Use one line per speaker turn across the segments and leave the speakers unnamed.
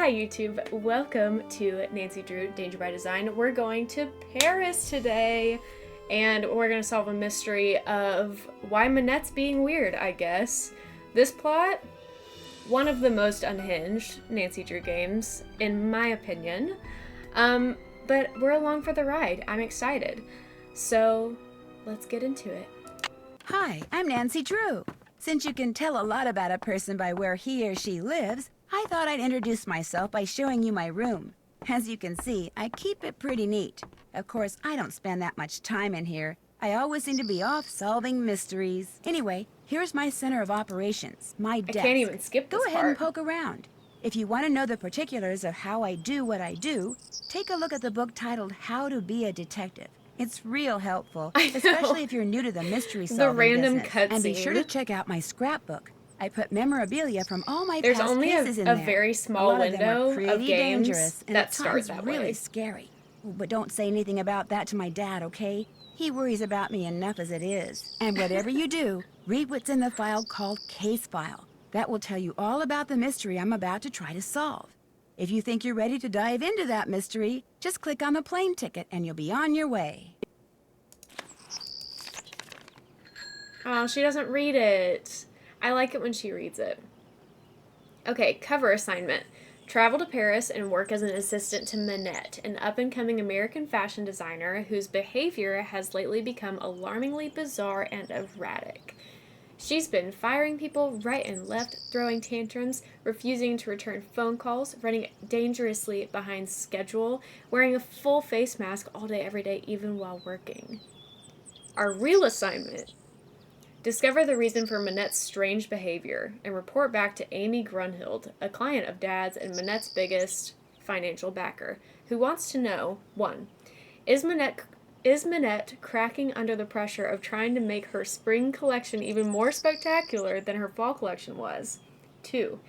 Hi YouTube, welcome to Nancy Drew, Danger by Design. We're going to Paris today, and we're going to solve a mystery of why Manette's being weird, I guess. This plot, one of the most unhinged Nancy Drew games, in my opinion. But we're along for the ride. I'm excited. So, let's get into it.
Hi, I'm Nancy Drew. Since you can tell a lot about a person by where he or she lives, I thought I'd introduce myself by showing you my room. As you can see, I keep it pretty neat. Of course, I don't spend that much time in here. I always seem to be off solving mysteries. Anyway, here's my center of operations, my desk.
I can't even skip this
Go ahead
part.
and poke around. If you want to know the particulars of how I do what I do, take a look at the book titled How to Be a Detective. It's real helpful, especially if you're new to the mystery solving
The random
business.
cutscene.
And be sure to check out my scrapbook. I put memorabilia from all my
There's
past
only
cases in
a
there.
very small
a lot of them
window
are pretty
of games
dangerous, and
that
at
start
times
that
really
way.
scary. But don't say anything about that to my dad, okay? He worries about me enough as it is. And whatever you do, read what's in the file called Case File. That will tell you all about the mystery I'm about to try to solve. If you think you're ready to dive into that mystery, just click on the plane ticket and you'll be on your way.
Oh, she doesn't read it. I like it when she reads it. Okay, cover assignment. Travel to Paris and work as an assistant to Manette, an up-and-coming American fashion designer whose behavior has lately become alarmingly bizarre and erratic. She's been firing people right and left, throwing tantrums, refusing to return phone calls, running dangerously behind schedule, wearing a full face mask all day, every day, even while working. Our real assignment. Discover the reason for Manette's strange behavior and report back to Amy Grunhild, a client of Dad's and Manette's biggest financial backer, who wants to know, 1. Is Manette cracking under the pressure of trying to make her spring collection even more spectacular than her fall collection was? 2.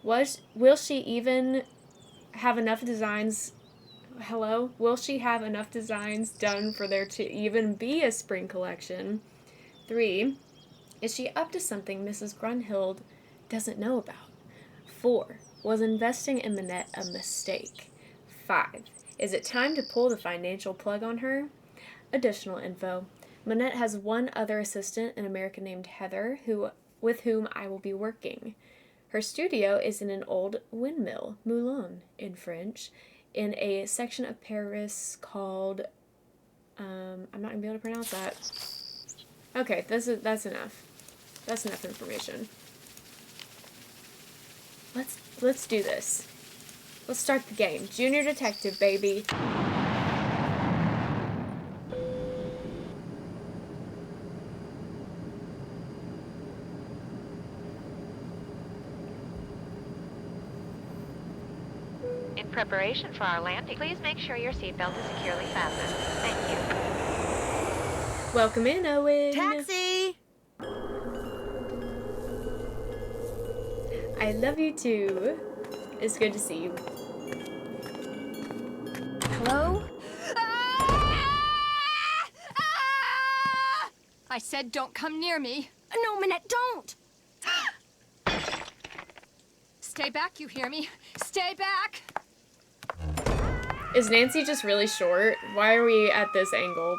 Will she even have enough designs... Will she have enough designs done for there to even be a spring collection? 3. Is she up to something Mrs. Grunhild doesn't know about? 4. Was investing in Manette a mistake? 5. Is it time to pull the financial plug on her? Additional info. Manette has one other assistant, an American named Heather, with whom I will be working. Her studio is in an old windmill, moulin in French, in a section of Paris called, I'm not going to be able to pronounce that. Okay, that's enough. That's enough information. Let's do this. Let's start the game. Junior detective, baby.
In preparation for our landing, please make sure your seatbelt is securely fastened. Thank you.
Welcome in, Owen.
Taxi!
I love you too. It's good to see you.
Hello?
I said don't come near me.
No, Manette, don't!
Stay back, you hear me? Stay back!
Is Nancy just really short? Why are we at this angle?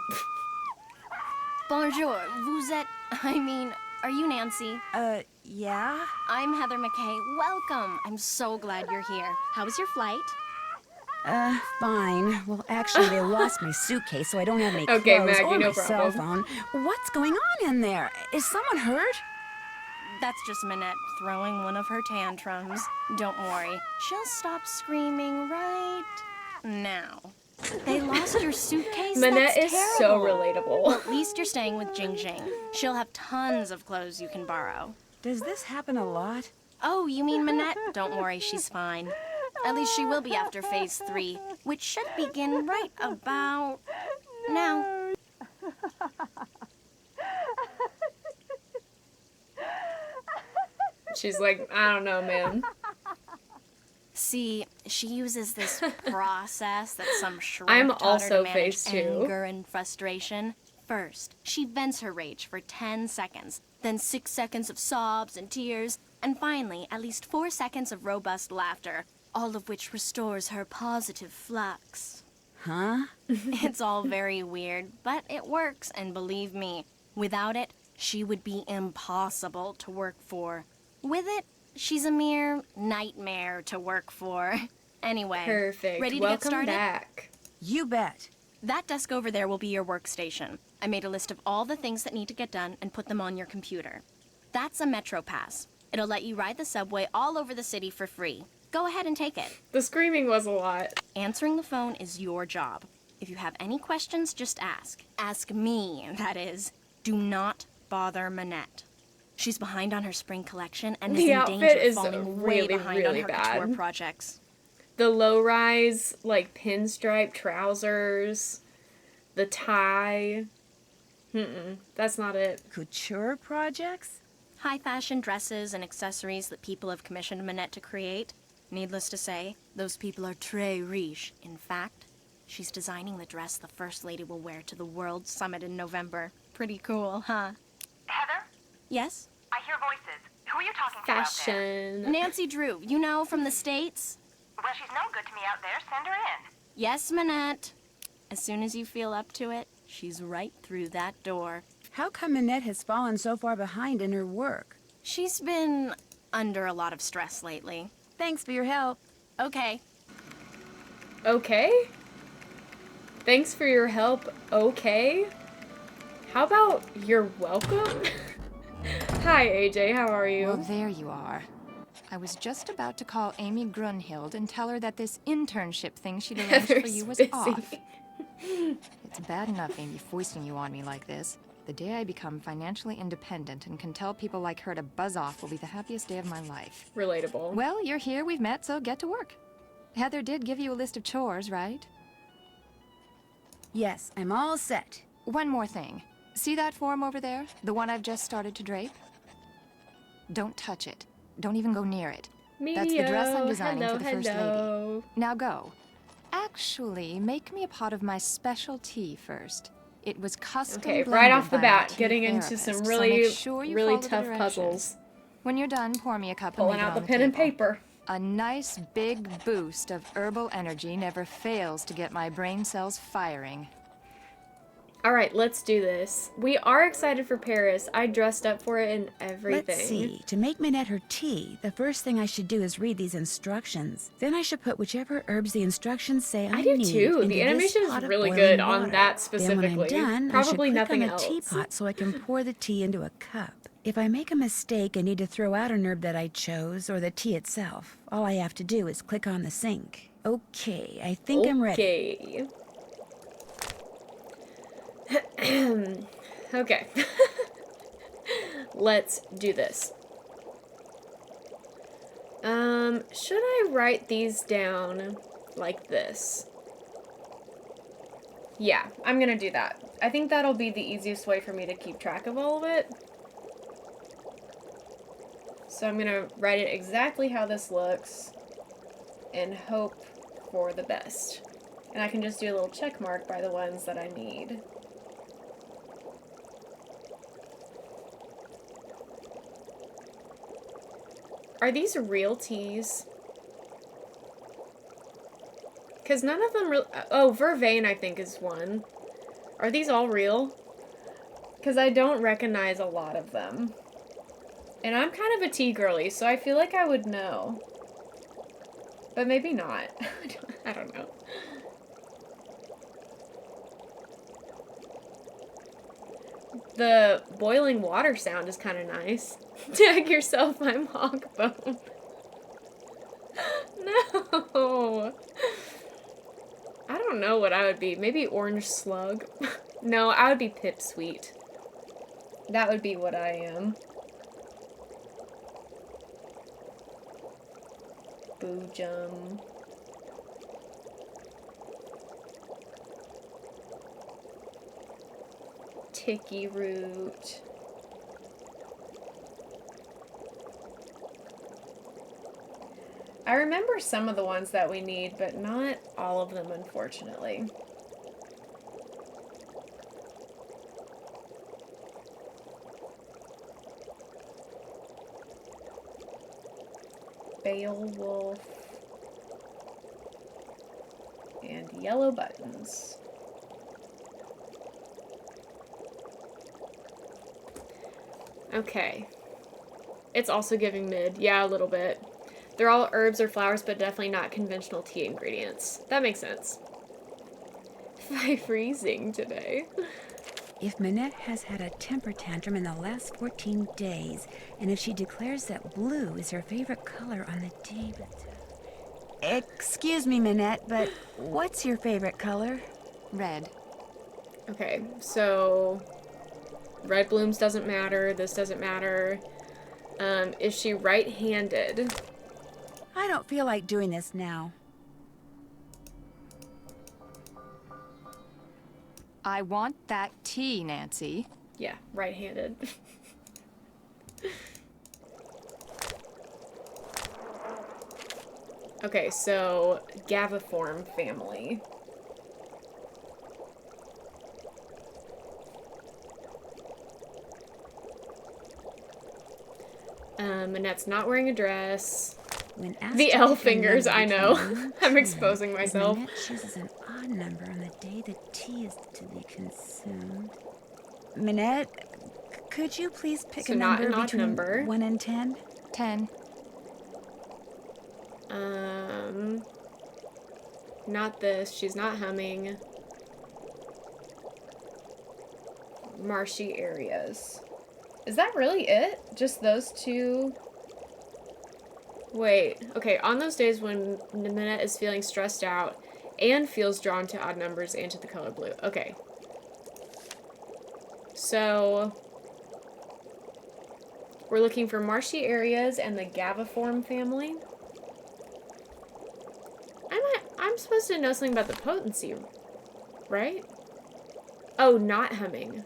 Bonjour, vous êtes... are you Nancy?
Yeah?
I'm Heather McKay. Welcome. I'm so glad you're here. How was your flight?
Fine. Well, actually, they lost my suitcase, so I don't have any
Okay,
clothes
Maggie,
or
no
my cell
problem.
phone. What's going on in there? Is someone hurt?
That's just Manette throwing one of her tantrums. Don't worry. She'll stop screaming right now. They lost your suitcase?
Manette
That's
is so
terrible.
relatable.
Well, at least you're staying with Jing Jing. She'll have tons of clothes you can borrow.
Does this happen a lot?
Oh, you mean Manette? Don't worry, she's fine. At least she will be after phase 3, which should begin right about now.
She's like, I don't know, man.
See, she uses this process that some shrunk
I'm
taught her
also
to manage
phase 2.
anger and frustration. First, she vents her rage for 10 seconds, then 6 seconds of sobs and tears, and finally, at least 4 seconds of robust laughter, all of which restores her positive flux.
Huh?
It's all very weird, but it works, and believe me, without it, she would be impossible to work for. With it, she's a mere nightmare to work for. Anyway,
Perfect.
ready to
Welcome
get started?
Back. You bet.
That desk over there will be your workstation. I made a list of all the things that need to get done and put them on your computer. That's a Metro Pass. It'll let you ride the subway all over the city for free. Go ahead and take it.
The screaming was a lot.
Answering the phone is your job. If you have any questions, just ask. Ask me, that is. Do not bother Manette. She's behind on her spring collection and is
The
in
outfit
danger of
is
falling
really,
way behind
really
on her
bad.
couture projects.
The low-rise, like, pinstripe trousers. The tie. That's not it.
Couture projects?
High fashion dresses and accessories that people have commissioned Manette to create. Needless to say, those people are très riche. In fact, she's designing the dress the First Lady will wear to the World Summit in November. Pretty cool, huh?
Heather?
Yes?
I hear voices. Who are you talking to out there?
Fashion.
Nancy Drew, you know, from the States?
Well, she's no good to me out there. Send her in.
Yes, Manette. As soon as you feel up to it, she's right through that door.
How come Minette has fallen so far behind in her work?
She's been under a lot of stress lately.
Thanks for your help.
Okay.
Okay? Thanks for your help, okay? How about you're welcome? Hi, AJ, how are you?
Well, there you are. I was just about to call Amy Grunhild and tell her that this internship thing she'd arranged for
Heather's
you was
busy.
off. It's bad enough Amy foisting you on me like this. The day I become financially independent and can tell people like her to buzz off will be the happiest day of my life.
Relatable.
Well, you're here, we've met, so get to work. Heather did give you a list of chores, right?
Yes, I'm all set.
One more thing. See that form over there? The one I've just started to drape? Don't touch it. Don't even go near it. That's the dress I'm designing for the First Lady. Now go. Actually, make me a pot of my special tea first. It was custom
Okay,
blended
right off the
by my
bat,
tea
getting into
therapist,
some
so
really,
make sure you
really
follow the
tough
directions.
puzzles.
When you're done, pour me a cup and
Pulling
leave it
out
on
the
the
pen and
table.
paper.
A nice big boost of herbal energy never fails to get my brain cells firing.
All right, let's do this. We are excited for Paris. I dressed up for it and everything.
Let's see. To make Minette her tea, the first thing I should do is read these instructions. Then I should put whichever herbs the instructions say I
do
need
too.
into
The
this
animation is
pot of
really
boiling
good on
water.
that
Then when
specifically.
I'm done,
Probably
I should
nothing
click on
else.
the teapot so I can pour the tea into a cup. If I make a mistake and need to throw out an herb that I chose or the tea itself, all I have to do is click on the sink. Okay, I think I'm ready.
Okay. Okay. Let's do this. Should I write these down like this? Yeah, I'm gonna do that. I think that'll be the easiest way for me to keep track of all of it. So I'm gonna write it exactly how this looks and hope for the best. And I can just do a little check mark by the ones that I need. Are these real teas? Because none of them oh, Vervain I think is one. Are these all real? Because I don't recognize a lot of them. And I'm kind of a tea girly, so I feel like I would know. But maybe not. I don't know. The boiling water sound is kind of nice. Tag yourself, I'm Hogbone. No. I don't know what I would be. Maybe orange slug. No, I would be pipsqueak. That would be what I am. Boojum. Tiki root. I remember some of the ones that we need, but not all of them, unfortunately. Beowulf. and yellow buttons. Okay. It's also giving mid. Yeah, a little bit. They're all herbs or flowers, but definitely not conventional tea ingredients. That makes sense. By freezing today.
If Minette has had a temper tantrum in the last 14 days, and if she declares that blue is her favorite color on the day... Excuse me, Minette, but what's your favorite color?
Red.
Okay, so... red blooms doesn't matter. This doesn't matter. Is she right-handed?
I don't feel like doing this now.
I want that tea, Nancy.
Yeah, right-handed. Okay, so Gaviform family. Annette's not wearing a dress. The L fingers, I know. I'm exposing myself.
Minette chooses an odd number on the day the tea is to be consumed. Minette, could you please pick
So
a
not
number
an odd
between
number.
1 and 10?
10.
Not this. She's not humming. Marshy areas. Is that really it? Just those two? Wait. Okay, on those days when Minette is feeling stressed out and feels drawn to odd numbers and to the color blue. Okay. So... we're looking for marshy areas and the Gaviform family. I'm supposed to know something about the potency, right? Oh, not humming.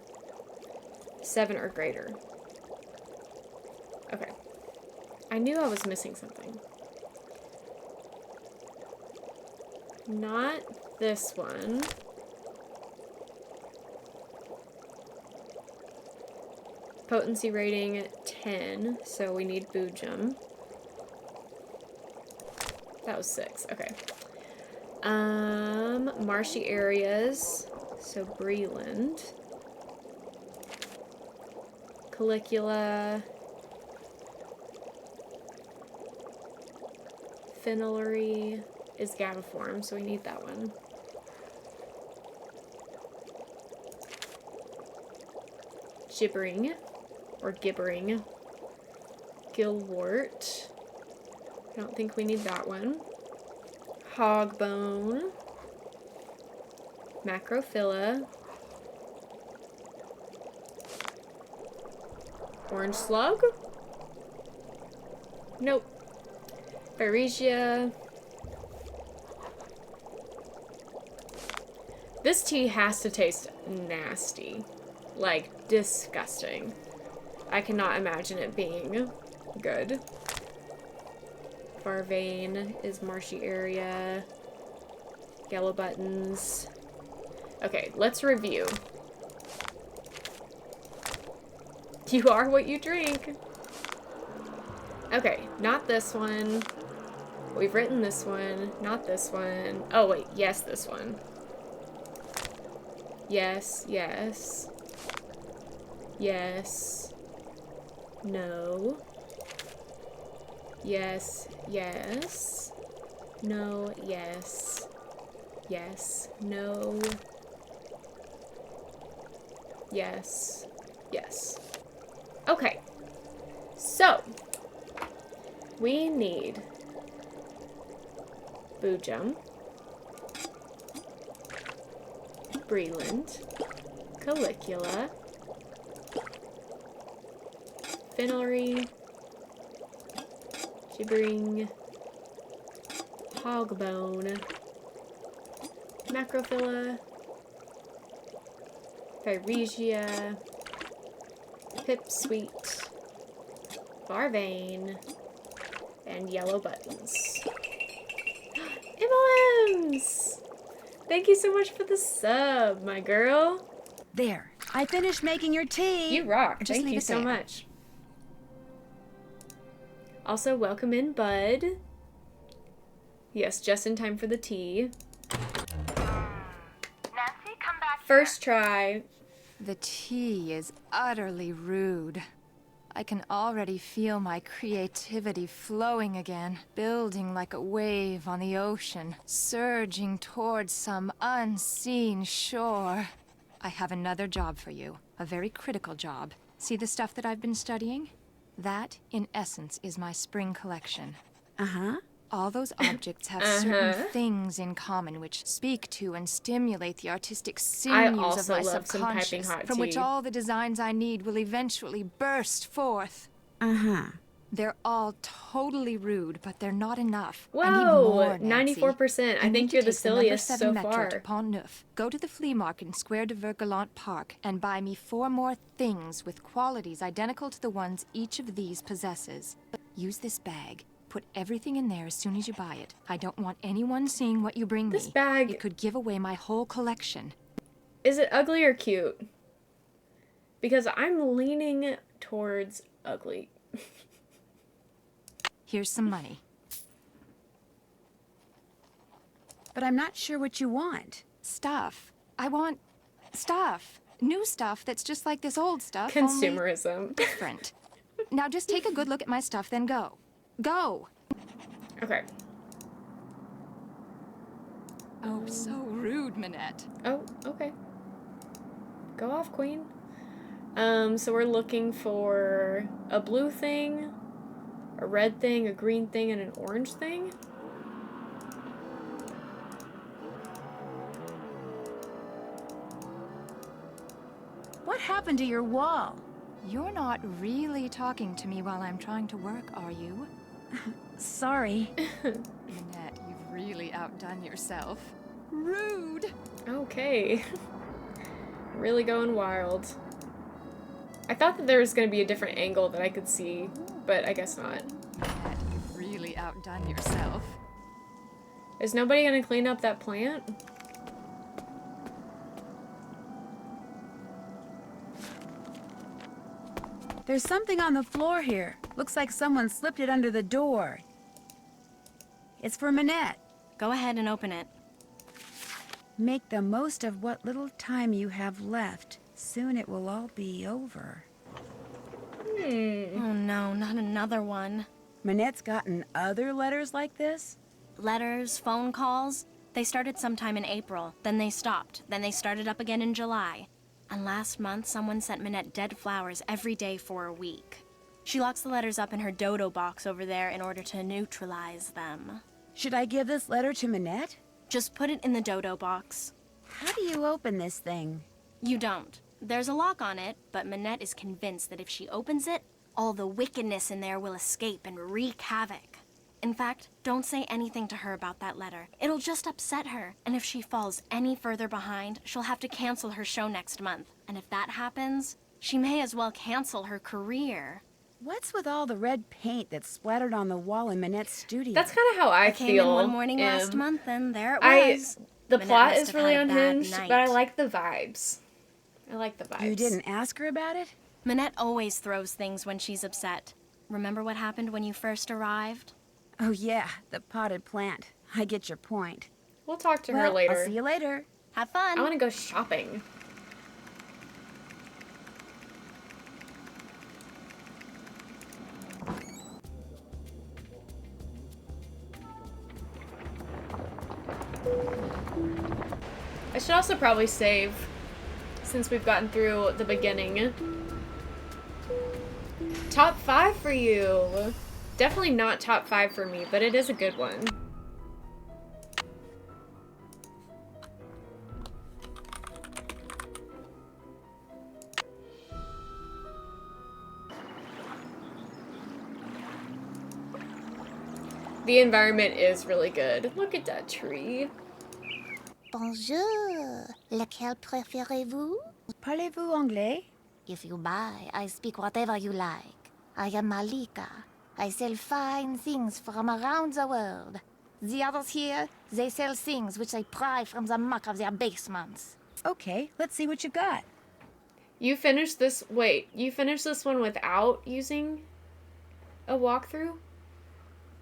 7 or greater. Okay. I knew I was missing something. Not this one. Potency rating 10, so we need Boojum. That was 6, okay. Marshy areas, so Breland. Calicula. Phenillery is Gaviform, so we need that one. Gibbering, or gibbering. Gillwort. I don't think we need that one. Hogbone. Macrophylla. Orange slug? Nope. Parisia. This tea has to taste nasty. Like, disgusting. I cannot imagine it being good. Farvane is marshy area. Yellow buttons. Okay, let's review. You are what you drink. Okay, not this one. We've written this one. Not this one. Oh, wait. Yes, this one. Yes, yes. Yes. No. Yes, yes. No, yes. Yes, no. Yes, yes. Okay. So, we need Boojum, Breland, Calicula, Phenillery, Gibbering, Hogbone, Macrophylla, Parisia, Pipsweet, Farvane, and Yellow Buttons. MLMs! Thank you so much for the sub, my girl.
There, I finished making your tea.
You rock.
Just
Thank
leave
you
it
so
there.
much. Also, welcome in, Bud. Yes, just in time for the tea. First try.
The tea is utterly rude. I can already feel my creativity flowing again, building like a wave on the ocean, surging towards some unseen shore. I have another job for you, a very critical job. See the stuff that I've been studying? That, in essence, is my spring collection.
Uh-huh.
All those objects have certain things in common which speak to and stimulate the artistic sinews of my subconscious, from which all the designs I need will eventually burst forth.
Uh-huh.
They're all totally rude, but they're not enough.
Whoa,
I need more, Nancy.
94%. I think you're the silliest so far.
To Pont Neuf. Go to the flea market in Square de Vergalant Park and buy me 4 more things with qualities identical to the ones each of these possesses. Use this bag. Put everything in there as soon as you buy it. I don't want anyone seeing what you bring me.
This bag...
It could give away my whole collection.
Is it ugly or cute? Because I'm leaning towards ugly.
Here's some money.
But I'm not sure what you want.
Stuff. I want stuff. New stuff that's just like this old stuff.
Consumerism.
Only different. Now just take a good look at my stuff, then go. Go!
Okay.
Oh, so rude, Minette.
Oh, okay. Go off, queen. So we're looking for a blue thing, a red thing, a green thing, and an orange thing.
What happened to your wall?
You're not really talking to me while I'm trying to work, are you?
Sorry.
Minette, you've really outdone yourself. Rude!
Okay. Really going wild. I thought that there was going to be a different angle that I could see, but I guess not.
Minette, you've really outdone yourself.
Is nobody going to clean up that plant?
There's something on the floor here. Looks like someone slipped it under the door. It's for Minette.
Go ahead and open it.
Make the most of what little time you have left. Soon it will all be over.
Oh no, not another one.
Minette's gotten other letters like this?
Letters, phone calls. They started sometime in April, then they stopped, then they started up again in July. And last month, someone sent Minette dead flowers every day for a week. She locks the letters up in her dodo box over there in order to neutralize them.
Should I give this letter to Minette?
Just put it in the dodo box.
How do you open this thing?
You don't. There's a lock on it, but Minette is convinced that if she opens it, all the wickedness in there will escape and wreak havoc. In fact, don't say anything to her about that letter. It'll just upset her, and if she falls any further behind, she'll have to cancel her show next month. And if that happens, she may as well cancel her career.
What's with all the red paint that's splattered on the wall in Minette's studio?
That's kind of how I
came
feel.
in one morning last month, and there it was.
The
Minette
plot
must
is
have
really
had a bad
unhinged,
night.
but I like the vibes. I like the vibes.
You didn't ask her about it?
Minette always throws things when she's upset. Remember what happened when you first arrived?
Oh yeah, the potted plant. I get your point.
We'll talk to her later.
I'll see you later.
Have fun.
I want to go shopping. I should also probably save, since we've gotten through the beginning. Top 5 for you. Definitely not top 5 for me, but it is a good one. The environment is really good. Look at that tree.
Bonjour. Lequel préférez-vous?
Parlez-vous anglais?
If you buy, I speak whatever you like. I am Malika. I sell fine things from around the world. The others here, they sell things which they pry from the muck of their basements.
Okay, let's see what you got.
You finished this, wait, you finished this one without using a walkthrough?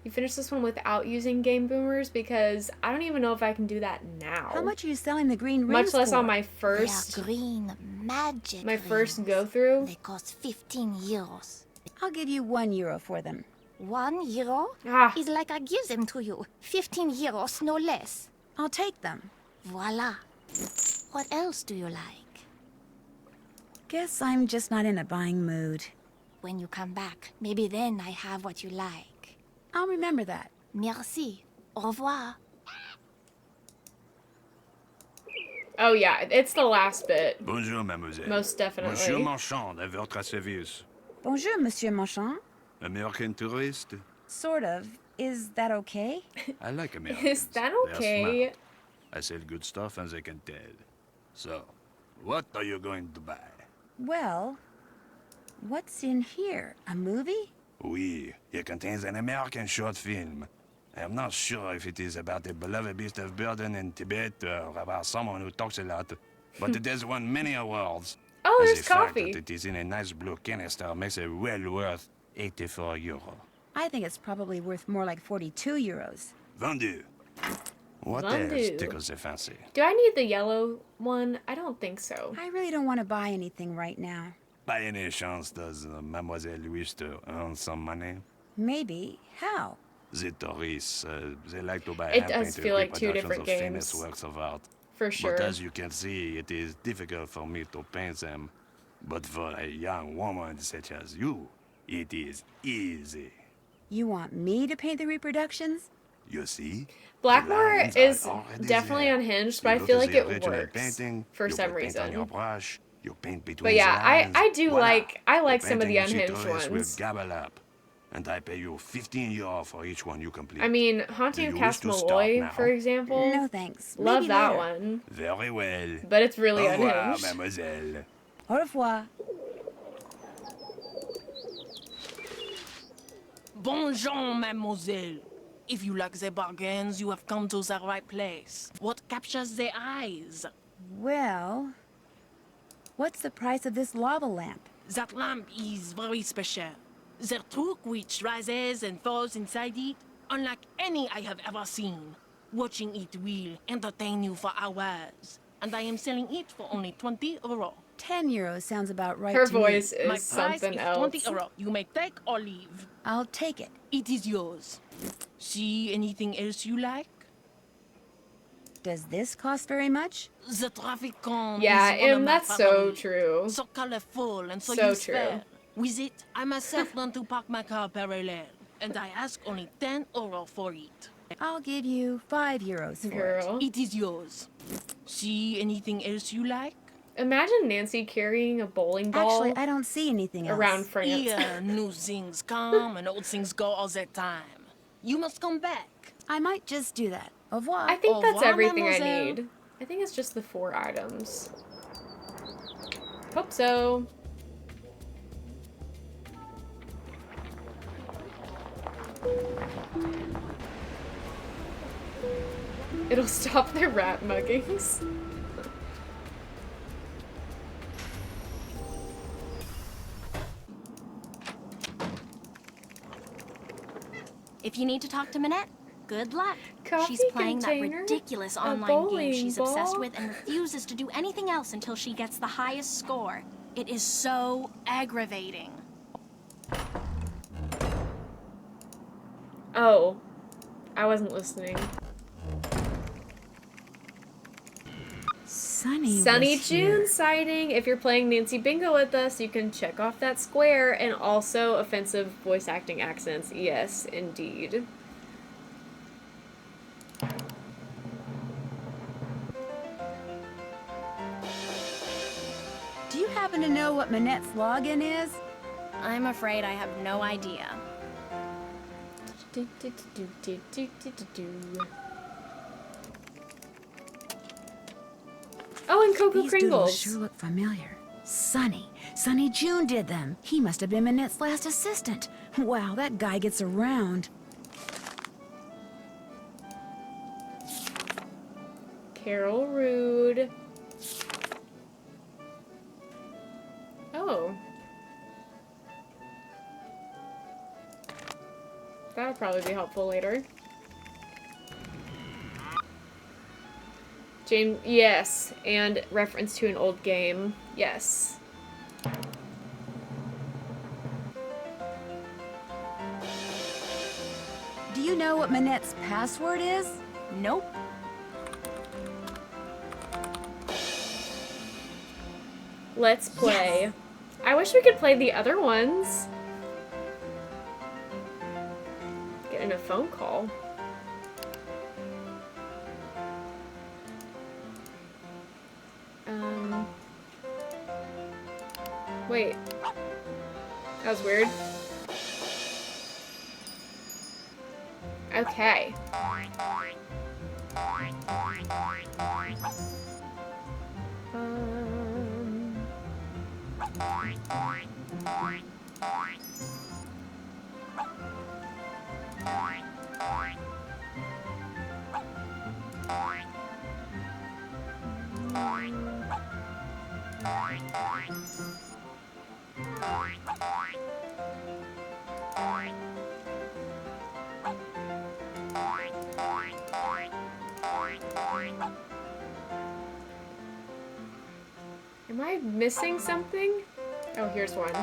You finish this one without using game boomers because I don't even know if I can do that now.
How much are you selling the green rings
Much less
for?
on my
They
first
are green magic
first
rings.
go through.
They cost 15 euros.
I'll give you €1 for them.
1 euro
Ah,
is like I give them to you. 15 euros, no less.
I'll take them.
Voila. What else do you like?
Guess I'm just not in a buying mood.
When you come back, maybe then I have what you like.
I'll remember that.
Merci. Au revoir.
oh yeah, it's the last bit.
Bonjour, mademoiselle.
Most definitely.
Monsieur Marchand, à votre service.
Bonjour, Monsieur Marchand.
American tourist?
Sort of. Is that okay?
I like Americans.
Is that
They're
okay?
smart. I sell good stuff and they can tell. So, what are you going to buy?
Well, what's in here? A movie?
Oui, it contains an American short film. I am not sure if it is about a beloved beast of burden in Tibet or about someone who talks a lot, but it has won many awards.
Oh,
And
there's
the fact
coffee.
that it is in a nice blue canister makes it well worth 84 euro.
I think it's probably worth more like 42 euros.
Vendu. What
Vendu.
else tickles the fancy?
Do I need the yellow one? I don't think so.
I really don't want to buy anything right now.
By any chance, does Mademoiselle wish to earn some money?
Maybe. How?
The tourists, they like to buy
It does
hand-painted
feel like two
reproductions
different
of
games.
famous works of art.
For sure.
But as you can see, it is difficult for me to paint them. But for a young woman such as you, it is easy.
You want me to paint the reproductions?
You see?
Blackmore
The lines
is
are already
definitely
there.
unhinged,
You
but I
look
feel
at
like
the
it
original
works
painting,
for
you
some
put paint on your
reason.
brush, you paint between
But yeah,
the lines,
I do
voila.
like
The
some of the
painting you see
unhinged
tourists will
ones.
gobble up. And I pay you 15 euro for each one you complete.
I mean, Haunting of
Do you wish
Castle
to start
Malloy,
now?
for example.
No thanks.
Love
Maybe
that
later.
one.
Very well.
But it's really
Au revoir,
unhinged.
mademoiselle.
Au revoir.
Bonjour, mademoiselle. If you like the bargains, you have come to the right place. What captures the eyes?
Well, what's the price of this lava lamp?
That lamp is very special. The truck which rises and falls inside it, unlike any I have ever seen. Watching it will entertain you for hours. And I am selling it for only 20 euro.
10 euros sounds about right
Her
to
voice
me.
My
is
price
something
is
else.
20 euro. You may take or leave.
I'll take it.
It is yours. See anything else you like?
Does this cost very much?
The traffic cone
Yeah,
is one of my
that's so
favorites.
true.
So colorful and so,
So
useful.
true.
With it, I myself learned to park my car parallel, and I ask only 10 euro for it.
I'll give you 5 euros for it.
Girl.
It is yours. See anything else you like?
Imagine Nancy carrying a bowling ball
Actually, I don't see anything else.
around France.
Here, new things come and old things go all the time. You must come back.
I might just do that. Au revoir.
I think
Au
that's
revoir,
everything I
mademoiselle.
need. I think it's just the 4 items. Hope so. It'll stop their rat muggings.
If you need to talk to Minette, good luck.
Coffee
She's playing that
container,
ridiculous
a
online
bowling
game she's obsessed
ball.
with and refuses to do anything else until she gets the highest score. It is so aggravating.
Oh, I wasn't listening. Sunny
was
June
here.
sighting. If you're playing Nancy Bingo with us, you can check off that square, and also offensive voice acting accents. Yes, indeed.
Do you happen to know what Manette's login is?
I'm afraid I have no idea.
Oh, and Cocoa
These doodles
Kringles.
sure look familiar. Sunny June did them. He must have been Manette's last assistant. Wow, that guy gets around.
Carol Rude. Oh. That That'll probably be helpful later. James, yes, and reference to an old game. Yes.
Do you know what Manette's password is?
Nope.
Let's play. Yes. I wish we could play the other ones. Getting a phone call. Wait. That was weird. Okay. Am I missing something? Oh, here's one.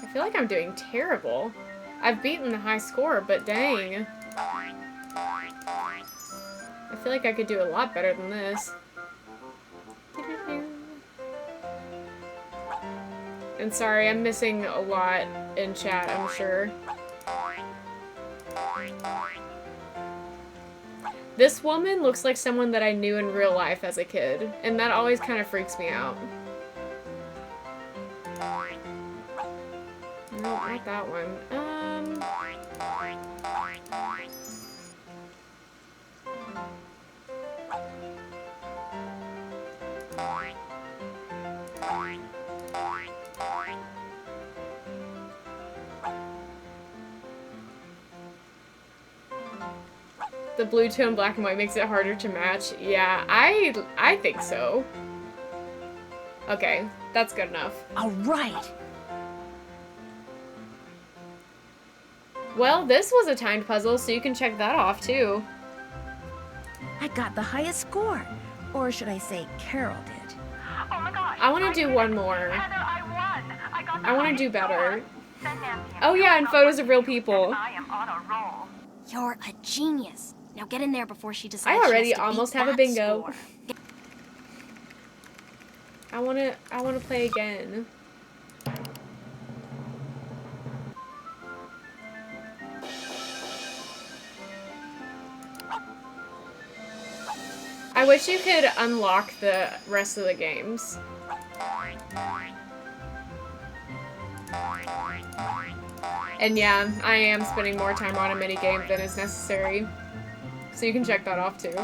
I feel like I'm doing terrible. I've beaten the high score, but dang. I feel like I could do a lot better than this. And sorry, I'm missing a lot in chat, I'm sure. This woman looks like someone that I knew in real life as a kid, and that always kind of freaks me out. No, not that one. The blue tone black and white makes it harder to match. Yeah, I think so. Okay, that's good enough.
All right.
Well, this was a timed puzzle, so you can check that off too.
I got the highest score. Or should I say Carol did.
Oh my gosh.
I want to do one more.
Heather, I won. I got the
I want to do
highest
better.
score. Send Nancy
Oh yeah, and photos of real people.
I am on a roll.
You're a genius. Now get in there before she decides.
I already
she has to
almost
beat
have a
that
bingo.
score.
I wanna play again. I wish you could unlock the rest of the games. And yeah, I am spending more time on a minigame than is necessary. So you can check that off too.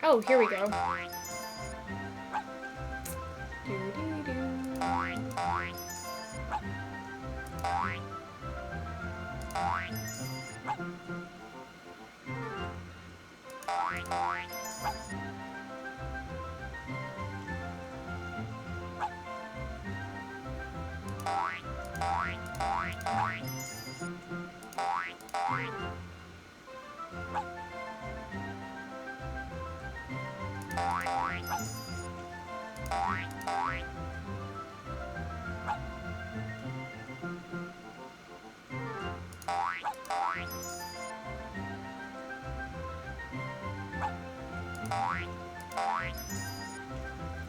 Oh, here we go.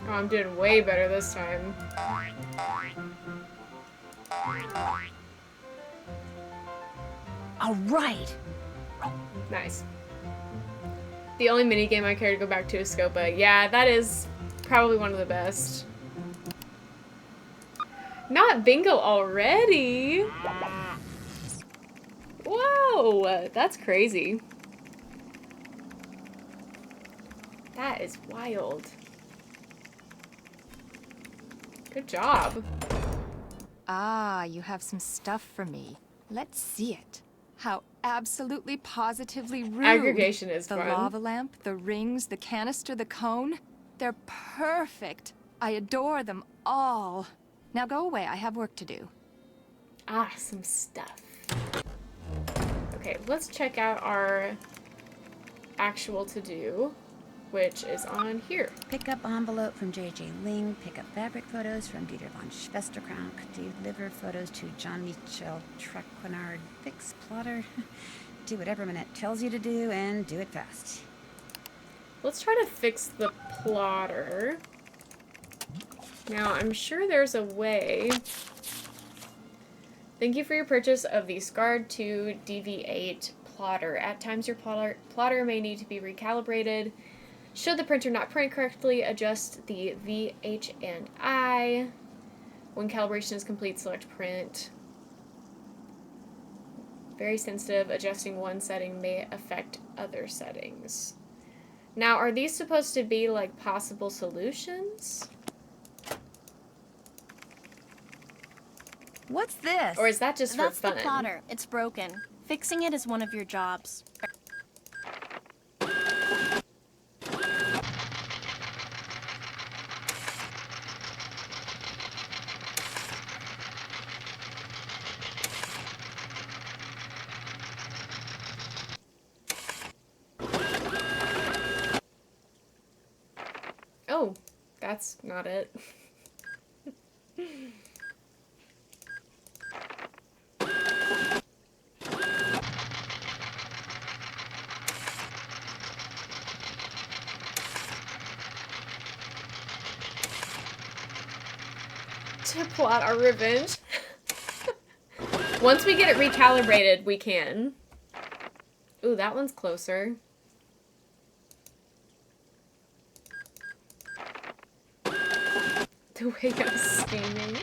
Oh, I'm doing way better this time.
All right.
Nice. The only minigame I care to go back to is Scopa. Yeah, that is probably one of the best. Not bingo already! Whoa! That's crazy. That is wild. Good job.
Ah, you have some stuff for me. Let's see it. How absolutely positively rude.
Aggregation is
the
fun.
The lava lamp, the rings, the canister, the cone. They're perfect. I adore them all. Now go away, I have work to do.
Ah, some stuff. Okay, let's check out our actual to-do, which is on here.
Pick up envelope from J.J. Ling. Pick up fabric photos from Dieter von Schwesterkrank. Deliver photos to Jean-Michel Traquenard. Fix plotter. Do whatever Minette tells you to do, and do it fast.
Let's try to fix the plotter. Now, I'm sure there's a way. Thank you for your purchase of the Scarred 2 DV8 plotter. At times, your plotter may need to be recalibrated. Should the printer not print correctly, adjust the VH and I. When calibration is complete, select print. Very sensitive. Adjusting one setting may affect other settings. Now, are these supposed to be like possible solutions?
What's this?
Or is that just
That's
for fun?
the plotter. It's broken. Fixing it is one of your jobs.
Oh, that's not it. To plot our revenge. Once we get it recalibrated, we can. Ooh, that one's closer. The way I'm scheming.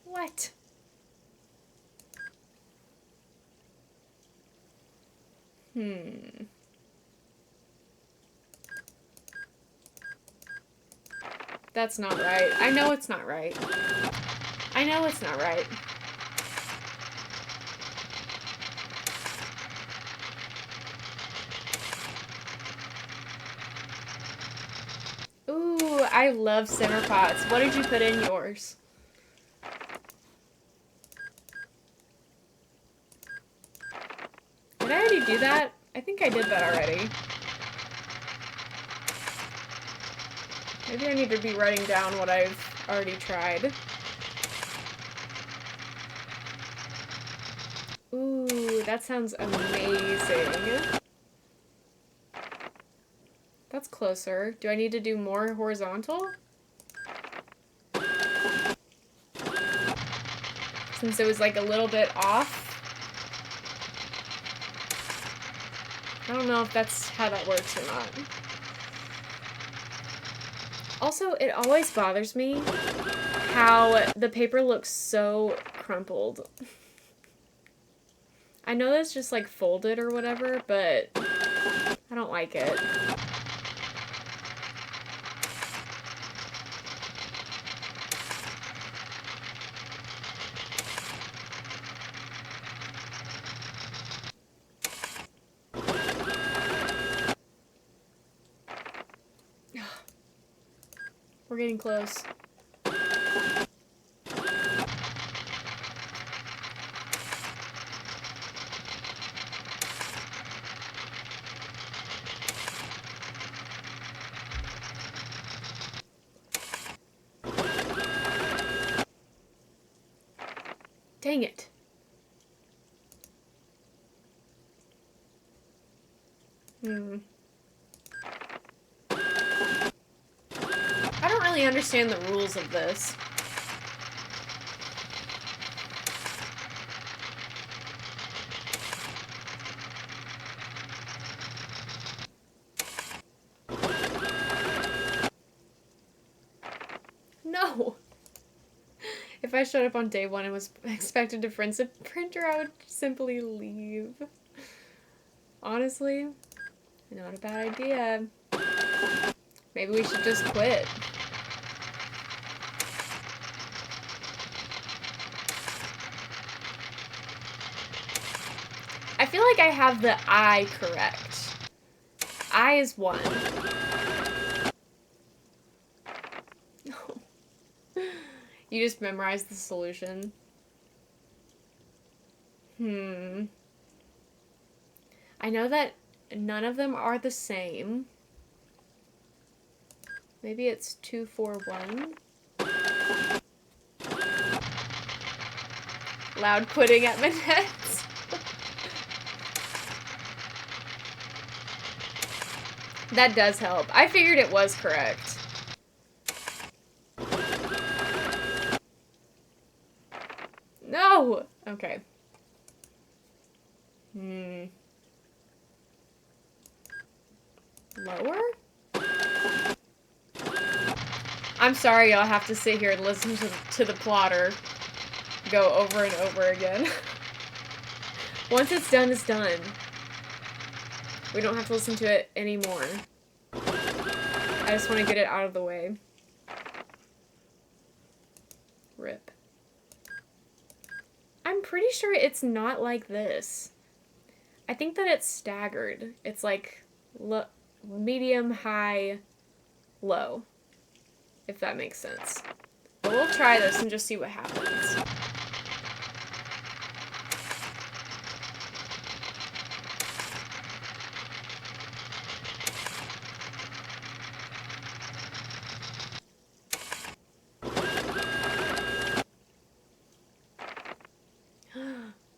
What? That's not right. I know it's not right. I know it's not right. Ooh, I love center pots. What did you put in yours? Did I already do that? I think I did that already. Maybe I need to be writing down what I've already tried. Ooh, that sounds amazing. That's closer. Do I need to do more horizontal? Since it was like a little bit off. I don't know if that's how that works or not. Also, it always bothers me how the paper looks so crumpled. I know that's just like folded or whatever, but I don't like it. We're getting close. Dang it. I don't really understand the rules of this. No. If I showed up on day one and was expected to print a printer, I would simply leave. Honestly, not a bad idea. Maybe we should just quit. I feel like I have the I correct. I is 1. You just memorize the solution. I know that none of them are the same. Maybe it's 2, 4, 1. Loud quitting at Manette's. That does help. I figured it was correct. No! Okay. Lower? I'm sorry y'all have to sit here and listen to the plotter go over and over again. Once it's done, it's done. We don't have to listen to it anymore. I just want to get it out of the way. Rip. I'm pretty sure it's not like this. I think that it's staggered. It's like medium, high, low. If that makes sense. But we'll try this and just see what happens.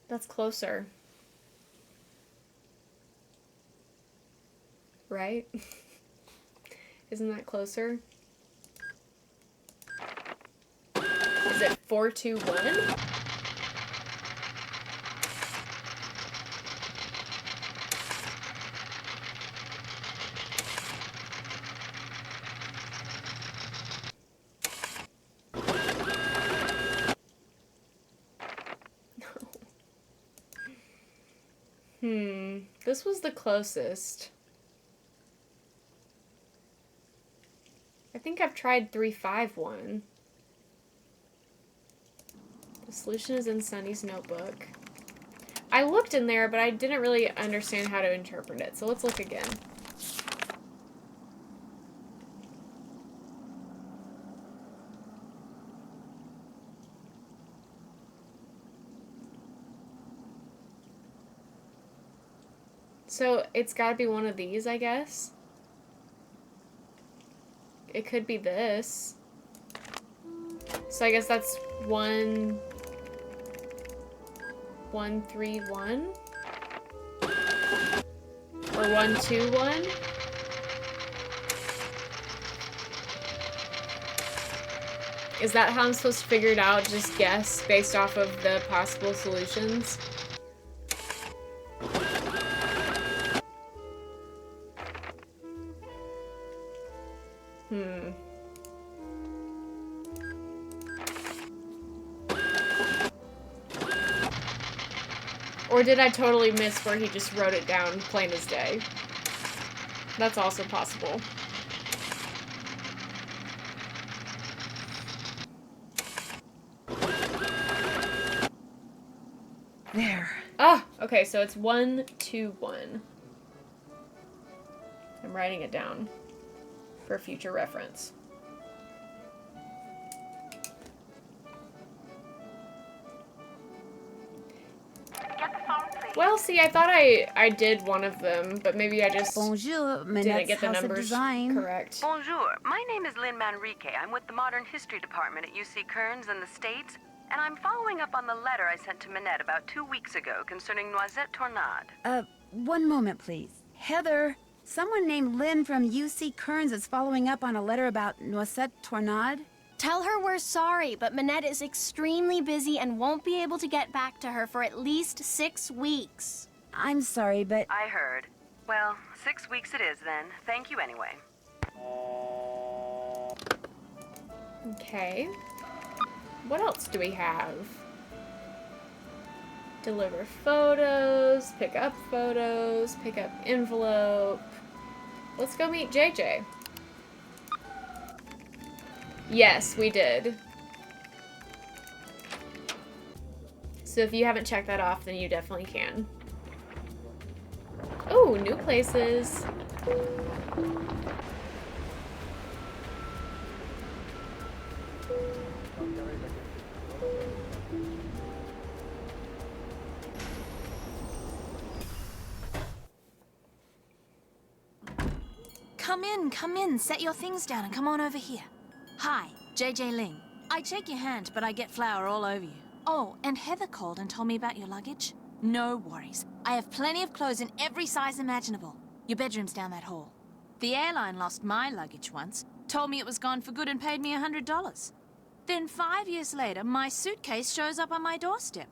That's closer. Right? Isn't that closer? Is it 4, 2, 1? This was the closest. I think I've tried 3, 5, 1. The solution is in Sunny's notebook. I looked in there, but I didn't really understand how to interpret it, so let's look again. So it's got to be one of these, I guess. It could be this. So I guess that's 1, 1, 3, 1? Or 1, 2, 1? Is that how I'm supposed to figure it out? Just guess based off of the possible solutions? Or did I totally miss where he just wrote it down plain as day? That's also possible.
There.
Ah, okay, so it's 1, 2, 1. I'm writing it down for future reference. Well, see, I thought I did one of them, but maybe I just
Bonjour,
didn't
Manette's
get the
House of
numbers
Design.
correct.
Bonjour. My name is Lynn Manrique. I'm with the Modern History Department at UC Kearns in the States, and I'm following up on the letter I sent to Manette about 2 weeks ago concerning Noisette Tornade.
One moment, please. Heather, someone named Lynn from UC Kearns is following up on a letter about Noisette Tornade.
Tell her we're sorry, but Manette is extremely busy and won't be able to get back to her for at least 6 weeks.
I'm sorry, but...
I heard. Well, 6 weeks it is then. Thank you anyway.
Okay. What else do we have? Deliver photos, pick up envelope. Let's go meet JJ. Yes, we did. So if you haven't checked that off, then you definitely can. Oh, new places.
Come in. Set your things down and come on over here. Hi, JJ Ling. I shake your hand, but I get flour all over you. Oh, and Heather called and told me about your luggage. No worries. I have plenty of clothes in every size imaginable. Your bedroom's down that hall. The airline lost my luggage once, told me it was gone for good and paid me $100. Then 5 years later, my suitcase shows up on my doorstep.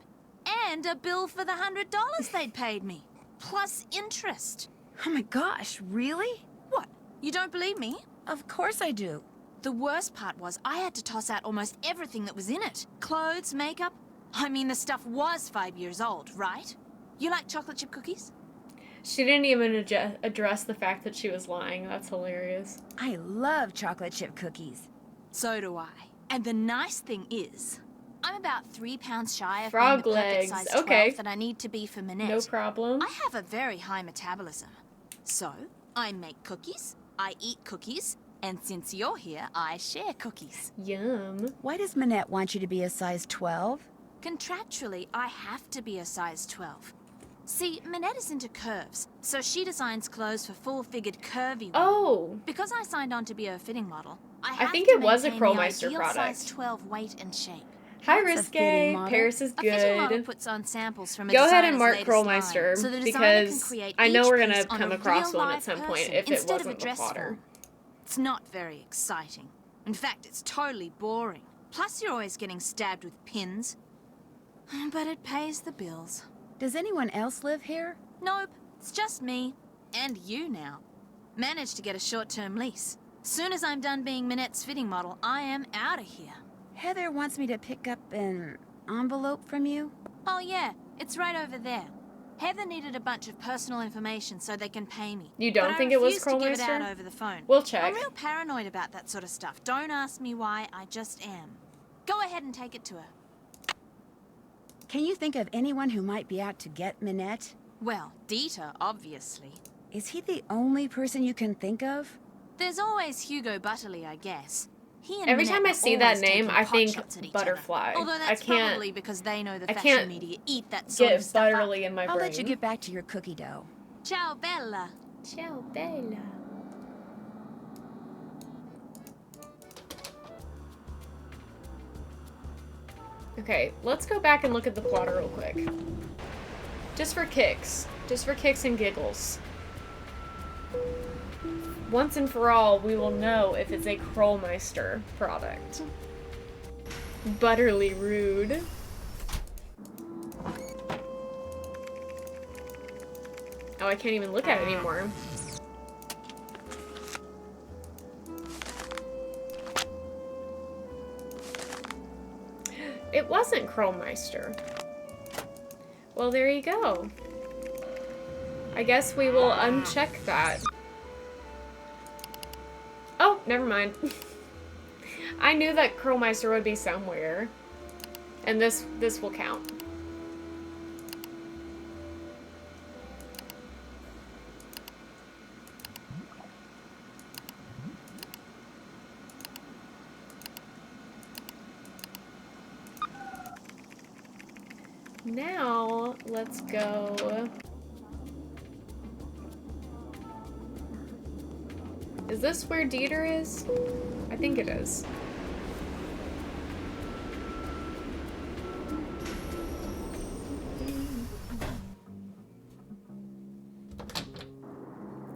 And a bill for the $100 they'd paid me. Plus interest.
Oh my gosh, really?
What? You don't believe me?
Of course I do.
The worst part was I had to toss out almost everything that was in it. Clothes, makeup. I mean, the stuff was 5 years old, right? You like chocolate chip cookies?
She didn't even address the fact that she was lying. That's hilarious.
I love chocolate chip cookies.
So do I. And the nice thing is, I'm about 3 pounds shy of
Frog
being the
legs.
perfect size 12
Okay.
that I need to be for Manette.
No problem.
I have a very high metabolism. So, I make cookies, I eat cookies, and since you're here, I share cookies.
Yum.
Why does Manette want you to be a size 12?
Contractually, I have to be a size 12. See, Manette is into curves, so she designs clothes for full-figured curvy women.
Oh.
Because I signed on to be a fitting model, I have
think
to
it was a
maintain the
Krollmeister
ideal
product.
size 12 weight and shape.
Hi,
What's a
Risque.
fitting model?
Paris is
A fitting model
good.
puts on samples from a
Go ahead and
designer's
mark
latest
Krollmeister
line, so the designer can
because
create
I know
each
we're going
piece
to
on
come
a
across
real
one
live
at some point
person
if it
instead of a
wasn't the
dress
plotter.
form. It's not very exciting. In fact, it's totally boring. Plus, you're always getting stabbed with pins. But it pays the bills.
Does anyone else live here?
Nope, it's just me. And you now. Managed to get a short-term lease. Soon as I'm done being Manette's fitting model, I am out of here.
Heather wants me to pick up an envelope from you.
Oh yeah, it's right over there. Heather needed a bunch of personal information so they can pay me.
You don't
but
think
I
it was
refuse to give it
Krollmeister?
out over the phone.
We'll check.
I'm real paranoid about that sort of stuff. Don't ask me why, I just am. Go ahead and take it to her.
Can you think of anyone who might be out to get Manette?
Well, Dieter, obviously.
Is he the only person you can think of?
There's always Hugo Butterly, I guess. He and
Every
Manette
time I
are
see that
always
name,
taking
I think
potshots at each
Butterfly.
other. Although that's
I can't
probably because they know the
I
fashion
can't
media eat that sort of
get
stuff up.
Butterly in my
I'll
brain.
let you get back to your cookie dough.
Ciao, Bella.
Ciao, Bella. Okay, let's go back and look at the plotter real quick. Just for kicks. Just for kicks and giggles. Once and for all, we will know if it's a Krollmeister product. Butterly rude. Oh, I can't even look at it anymore. It wasn't Krollmeister. Well, there you go. I guess we will uncheck that. Oh, never mind. I knew that Krollmeister would be somewhere. And this will count. Now, let's go. Is this where Dieter is? I think it is.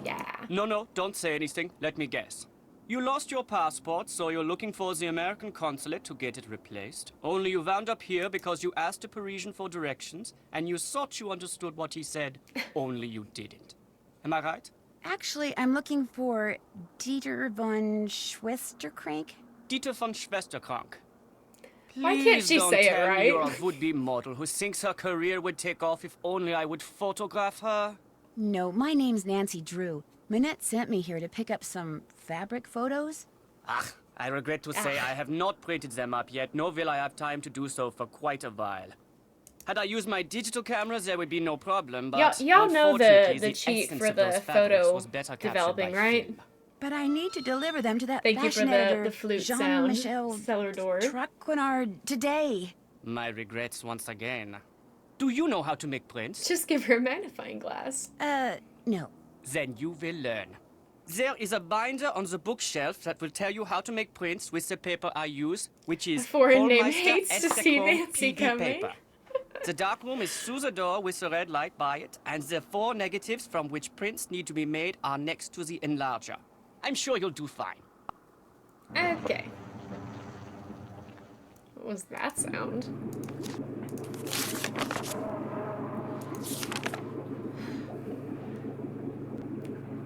Yeah.
No, don't say anything. Let me guess. You lost your passport, so you're looking for the American consulate to get it replaced. Only you wound up here because you asked a Parisian for directions, and you thought you understood what he said, only you didn't. Am I right?
Actually, I'm looking for Dieter von Schwesterkrank.
Dieter von Schwesterkrank.
Why can't she say it right?
You're a would-be model who thinks her career would take off if only I would photograph her.
No, my name's Nancy Drew. Minette sent me here to pick up some fabric photos.
I regret to say I have not printed them up yet, nor will I have time to do so for quite a while. Had I used my digital cameras, there would be no problem, but
y'all know
unfortunately,
the cheat
essence
for
of those
the
fabrics
photo
was better captured
developing,
by
right?
film.
But I need to deliver them to that
Thank you for
fashion editor,
the flute
Jean-Michel
sound. Cellar door.
Traquenard today.
My regrets once again. Do you know how to make prints?
Just give her a magnifying glass.
No.
Then you will learn. There is a binder on the bookshelf that will tell you how to make prints with the paper I use, which is
A foreign name
Hallmeister
hates to see
Estakon
Nancy
PD
coming.
paper. The dark room is through the door with the red light by it, and the 4 negatives from which prints need to be made are next to the enlarger. I'm sure you'll do fine.
Okay. What was that sound?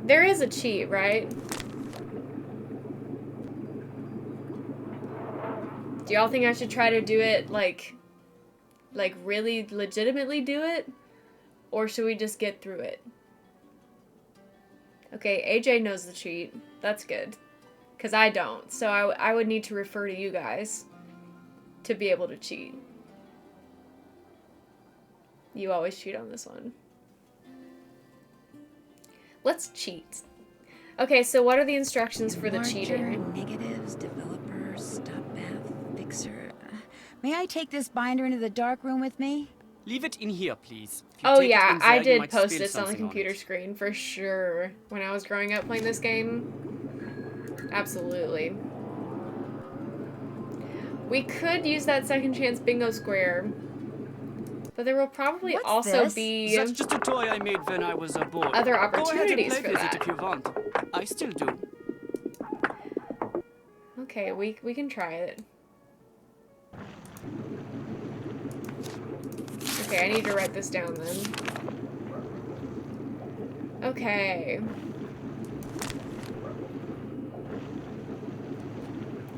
There is a cheat, right? Do y'all think I should try to do it, like really legitimately do it? Or should we just get through it? Okay, AJ knows the cheat. That's good. Because I don't. So I would need to refer to you guys to be able to cheat. You always cheat on this one. Let's cheat. Okay, so what are the instructions for the cheating?
Negatives, developer, stop path, fixer. May I take this binder into the dark room with me?
Leave it in here, please. If you
Oh
take it
yeah,
in there,
I
you
did
might
post
spill
this on the
something
computer
it.
screen for sure when I was growing up playing this game. Absolutely. We could use that second chance bingo square, but there will probably also be
That's just a toy I made when I was a boy.
other
Go ahead and
opportunities
play
for
with it
that.
if you want. I still do.
Okay, we can try it. Okay, I need to write this down then. Okay.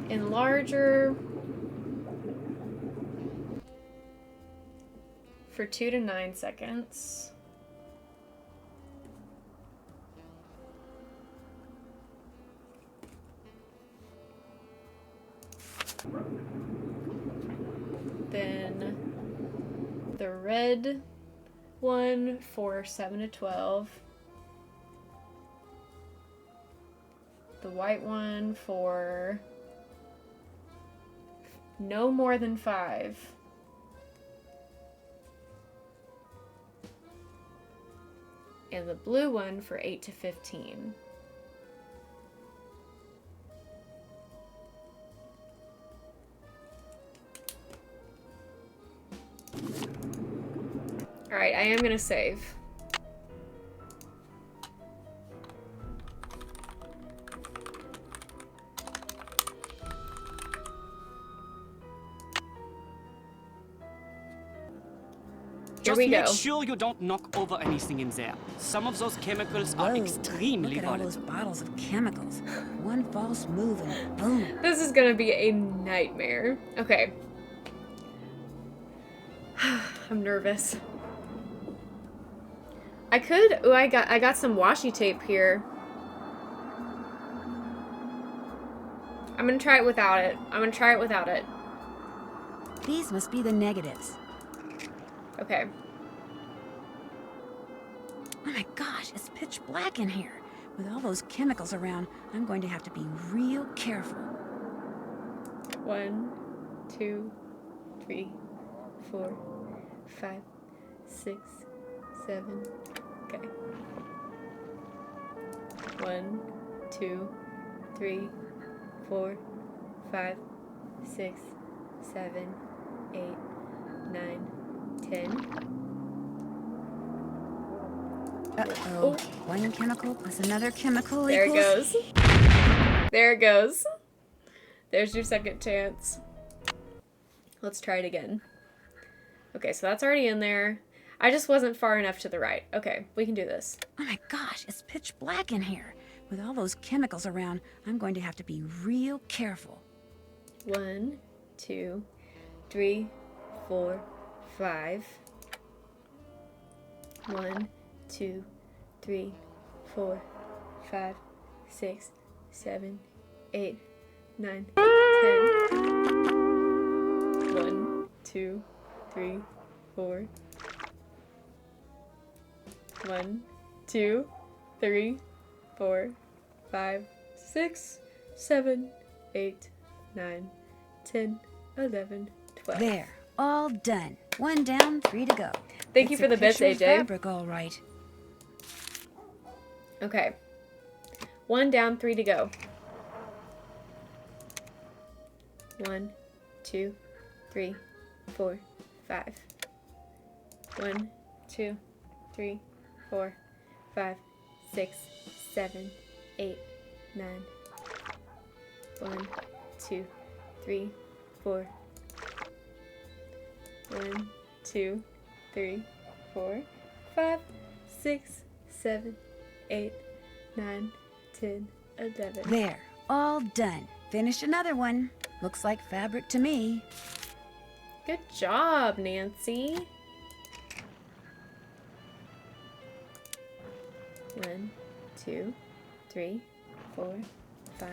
Enlarger for 2 to 9 seconds. Then the red one for 7 to 12. The white one for no more than 5. And the blue one for 8 to 15. Alright, I am gonna save.
Just
we
make
go.
sure you don't knock over anything in there. Some of those chemicals are extremely
Look at all those
volatile.
bottles of chemicals. One false move and boom.
This is gonna be a nightmare. Okay. I'm nervous. I could. Oh, I got some washi tape here. I'm gonna try it without it.
These must be the negatives.
Okay.
Oh my gosh, it's pitch black in here. With all those chemicals around, I'm going to have to be real careful.
1, 2, 3, 4, 5, 6, 7. Okay. 1, 2, 3, 4, 5, 6, 7, 8, 9, 10.
Uh-oh. One chemical plus another chemical
There
equals...
it goes. There it goes. There's your second chance. Let's try it again. Okay, so that's already in there. I just wasn't far enough to the right. Okay, we can do this.
Oh my gosh, it's pitch black in here. With all those chemicals around, I'm going to have to be real careful.
1, 2, 3, 4, 5. 1, 2, 3, 4, 5, 6, 7, 8, 9, 10. 1, 2, 3, 4. 1, 2, 3, 4, 5, 6, 7, 8, 9, 10, 11, 12.
There, all done. 1 down, 3 to go.
Thank you for the bits, AJ.
Fabric, all right.
Okay. 1 down, 3 to go. 1, 2, 3, 4, 5. 1, 2, 3, 4, 5, 6, 7, 8, 9. 1, 2, 3, 4. 1, 2, 3, 4, 5, 6, 7, 8, 9, 10, 11.
There, all done. Finished another one. Looks like fabric to me.
Good job, Nancy. 1, 2, 3, 4, 5.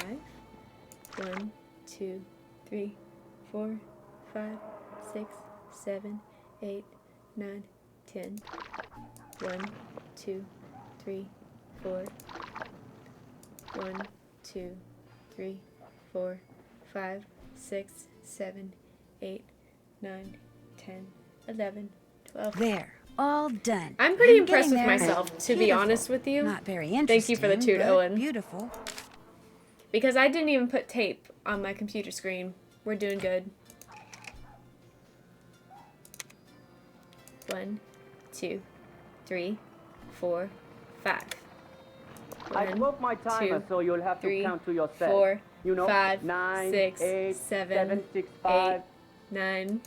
1, 2, 3, 4, 5, 6, 7, 8, 9, 10. 1, 2, 3, 4. 1, 2, 3, 4, 5, 6, 7, 8, 9, 10, 11, 12.
There, all done.
I'm pretty impressed
getting
with
there.
myself, to be
Beautiful.
honest with you.
Not very interesting.
Thank you for the toot,
but
Owen.
Beautiful.
Because I didn't even put tape on my computer screen. We're doing good. 1, 2, 3, 4, 5.
I broke my timer,
2,
so you'll have
3,
to count to yourself.
4,
You know,
5,
9,
6,
8,
7,
6,
8,
5.
9.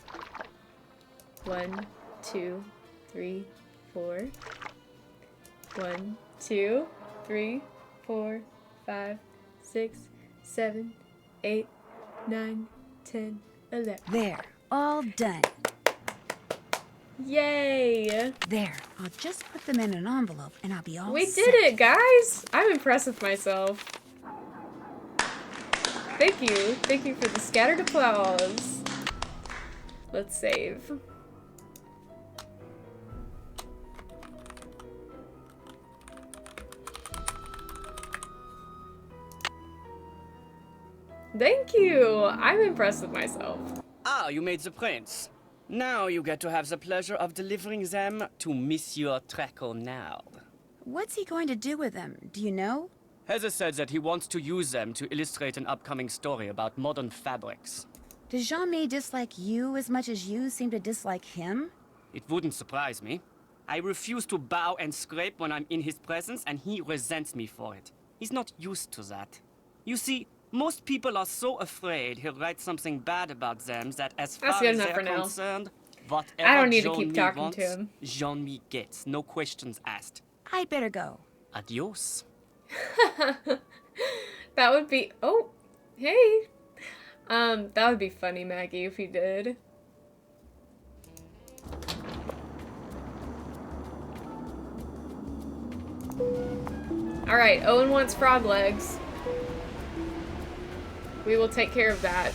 1, 2, 3, 4. 1, 2, 3, 4, 5, 6, 7, 8, 9, 10, 11.
There, all done.
Yay!
There, I'll just put them in an envelope and I'll be all
We
set.
did it, guys! I'm impressed with myself. Thank you. Thank you for the scattered applause. Let's save. Thank you. I'm impressed with myself.
Ah, you made the prints. Now you get to have the pleasure of delivering them to Monsieur Traquenard.
What's he going to do with them? Do you know?
Heather said that he wants to use them to illustrate an upcoming story about modern fabrics.
Does Jean-Mi dislike you as much as you seem to dislike him?
It wouldn't surprise me. I refuse to bow and scrape when I'm in his presence, and he resents me for it. He's not used to that. You see, most people are so afraid he'll write something bad about them that as far
good
as
enough
they're
for now.
concerned, whatever
I don't need to keep
Jean-Mi
talking
wants,
to him.
Jean-Mi gets, no questions asked.
I'd better go.
Adios.
That would be... Oh, hey. That would be funny, Maggie, if he did. Alright, Owen wants frog legs. We will take care of that.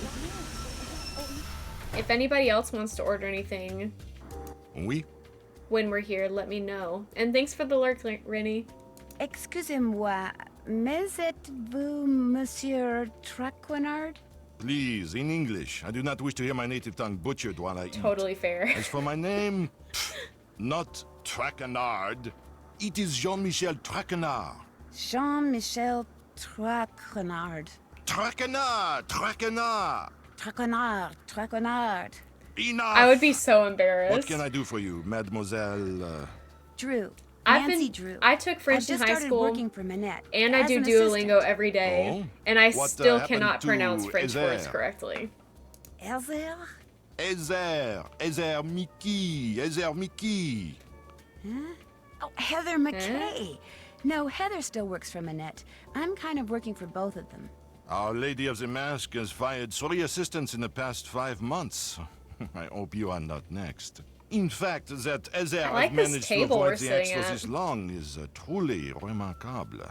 If anybody else wants to order anything
Oui.
when we're here, let me know. And thanks for the lurk, Rennie.
Excusez-moi, mais êtes-vous Monsieur Traquenard?
Please, in English. I do not wish to hear my native tongue butchered while I eat.
Totally fair.
As for my name, not Traquenard. It is Jean-Michel Traquenard.
Jean-Michel Traquenard.
Traquenard! Traquenard!
Traquenard.
Enough!
I would be so embarrassed.
What can I do for you, Mademoiselle?
Drew.
I took French in high school,
working for Minette
and I do Duolingo every day, and I still cannot pronounce French words correctly.
Ezer?
Ezer Mickey.
Huh? Oh, Heather McKay. No, Heather still works for Minette. I'm kind of working for both of them.
Our Lady of the Mask has fired 3 assistants in the past 5 months. I hope you are not next. In fact, that Ezer has managed to avoid the axe for this long is truly remarkable.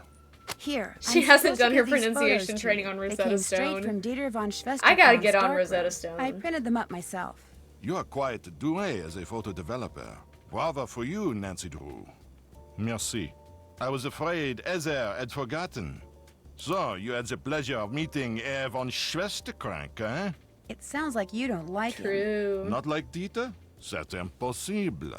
Here,
she hasn't done her pronunciation training on Rosetta Stone.
From Dieter von Schwester.
I gotta get on Rosetta Stone.
I printed them up myself.
You are quite doué as a photo developer. Bravo for you, Nancy Drew. Merci. I was afraid Ezer had forgotten. So, you had the pleasure of meeting Herr von Schwesterkrank, eh?
It sounds like you don't like
him.
Not like Dieter? C'est impossible.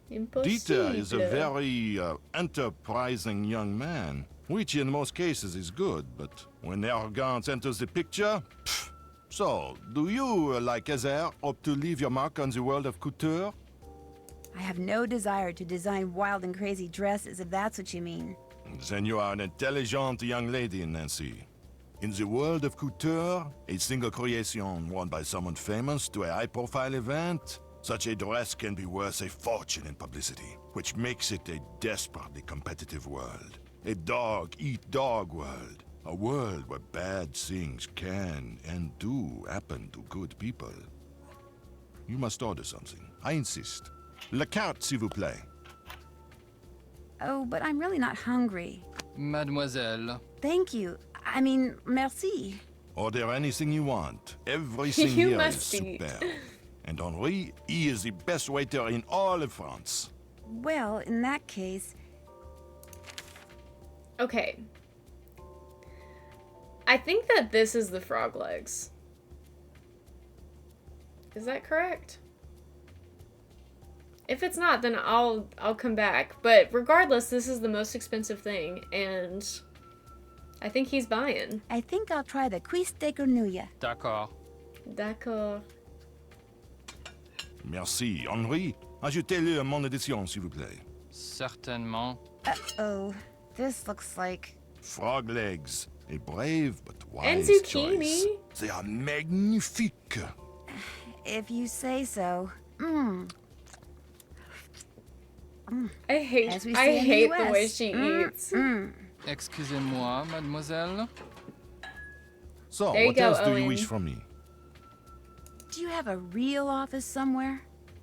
Impossible.
Dieter is a very enterprising young man, which in most cases is good, but when arrogance enters the picture, pff. So, do you, like Ezer, hope to leave your mark on the world of couture?
I have no desire to design wild and crazy dresses, if that's what you mean.
Then you are an intelligent young lady, Nancy. In the world of couture, a single creation worn by someone famous to a high-profile event, such a dress can be worth a fortune in publicity, which makes it a desperately competitive world. A dog-eat-dog world. A world where bad things can and do happen to good people. You must order something. I insist. La carte, s'il vous plaît.
Oh, but I'm really not hungry.
Mademoiselle.
Thank you. I mean, merci.
Order anything you want. Everything here is superb. And Henri, he is the best waiter in all of France.
Well, in that case...
Okay. I think that this is the frog legs. Is that correct? If it's not, then I'll come back. But regardless, this is the most expensive thing, and I think he's buying.
I think I'll try the cuisse de grenouille.
D'accord.
D'accord.
Merci. Henri, ajoutez-le à mon édition, s'il vous plaît.
Certainement.
Uh-oh. This looks like...
Frog legs. A brave but wise
and zucchini.
Choice. They are magnifique.
If you say so.
I hate the way she eats.
Excusez-moi, mademoiselle.
So,
there you
what
go,
else do
Owen.
you wish from me?
Do you have a real office somewhere?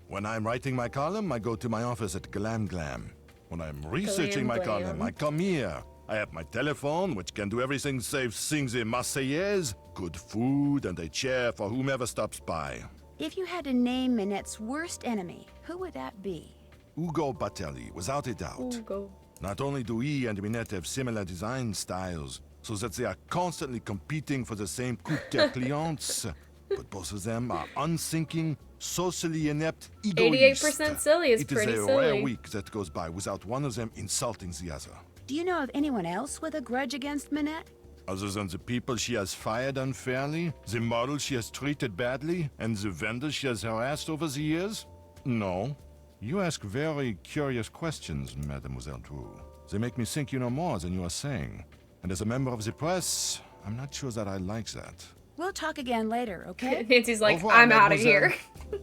When I'm writing my column, I go to my office at Glam Glam. When I'm researching my column, I come here. I have my telephone, which can do everything save sing the Marseillaise, good food, and a chair for whomever stops by.
If you had to name Minette's worst enemy, who would that be?
Ugo Batelli, without a doubt.
Ugo.
Not only do he and Minette have similar design styles, so that they are constantly competing for the same couture clients, but both of them are unthinking, socially inept egoists.
88% silly is pretty
It is a
silly.
rare week that goes by without one of them insulting the other.
Do you know of anyone else with a grudge against Minette?
Other than the people she has fired unfairly, the models she has treated badly, and the vendors she has harassed over the years? No. You ask very curious questions, Mademoiselle Drew. They make me think you know more than you are saying. And as a member of the press, I'm not sure that I like that.
We'll talk again later, okay?
Nancy's like,
Au revoir,
I'm out of
mademoiselle.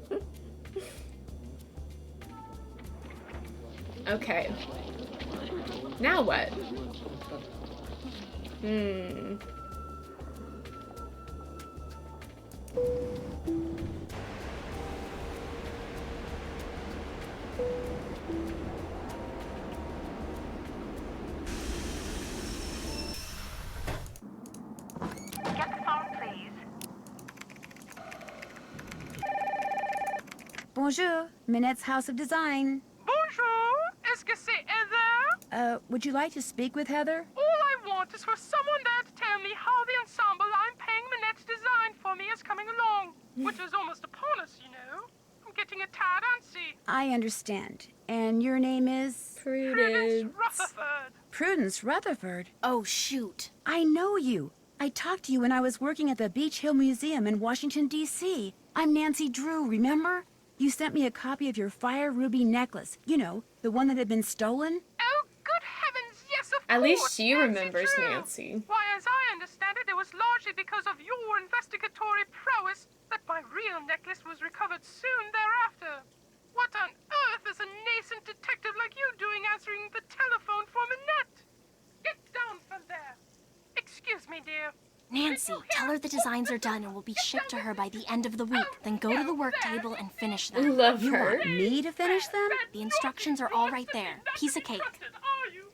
here. Okay. Now what?
Get the phone, please.
Bonjour, Minette's House of Design.
Bonjour, est-ce que c'est Heather?
Would you like to speak with Heather?
All I want is for someone there to tell me how the ensemble I'm paying Minette's design for me is coming along. Winter's almost upon us, you know. I'm getting a tad antsy.
I understand. And your name is?
Prudence
Rutherford.
Prudence Rutherford?
Oh, shoot.
I know you. I talked to you when I was working at the Beach Hill Museum in Washington, D.C. I'm Nancy Drew, remember? You sent me a copy of your fire ruby necklace. You know, the one that had been stolen.
Oh, good heavens, yes, of course.
At least she remembers
Drew.
Nancy.
Why, as I understand it, it was largely because of your investigatory prowess that my real necklace was recovered soon thereafter. What on earth is a nascent detective like you doing answering the telephone for Minette? Get down from there. Excuse me, dear.
Nancy, tell her the designs are done and will be shipped to her by the end of the week. Then go to the work table and finish them.
Love
You
her.
want me to finish them?
The instructions are all right there. Piece of cake.
Are you?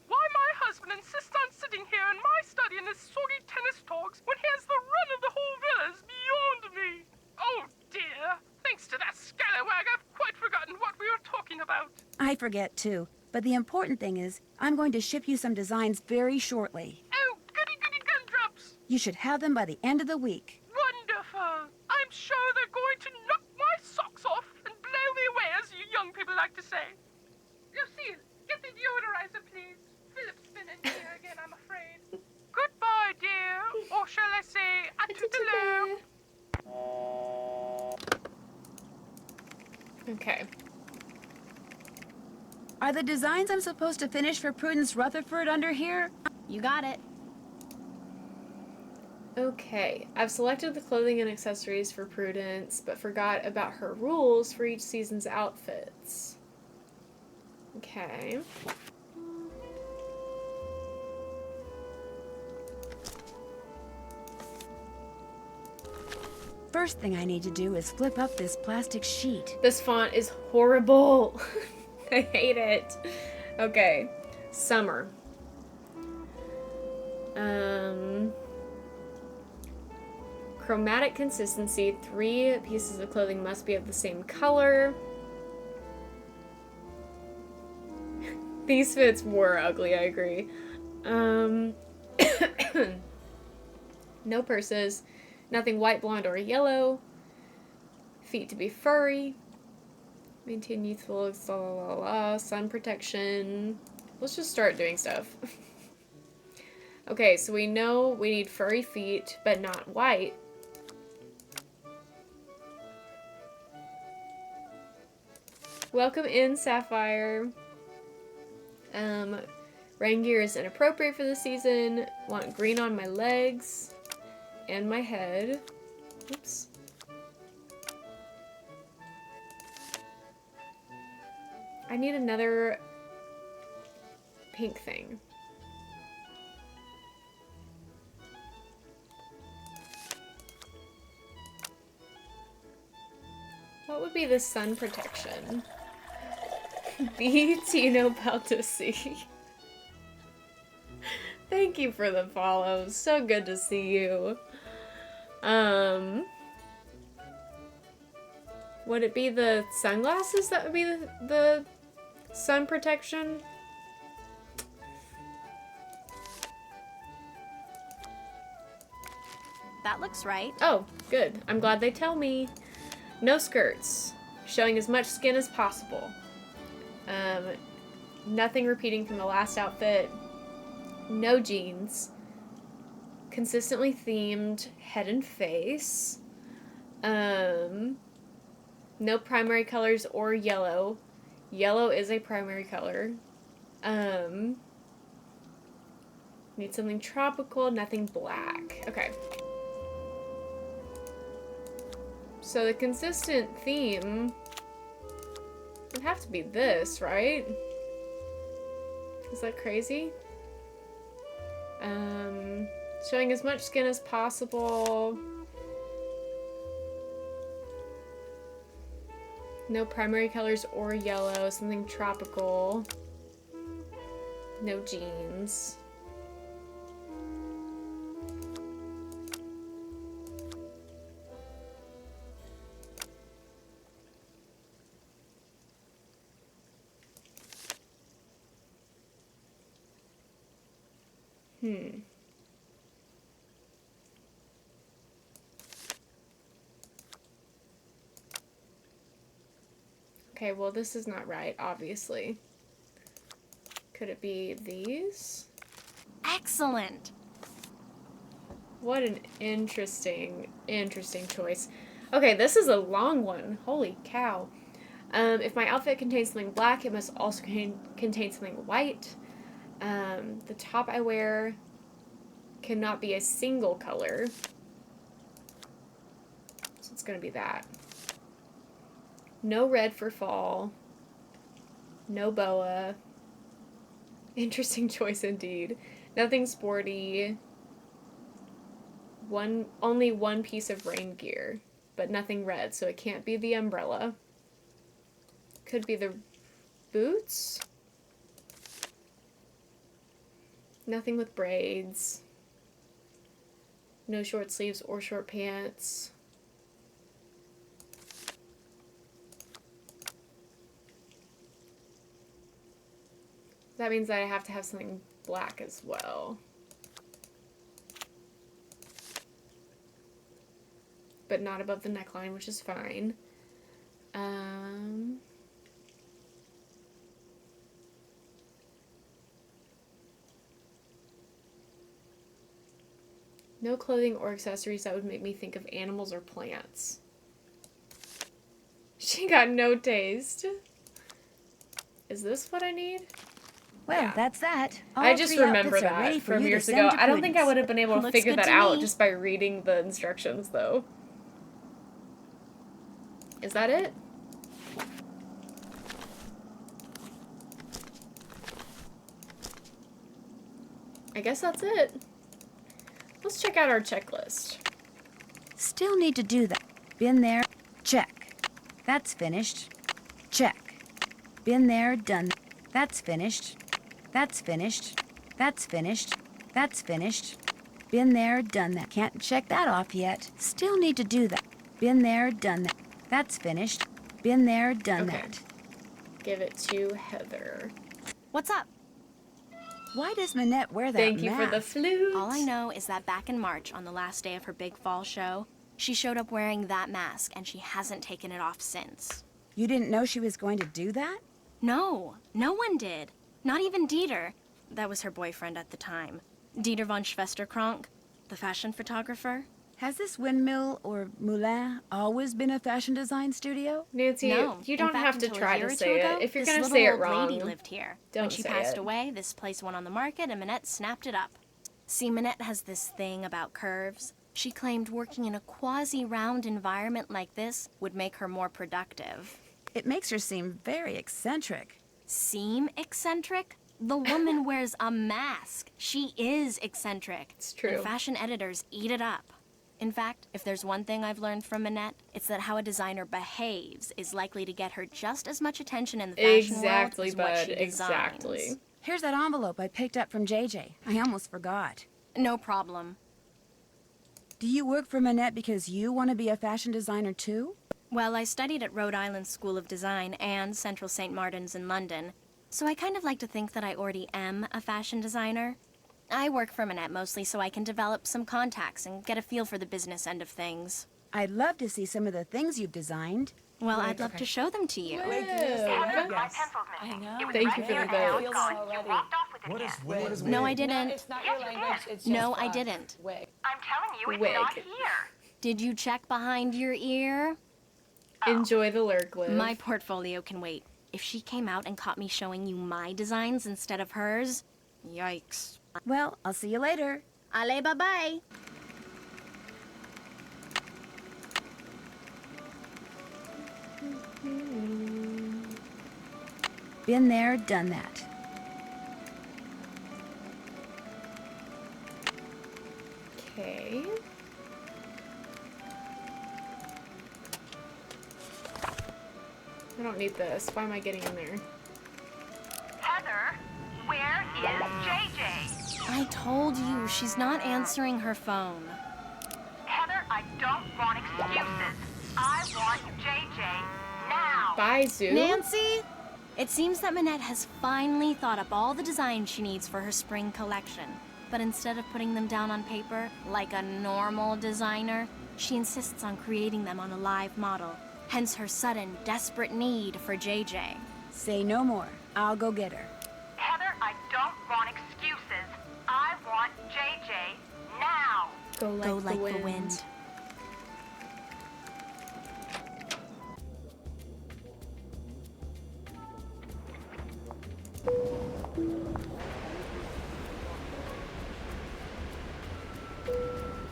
Why my husband insists on sitting here in my study in his soggy tennis togs when he has the run of the whole villa is beyond me. Oh, dear. Thanks to that scallywag, I've quite forgotten what we were talking about.
I forget, too. But the important thing is, I'm going to ship you some designs very shortly.
Oh, goody-goody gumdrops.
You should have them by the end of the week.
Wonderful. I'm sure they're going to knock my socks off and blow me away, as you young people like to say. Lucille, get the deodorizer, please. Philip's been in here again, I'm afraid. Goodbye, dear. Or shall I say, à tout à l'heure.
Okay.
Are the designs I'm supposed to finish for Prudence Rutherford under here?
You got it.
Okay. I've selected the clothing and accessories for Prudence, but forgot about her rules for each season's outfits. Okay.
First thing I need to do is flip up this plastic sheet.
This font is horrible. I hate it. Okay. Summer. Chromatic consistency. 3 pieces of clothing must be of the same color. These fits were ugly, I agree. No purses. Nothing white, blonde, or yellow. Feet to be furry. Maintain youthful looks, la la la la. Sun protection. Let's just start doing stuff. Okay, so we know we need furry feet, but not white. Welcome in, Sapphire. Rain gear is inappropriate for the season. Want green on my legs and my head. Oops. I need another pink thing. What would be the sun protection? B. Tino Baltasi. Thank you for the follow. So good to see you. Would it be the sunglasses that would be the sun protection?
That looks right.
Oh, good. I'm glad they tell me. No skirts. Showing as much skin as possible. Nothing repeating from the last outfit. No jeans. Consistently themed head and face. No primary colors or yellow. Yellow is a primary color. Need something tropical, nothing black. Okay. So the consistent theme would have to be this, right? Is that crazy? Showing as much skin as possible. No primary colors or yellow, something tropical. No jeans. Okay, well, this is not right, obviously. Could it be these?
Excellent!
What an interesting choice. Okay, this is a long one. Holy cow. If my outfit contains something black, it must also contain something white. The top I wear cannot be a single color. So it's going to be that. No red for fall. No boa. Interesting choice indeed. Nothing sporty. Only one piece of rain gear, but nothing red, so it can't be the umbrella. Could be the boots. Nothing with braids. No short sleeves or short pants. That means that I have to have something black as well. But not above the neckline, which is fine. No clothing or accessories that would make me think of animals or plants. She got no taste. Is this what I need?
Well,
Yeah.
that's that. All
I just
three
remember
outfits are ready
that
for
from
you to
years
send
ago.
to
I don't think I
Prudence.
would have been able to
Looks
figure
good
that
to
out
me.
just by reading the instructions, though. Is that it? I guess that's it. Let's check out our checklist.
Still need to do that. Been there, check. That's finished. Check. Been there, done. That's finished. That's finished. That's finished. That's finished. Been there, done that. Can't check that off yet. Still need to do that. Been there, done that. That's finished. Been there, done
Okay.
that.
Give it to Heather.
What's up?
Why does Minette wear that
Thank you for the
mask?
flute.
All I know is that back in March, on the last day of her big fall show, she showed up wearing that mask, and she hasn't taken it off since.
You didn't know she was going to do that?
No, no one did. Not even Dieter. That was her boyfriend at the time. Dieter von Schwesterkrank, the fashion photographer.
Has this windmill or moulin always been a fashion design studio?
Nancy,
No.
you
In
don't
fact,
have to
until a
try
year
to
or
say
two
it.
ago,
If you're
this
going to
little
say it
old
wrong,
lady lived here.
don't
When she
say
passed
it.
away, this place went on the market and Minette snapped it up. See, Minette has this thing about curves. She claimed working in a quasi-round environment like this would make her more productive.
It makes her seem very eccentric.
Seem eccentric? The woman wears a mask. She is eccentric.
It's true.
And fashion editors eat it up. In fact, if there's one thing I've learned from Minette, it's that how a designer behaves is likely to get her just as much attention in the fashion
Exactly,
world as what
bud.
she designs.
Exactly.
Here's that envelope I picked up from JJ. I almost forgot.
No problem.
Do you work for Minette because you want to be a fashion designer too?
Well, I studied at Rhode Island School of Design and Central St. Martin's in London, so I kind of like to think that I already am a fashion designer. I work for Minette mostly so I can develop some contacts and get a feel for the business end of things.
I'd love to see some of the things you've designed.
Well, I'd love to show them to you.
Heather, my pencil's missing. It was
Thank
right
you for
here
the
and now
votes.
it's gone. You walked off with it again.
No, I didn't.
It's not
Yes,
your
you
language.
did.
It's just
No, I didn't.
Wig.
I'm telling you, it's
Wig.
not here.
Did you check behind your ear?
Enjoy the lurk, Liv.
My portfolio can wait. If she came out and caught me showing you my designs instead of hers, yikes.
Well, I'll see you later.
Allez, bye-bye.
Been there, done that.
Okay. I don't need this. Why am I getting in there?
Heather, where is JJ?
I told you, she's not answering her phone.
Heather, I don't want excuses. I want JJ now.
Bye, Zoo.
Nancy? It seems that Minette has finally thought up all the designs she needs for her spring collection. But instead of putting them down on paper, like a normal designer, she insists on creating them on a live model. Hence her sudden, desperate need for JJ.
Say no more. I'll go get her.
Heather, I don't want excuses. I want JJ now.
Go like, the wind.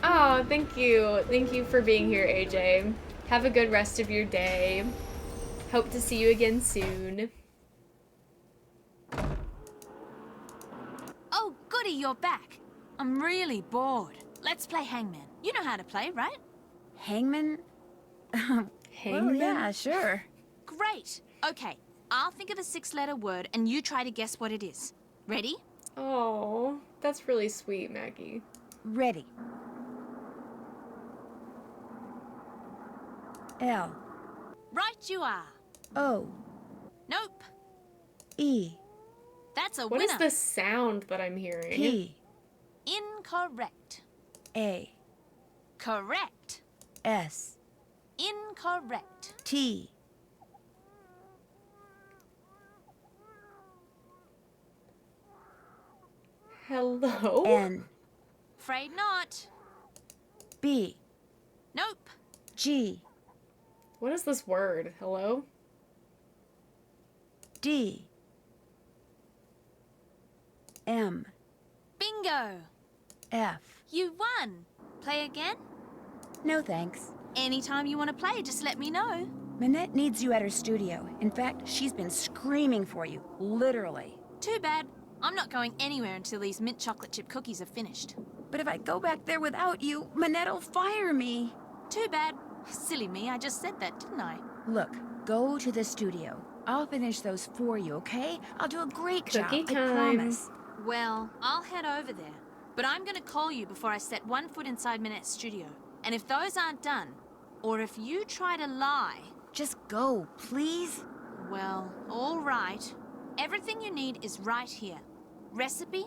Oh, thank you. Thank you for being here, AJ. Have a good rest of your day. Hope to see you again soon.
Oh, goody, you're back. I'm really bored. Let's play hangman. You know how to play, right?
Hangman?
Hangman?
Well, yeah, sure.
Great. Okay, I'll think of a 6-letter word and you try to guess what it is. Ready?
Oh, that's really sweet, Maggie.
Ready. L.
Right you are.
O.
Nope.
E.
That's a
What
winner.
is the sound that I'm hearing?
P.
Incorrect.
A.
Correct.
S.
Incorrect.
T.
Hello?
N.
Afraid not.
B.
Nope.
G.
What is this word? Hello?
D. M.
Bingo.
F.
You won. Play again?
No thanks.
Anytime you want to play, just let me know.
Minette needs you at her studio. In fact, she's been screaming for you, literally.
Too bad. I'm not going anywhere until these mint chocolate chip cookies are finished.
But if I go back there without you, Minette'll fire me.
Too bad. Silly me, I just said that, didn't I?
Look, go to the studio. I'll finish those for you, okay? I'll do a great job,
Cookie
I
time.
promise.
Well, I'll head over there. But I'm going to call you before I set one foot inside Minette's studio. And if those aren't done, or if you try to lie...
Just go, please.
Well, all right. Everything you need is right here. Recipe,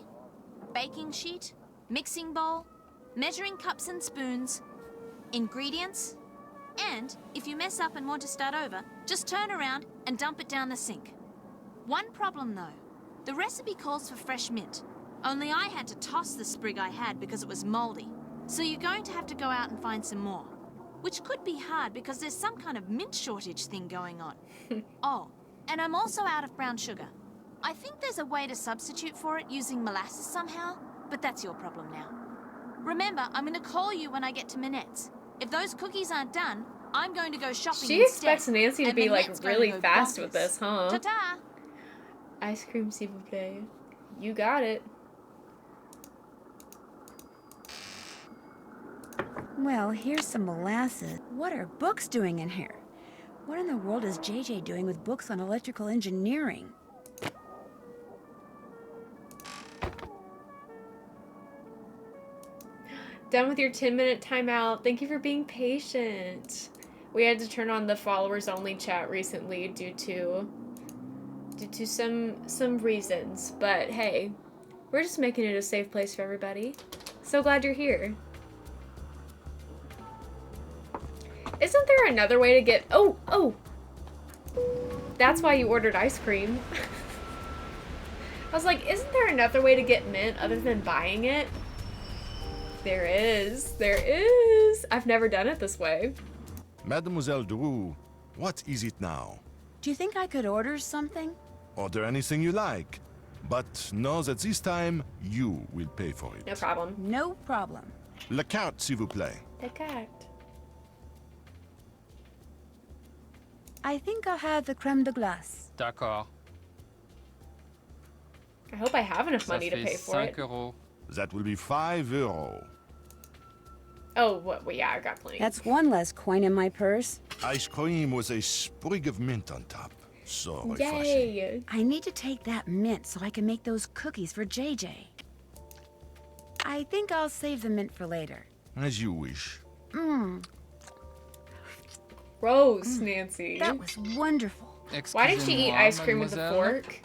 baking sheet, mixing bowl, measuring cups and spoons, ingredients, and if you mess up and want to start over, just turn around and dump it down the sink. One problem though, the recipe calls for fresh mint, only I had to toss the sprig I had because it was moldy. So you're going to have to go out and find some more, which could be hard because there's some kind of mint shortage thing going on. Oh, and I'm also out of brown sugar. I think there's a way to substitute for it using molasses somehow, but that's your problem now. Remember, I'm going to call you when I get to Minette's. If those cookies aren't done, I'm going to go shopping
She
instead.
expects Nancy to
And
be like
Minette's going
really
to go
fast
bonkers.
with this, huh?
Ta-ta!
Ice cream, s'il vous plaît. You got it.
Well, here's some molasses. What are books doing in here? What in the world is JJ doing with books on electrical engineering?
Done with your 10-minute timeout. Thank you for being patient. We had to turn on the followers only chat recently due to some reasons, but hey, we're just making it a safe place for everybody. So glad you're here. Isn't there another way to get... Oh! That's why you ordered ice cream. I was like, isn't there another way to get mint other than buying it? There is. There is. I've never done it this way.
Mademoiselle Drew, what is it now?
Do you think I could order something?
Order anything you like. But know that this time, you will pay for it.
No problem.
No problem.
La carte, s'il vous plaît.
The carte.
I think I'll have the crème de glace.
D'accord.
I hope I have enough
Ça
money to
fait
pay for it.
5 euros.
That will be 5 euros.
Oh, well, yeah, I got plenty.
That's one less coin in my purse.
Ice cream with a sprig of mint on top. So refreshing.
Yay!
I need to take that mint so I can make those cookies for JJ. I think I'll save the mint for later.
As you wish.
Gross, Nancy.
That was wonderful.
Why did she eat
Excusez-moi,
ice cream with a
mademoiselle.
fork?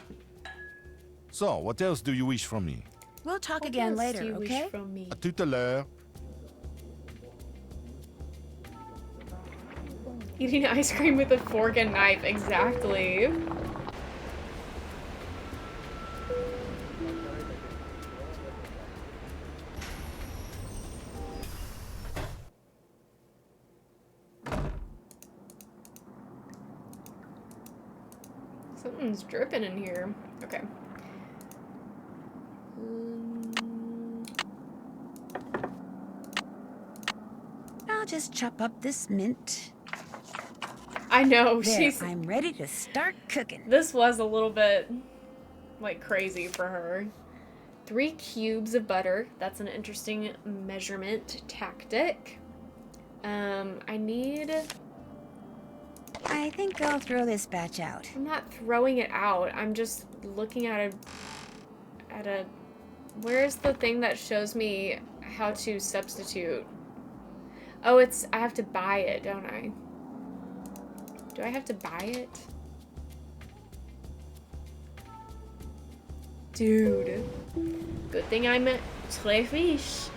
So, what else do you wish from me?
We'll talk
What
again
else
later,
do you
okay?
wish from me?
À tout à l'heure.
Eating ice cream with a fork and knife, exactly. Something's dripping in here. Okay.
I'll just chop up this mint.
I know,
there, I'm ready to start cooking.
This was a little bit, like, crazy for her. 3 cubes of butter. That's an interesting measurement tactic.
I think I'll throw this batch out.
I'm not throwing it out. I'm just looking at a... Where's the thing that shows me how to substitute? Oh, I have to buy it, don't I? Do I have to buy it? Dude. Good thing I'm très riche.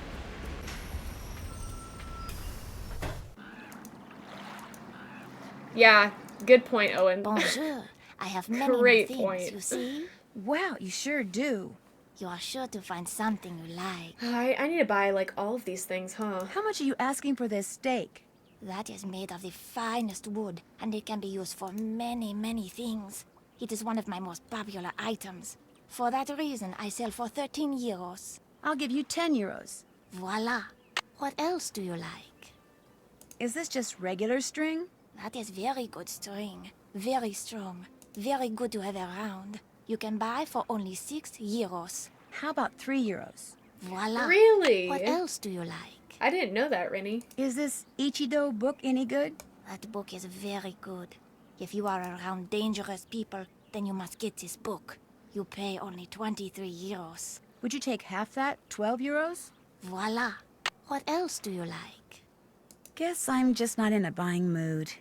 Yeah, good point, Owen.
Bonjour. I have many
Great
things,
point.
you see?
Wow, you sure do.
You are sure to find something you like.
I need to buy, like, all of these things, huh?
How much are you asking for this steak?
That is made of the finest wood, and it can be used for many, many things. It is one of my most popular items. For that reason, I sell for 13 euros.
I'll give you 10 euros.
Voila. What else do you like?
Is this just regular string?
That is very good string. Very strong. Very good to have around. You can buy for only 6 euros.
How about 3 euros?
Voila.
Really?
What else do you like?
I didn't know that, Rennie.
Is this Ichido book any good?
That book is very good. If you are around dangerous people, then you must get this book. You pay only 23 euros.
Would you take half that, 12 euros?
Voila. What else do you like?
Guess I'm just not in a buying mood.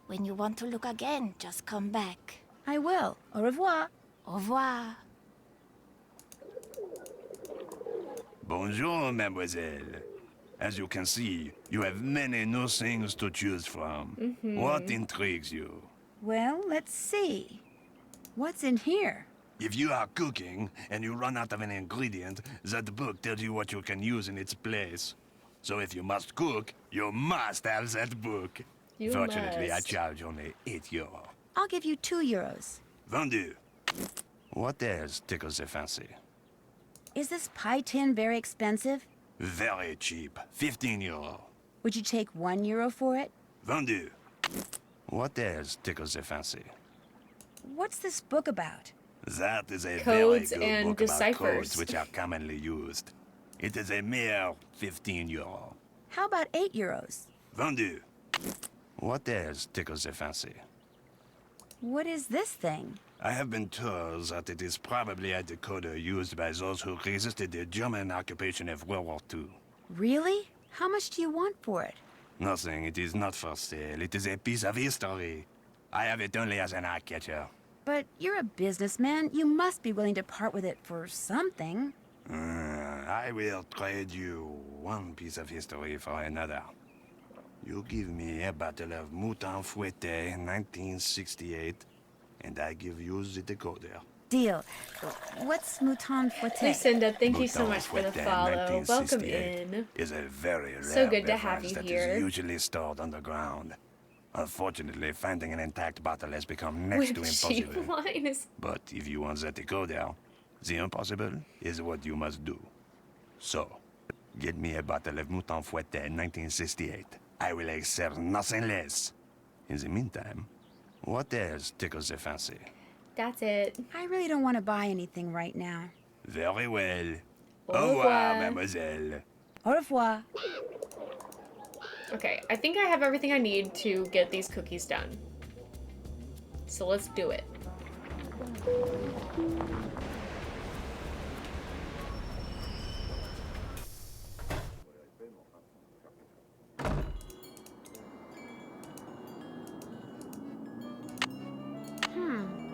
When you want to look again, just come back.
I will. Au revoir.
Au revoir.
Bonjour, mademoiselle. As you can see, you have many new things to choose from. What intrigues you?
Well, let's see. What's in here?
If you are cooking and you run out of an ingredient, that book tells you what you can use in its place. So if you must cook, you must have that book. Fortunately, I charge only 8 euro.
I'll give you 2 euros.
Vendu. What else tickles the fancy?
Is this pie tin very expensive?
Very cheap. 15 euro.
Would you take 1 euro for it?
Vendu. What else tickles the fancy?
What's this book about?
That is a
Codes
very good
and
book about
ciphers.
codes which are commonly used. It is a mere 15 euro.
How about 8 euros?
Vendu. What else tickles the fancy?
What is this thing?
I have been told that it is probably a decoder used by those who resisted the German occupation of World War II.
Really? How much do you want for it?
Nothing. It is not for sale. It is a piece of history. I have it only as an eye-catcher.
But you're a businessman. You must be willing to part with it for something.
I will trade you one piece of history for another. You give me a bottle of Mouton Fouetté 1968, and I give you the decoder.
Deal. What's Mouton Fouetté?
Lucinda, thank you so
Mouton
much for the
Fouetté
follow. Welcome
1968
in.
Is a very rare
So good to have
beverage
you
that
here.
is usually stored underground. Unfortunately, finding an intact bottle has become next to impossible.
Line is...
But if you want that decoder, the impossible is what you must do. So, get me a bottle of Mouton Fouetté 1968. I will accept nothing less. In the meantime, what else tickles the fancy?
That's it.
I really don't want to buy anything right now.
Very well.
Au
Au revoir,
revoir.
mademoiselle.
Au revoir.
Okay, I think I have everything I need to get these cookies done. So let's do it.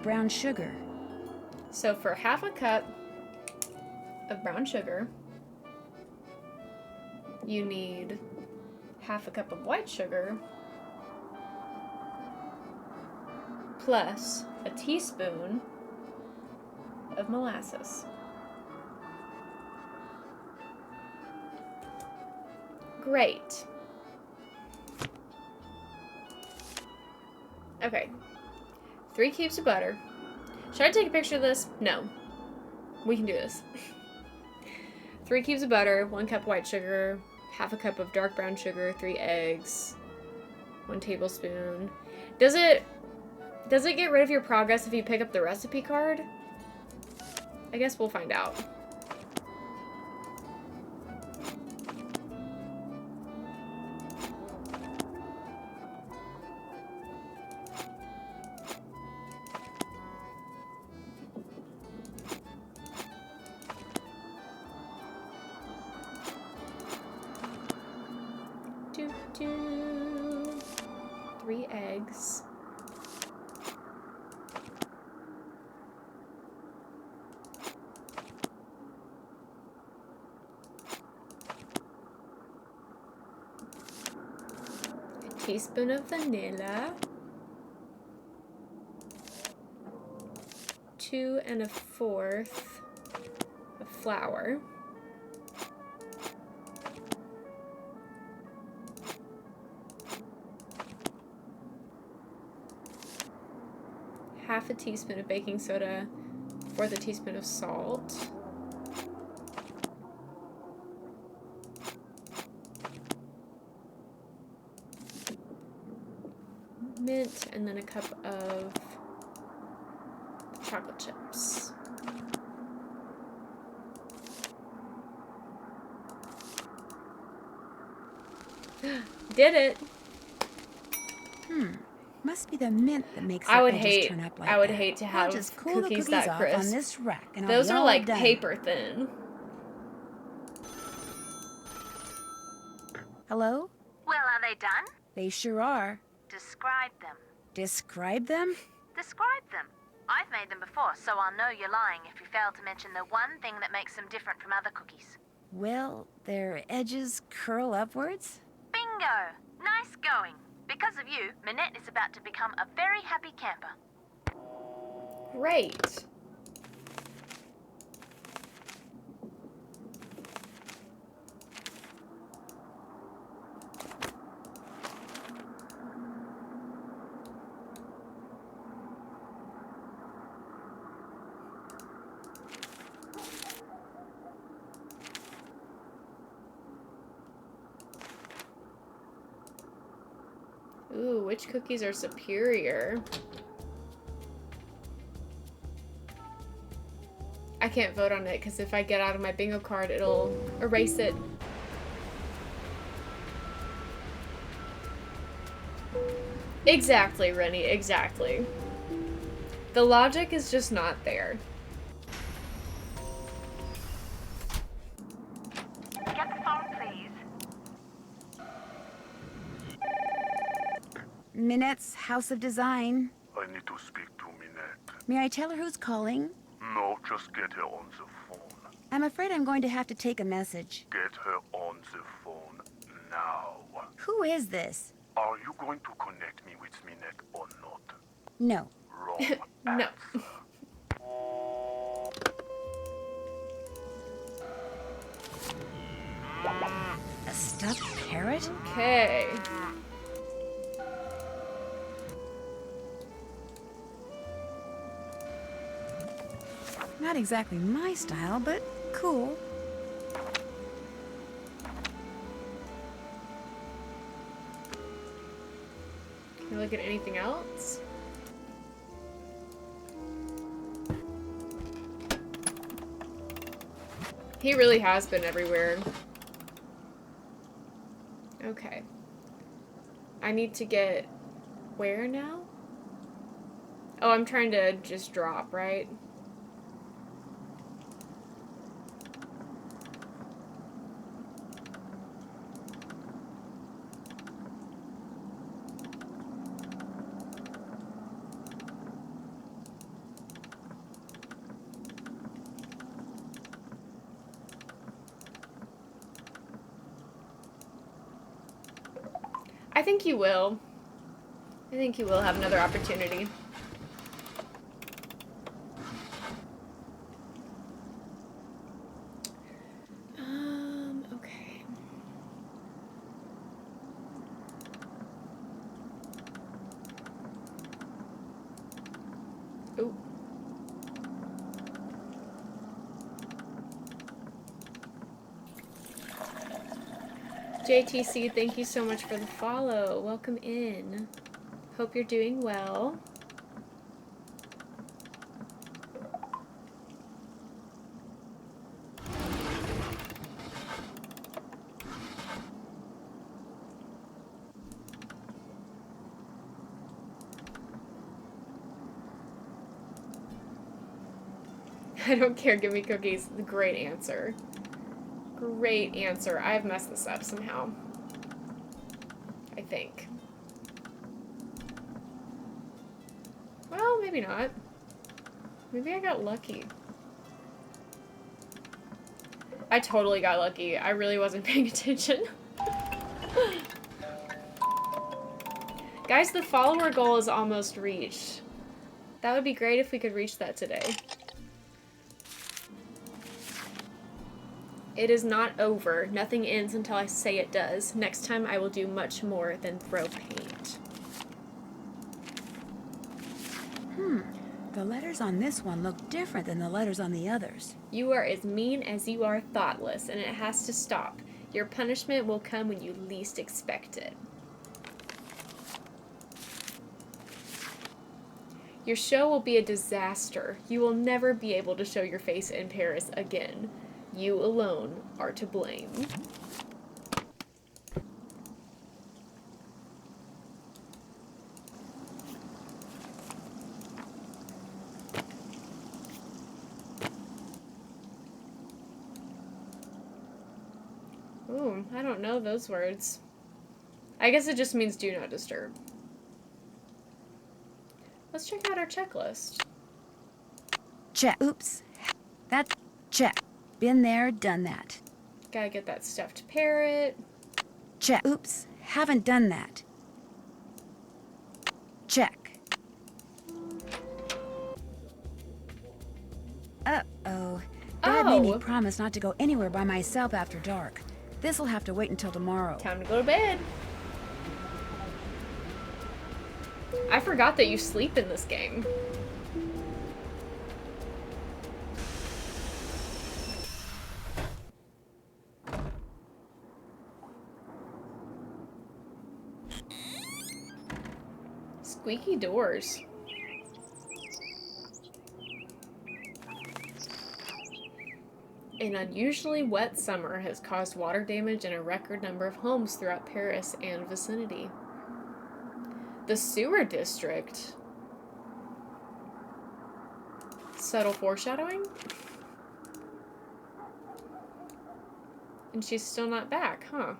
Brown sugar.
So for half a cup of brown sugar, you need half a cup of white sugar plus a teaspoon of molasses. Great. Okay. 3 cubes of butter. Should I take a picture of this? No. We can do this. 3 cubes of butter, 1 cup white sugar, half a cup of dark brown sugar, 3 eggs, 1 tablespoon. Does it get rid of your progress if you pick up the recipe card? I guess we'll find out. Do, do. 3 eggs. A teaspoon of vanilla. 2 1/4 of flour. Half a teaspoon of baking soda, 1/4 teaspoon of salt. Mint, and then a cup of chocolate chips. Did it!
Must be the mint that makes the
I would
edges
hate.
turn up like
I would
that.
hate to
I'll
have
just cool
cookies
the
that
off
crisp.
on this rack, and I'll
Those
be
are
all
like
done.
paper thin.
Hello?
Well, are they done?
They sure are.
Describe them.
Describe them?
Describe them. I've made them before, so I'll know you're lying if you fail to mention the one thing that makes them different from other cookies.
Well, their edges curl upwards.
Bingo! Nice going. Because of you, Minette is about to become a very happy camper.
Great. Ooh, which cookies are superior? I can't vote on it because if I get out of my bingo card, it'll erase it. Exactly, Rennie, exactly. The logic is just not there.
Get the phone, please.
Minette's House of Design.
I need to speak to Minette.
May I tell her who's calling?
No, just get her on the phone.
I'm afraid I'm going to have to take a message.
Get her on the phone now.
Who is this?
Are you going to connect me with Minette or not?
No.
Wrong.
No.
A stuffed parrot?
Okay.
Not exactly my style, but cool.
Can you look at anything else? He really has been everywhere. Okay. I need to get... where now? Oh, I'm trying to just drop, right? I think you will. I think you will have another opportunity. JTC, thank you so much for the follow. Welcome in. Hope you're doing well. I don't care, give me cookies. Great answer. Great answer. I've messed this up somehow. I think. Well, maybe not. Maybe I got lucky. I totally got lucky. I really wasn't paying attention. Guys, the follower goal is almost reached. That would be great if we could reach that today. It is not over. Nothing ends until I say it does. Next time I will do much more than throw paint.
The letters on this one look different than the letters on the others.
You are as mean as you are thoughtless, and it has to stop. Your punishment will come when you least expect it. Your show will be a disaster. You will never be able to show your face in Paris again. You alone are to blame. Ooh, I don't know those words. I guess it just means do not disturb. Let's check out our checklist.
Check. Oops. That's check. Been there, done that.
Gotta get that stuffed parrot.
Check. Oops. Haven't done that. Check. Uh-oh. Dad made me promise not to go anywhere by myself after dark. This'll have to wait until tomorrow.
Time to go to bed. I forgot that you sleep in this game. Squeaky doors. An unusually wet summer has caused water damage in a record number of homes throughout Paris and vicinity. The sewer district. Subtle foreshadowing? And she's still not back, huh?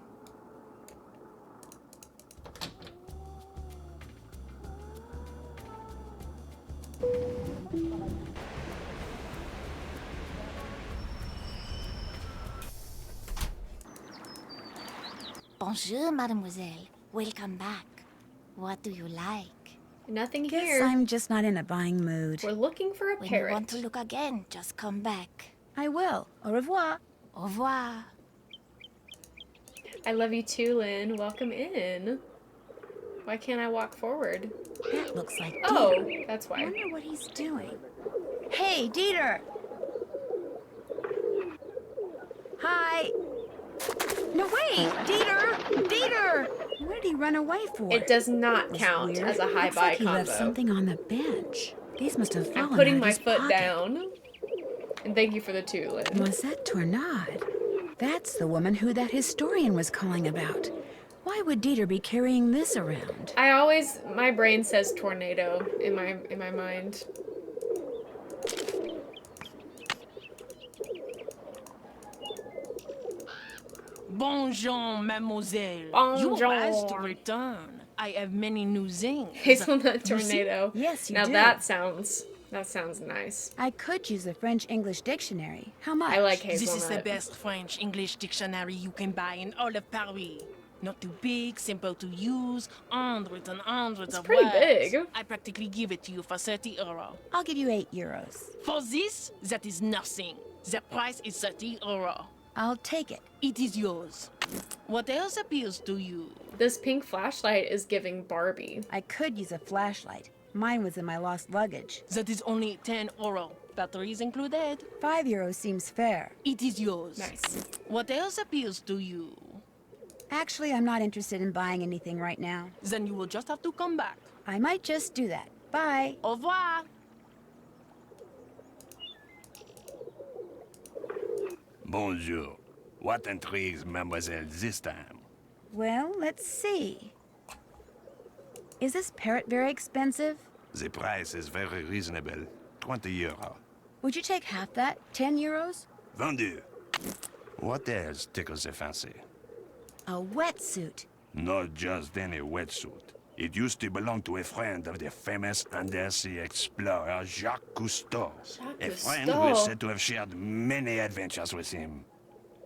Bonjour, mademoiselle. Welcome back. What do you like?
Nothing
Guess
here.
I'm just not in a buying mood.
We're looking for a
When
parrot.
you want to look again, just come back.
I will. Au revoir.
Au revoir.
I love you too, Lynn. Welcome in. Why can't I walk forward?
That looks like
Oh,
Dieter.
that's why.
I wonder what he's doing. Hey, Dieter! Hi! No, wait! Dieter! Dieter! What did he run away for?
It does not
That's
count
weird.
as a high
Looks
buy
like he
combo.
left something on the bench. These must have fallen
I'm putting
out of
my
his
foot
pocket.
down. And thank you for the two, Lynn.
Noisette Tournade. That's the woman who that historian was calling about. Why would Dieter be carrying this around?
My brain says tornado in my mind.
Bonjour, mademoiselle.
Bonjour.
You are asked to return. I have many new things.
Hazelnut tornado.
Yes, you
now
do.
that sounds nice.
I could use a French-English dictionary. How much?
I like hazelnut.
This is the best French-English dictionary you can buy in all of Paris. Not too big, simple to use, hundreds and hundreds of
pretty
words.
big.
I practically give it to you for 30 €.
I'll give you 8 euros.
For this, that is nothing. The price is 30 €.
I'll take it.
It is yours. What else appeals to you?
This pink flashlight is giving Barbie.
I could use a flashlight. Mine was in my lost luggage.
That is only 10 €. Batteries included.
5 euros seems fair.
It is yours.
Nice.
What else appeals to you?
Actually, I'm not interested in buying anything right now.
Then you will just have to come back.
I might just do that. Bye.
Au revoir.
Bonjour. What intrigues mademoiselle this time?
Well, let's see. Is this parrot very expensive?
The price is very reasonable. 20 euro.
Would you take half that? 10 euros?
Vendu. What else tickles the fancy?
A wetsuit.
Not just any wetsuit. It used to belong to a friend of the famous undersea explorer Jacques Cousteau. A friend who is said to have shared many adventures with him.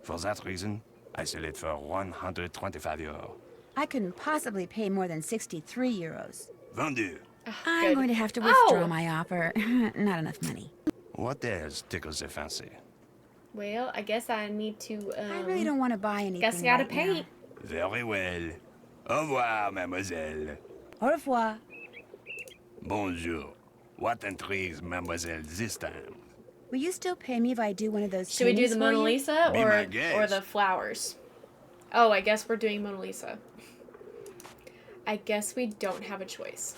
For that reason, I sell it for 125 euro.
I couldn't possibly pay more than 63 euros.
Vendu.
I'm going to have to withdraw my offer. Not enough money.
What else tickles the fancy?
Well, I guess I need to,
I really don't want to buy anything
guess I gotta
right
pay.
now.
Very well. Au revoir, mademoiselle.
Au revoir.
Bonjour. What intrigues mademoiselle this time?
Will you still pay me if I do one of those
Should we do
paintings
the
for
Mona
you?
Lisa
Be my guest.
or the flowers? Oh, I guess we're doing Mona Lisa. I guess we don't have a choice.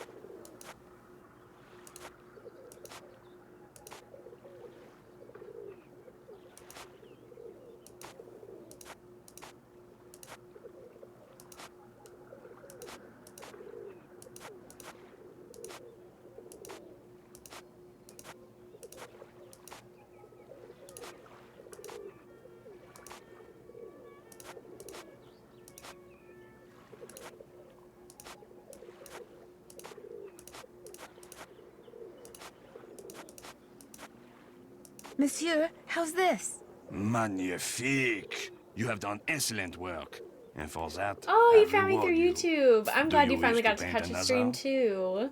Monsieur, how's this?
Magnifique. You have done excellent work. And for that,
Oh,
I
you found me through
reward you.
YouTube. I'm
Do
glad
you
you finally
wish to
got to
paint
catch a
another?
stream too.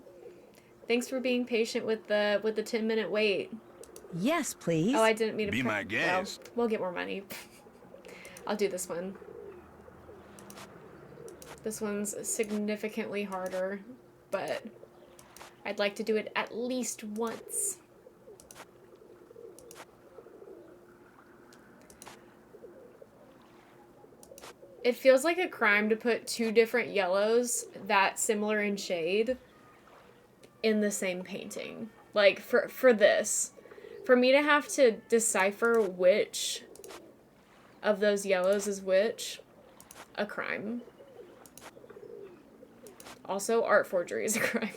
Thanks for being patient with the 10-minute wait.
Yes, please.
Oh, I didn't mean to.
Be my guest.
Well, we'll get more money. I'll do this one. This one's significantly harder, but I'd like to do it at least once. It feels like a crime to put two different yellows that similar in shade in the same painting. Like, for this. For me to have to decipher which of those yellows is which, a crime. Also, art forgery is a crime.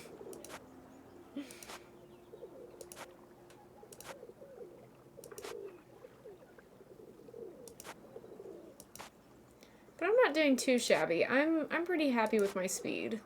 But I'm not doing too shabby. I'm pretty happy with my speed.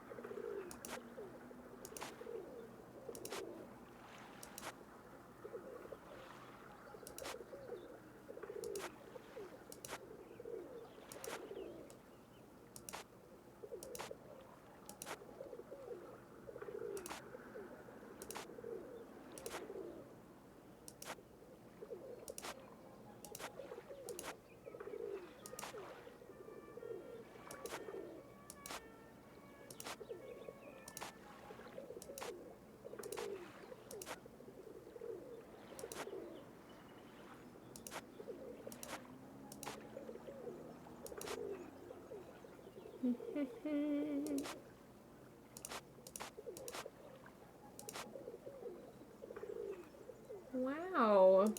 Wow.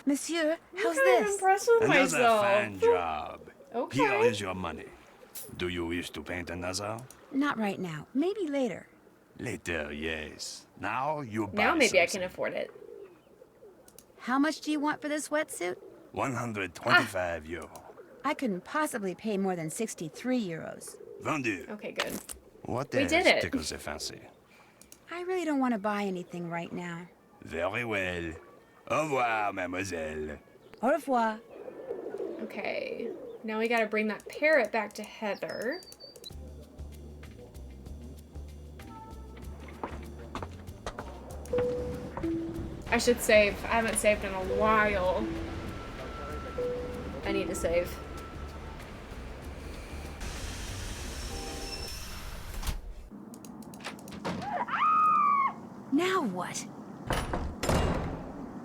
Monsieur, how's
I'm
this?
impressed with
Another
myself.
fine job.
Okay.
Here is your money. Do you wish to paint another?
Not right now. Maybe later.
Later, yes. Now you buy
Now maybe I can
something.
afford it.
How much do you want for this wetsuit?
125 euro.
I couldn't possibly pay more than 63 euros.
Vendu.
Okay, good.
What
We
else
did it.
tickles the fancy?
I really don't want to buy anything right now.
Very well. Au revoir, mademoiselle.
Au revoir.
Okay. Now we gotta bring that parrot back to Heather. I should save. I haven't saved in a while. I need to save.
Now what?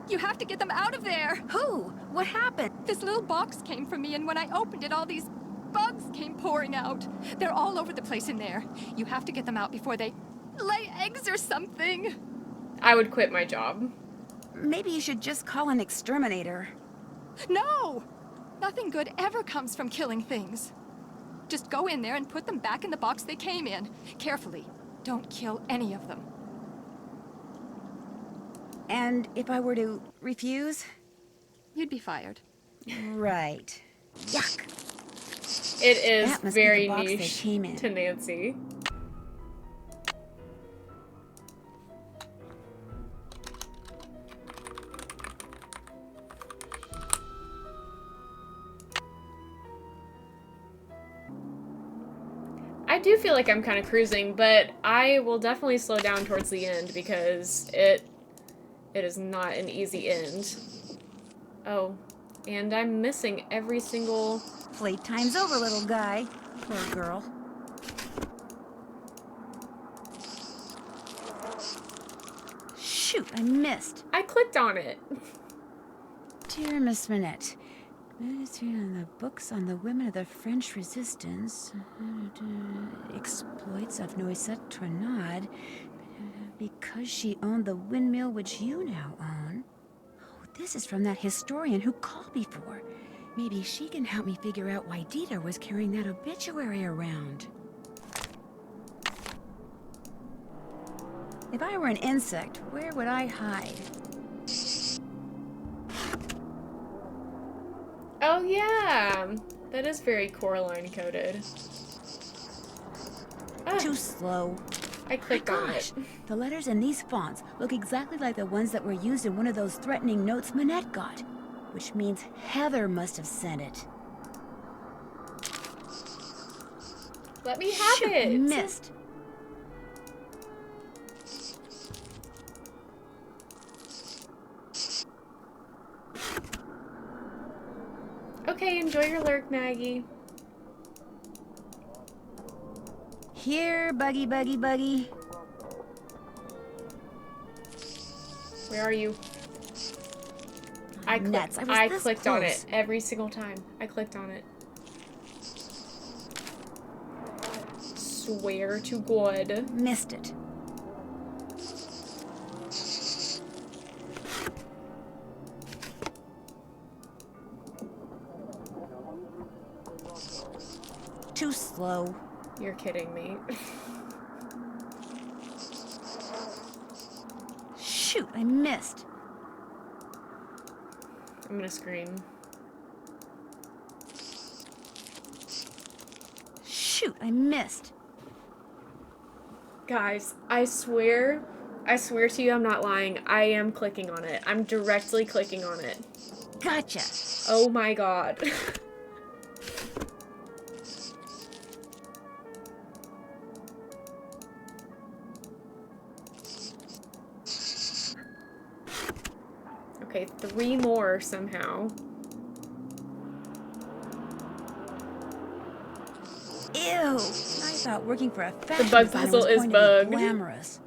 You have to get them out of there!
Who? What happened?
This little box came from me, and when I opened it, all these
bugs came pouring out. They're all over the place in there. You have to get them out before they lay eggs or something.
I would quit my job.
Maybe you should just call an exterminator.
No! Nothing good ever comes from killing things. Just go in there and put them back in the box they came in. Carefully. Don't kill any of them.
And if I were to refuse?
You'd be fired.
Right. Yuck.
It is
That must
very
be the box they
niche
came in.
to Nancy. I do feel like I'm kind of cruising, but I will definitely slow down towards the end because it is not an easy end. Oh, and I'm missing every single...
Playtime's over, little guy. Poor girl. Shoot, I missed.
I clicked on it.
Dear Miss Minette, the books on the women of the French resistance, exploits of Noisette Tornade, because she owned the windmill which you now own. Oh, this is from that historian who called before. Maybe she can help me figure out why Dieter was carrying that obituary around. If I were an insect, where would I hide?
Oh yeah, that is very Coraline coded.
Too slow.
I clicked on it.
The letters in these fonts look exactly like the ones that were used in one of those threatening notes Minette got, which means Heather must have sent it.
Let me have
Shoot,
it.
I missed.
Okay, enjoy your lurk, Maggie.
Here, Buggy, Buggy, Buggy.
Where are you? I clicked on it every single time. I clicked on it. Swear to God.
Missed it. Too slow.
You're kidding me.
Shoot, I missed.
I'm gonna scream.
Shoot, I missed.
Guys, I swear to you I'm not lying. I am clicking on it. I'm directly clicking on it.
Gotcha.
Oh my God. Okay, 3 more somehow.
Ew! I thought working for a fashion
The bug
designer
puzzle
was
is
going to be
bugged.
glamorous.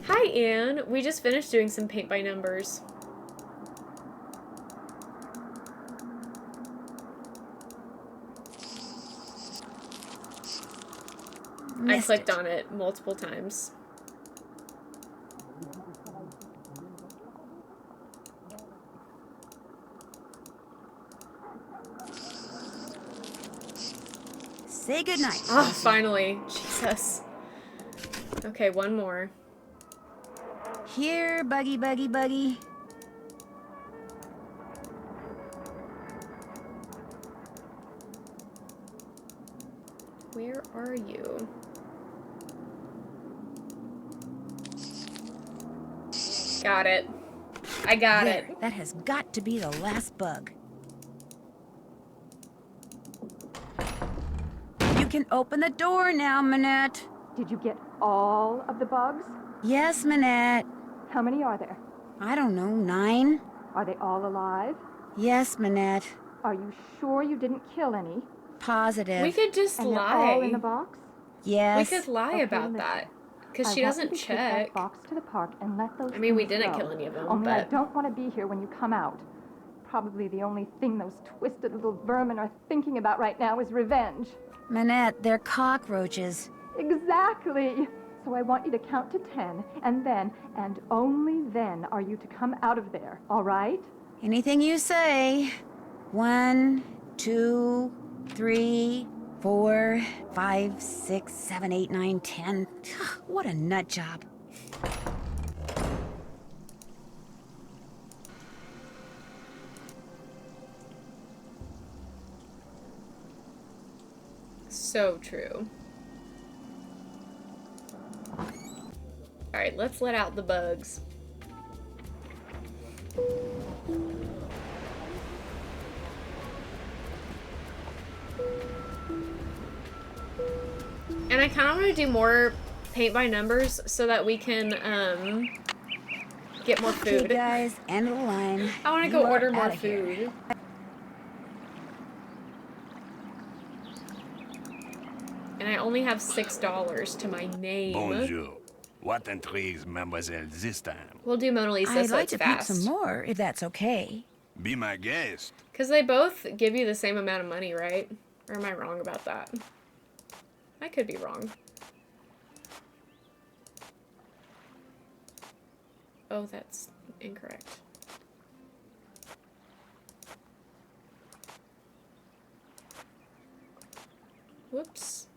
Hi, Anne. We just finished doing some paint by numbers. I clicked on it multiple times.
Say goodnight.
Oh, finally. Jesus. Okay, 1 more.
Here, Buggy, Buggy, Buggy.
Where are you? Got it. I got it.
That has got to be the last bug. You can open the door now, Minette.
Did you get all of the bugs?
Yes, Minette.
How many are there?
I don't know, 9?
Are they all alive?
Yes, Minette.
Are you sure you didn't kill any?
Positive.
We could just
And
lie.
they're all in the box?
Yes.
We could lie about that. Because she doesn't check.
That box to the park and let those
I mean, we
things
didn't
go.
kill any of them,
Only I
but...
don't want to be here when you come out. Probably the only thing those twisted little vermin are thinking about right now is revenge.
Minette, they're cockroaches.
Exactly. So I want you to count to 10, and then, and only then, are you to come out of there, all right?
Anything you say. 1, 2, 3, 4, 5, 6, 7, 8, 9, 10. What a nut job.
So true. Alright, let's let out the bugs. And I kind of want to do more paint by numbers so that we can get more food.
Okay, guys, end of the line.
I want to go order more food. And I only have $6 to my name.
Bonjour. What intrigues mademoiselle this time?
We'll do Mona Lisa,
I'd
so
like
it's
to
fast.
paint some more, if that's okay.
Be my guest.
Because they both give you the same amount of money, right? Or am I wrong about that? I could be wrong. Oh, that's incorrect. Whoops.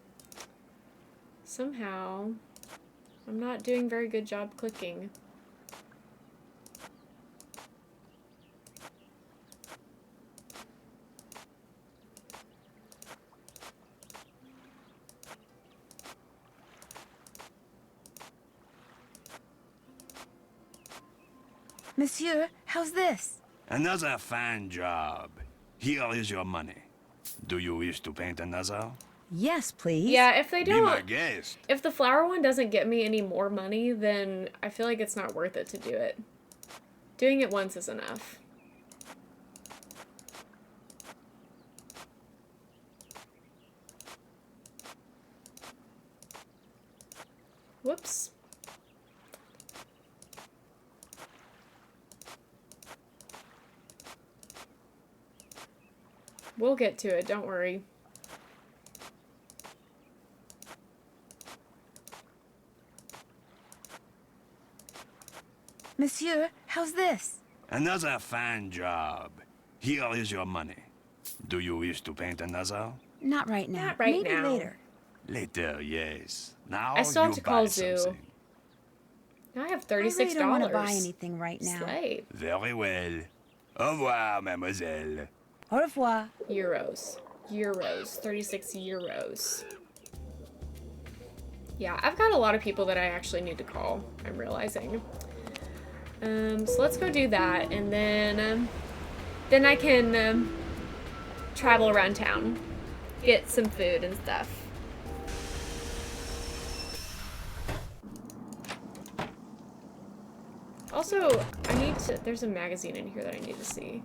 Somehow, I'm not doing a very good job clicking.
Monsieur, how's this?
Another fine job. Here is your money. Do you wish to paint another?
Yes, please.
Yeah, if they
Be
don't...
my guest.
If the flower one doesn't get me any more money, then I feel like it's not worth it to do it. Doing it once is enough. Whoops. We'll get to it, don't worry.
Monsieur, how's this?
Another fine job. Here is your money. Do you wish to paint another?
Not right now.
Not right
Maybe
now.
later.
Later, yes. Now
I still have
you
to call
buy
Zoo.
something.
Now I have $36.
I really don't want to buy anything right now.
Slay.
Very well. Au revoir, mademoiselle.
Au revoir.
Euros. 36 euros. Yeah, I've got a lot of people that I actually need to call, I'm realizing. So let's go do that, and then I can travel around town, get some food and stuff. Also, there's a magazine in here that I need to see.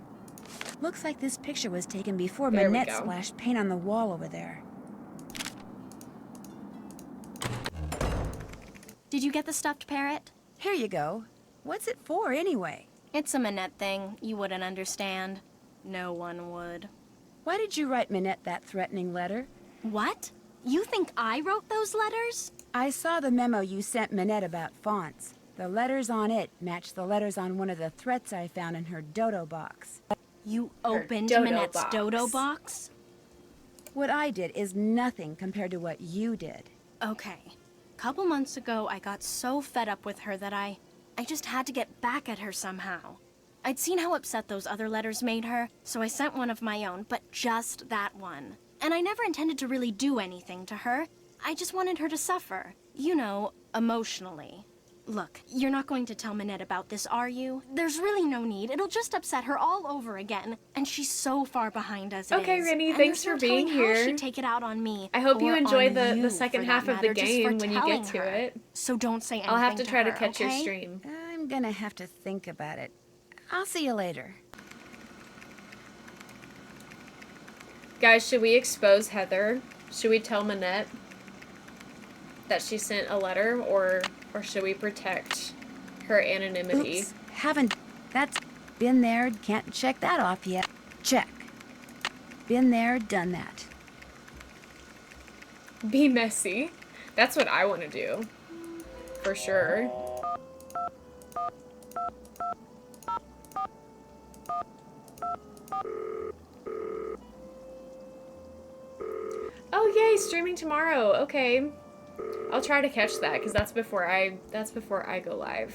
Looks like this picture was taken before
There we
Manette
go.
splashed paint on the wall over there.
Did you get the stuffed parrot?
Here you go. What's it for, anyway?
It's a Minette thing. You wouldn't understand. No one would.
Why did you write Minette that threatening letter?
What? You think I wrote those letters?
I saw the memo you sent Minette about fonts. The letters on it match the letters on one of the threats I found in her dodo box.
You opened
dodo
Minette's
box.
dodo box?
What I did is nothing compared to what you did.
Okay. Couple months ago, I got so fed up with her that I just had to get back at her somehow. I'd seen how upset those other letters made her, so I sent one of my own, but just that one. And I never intended to really do anything to her. I just wanted her to suffer. You know, emotionally. Look, you're not going to tell Minette about this, are you? There's really no need. It'll just upset her all over again. And she's so far behind as it is.
Okay, Rennie,
And
thanks
there's
for
no
being
telling how
here.
she'd take it out on me.
I hope you
or
enjoy
on
the
you,
second
for
half
that
of the
matter, just for
game when you get
telling
to
her.
it.
So don't say anything
I'll have to try to
her,
catch your
okay?
stream.
I'm gonna have to think about it. I'll see you later.
Guys, should we expose Heather? Should we tell Minette that she sent a letter, or should we protect her anonymity?
Oops, haven't. That's Been there, can't check that off yet. Check. Been there, done that.
Be messy. That's what I want to do. For sure. Oh yay, streaming tomorrow. Okay. I'll try to catch that because that's before I go live.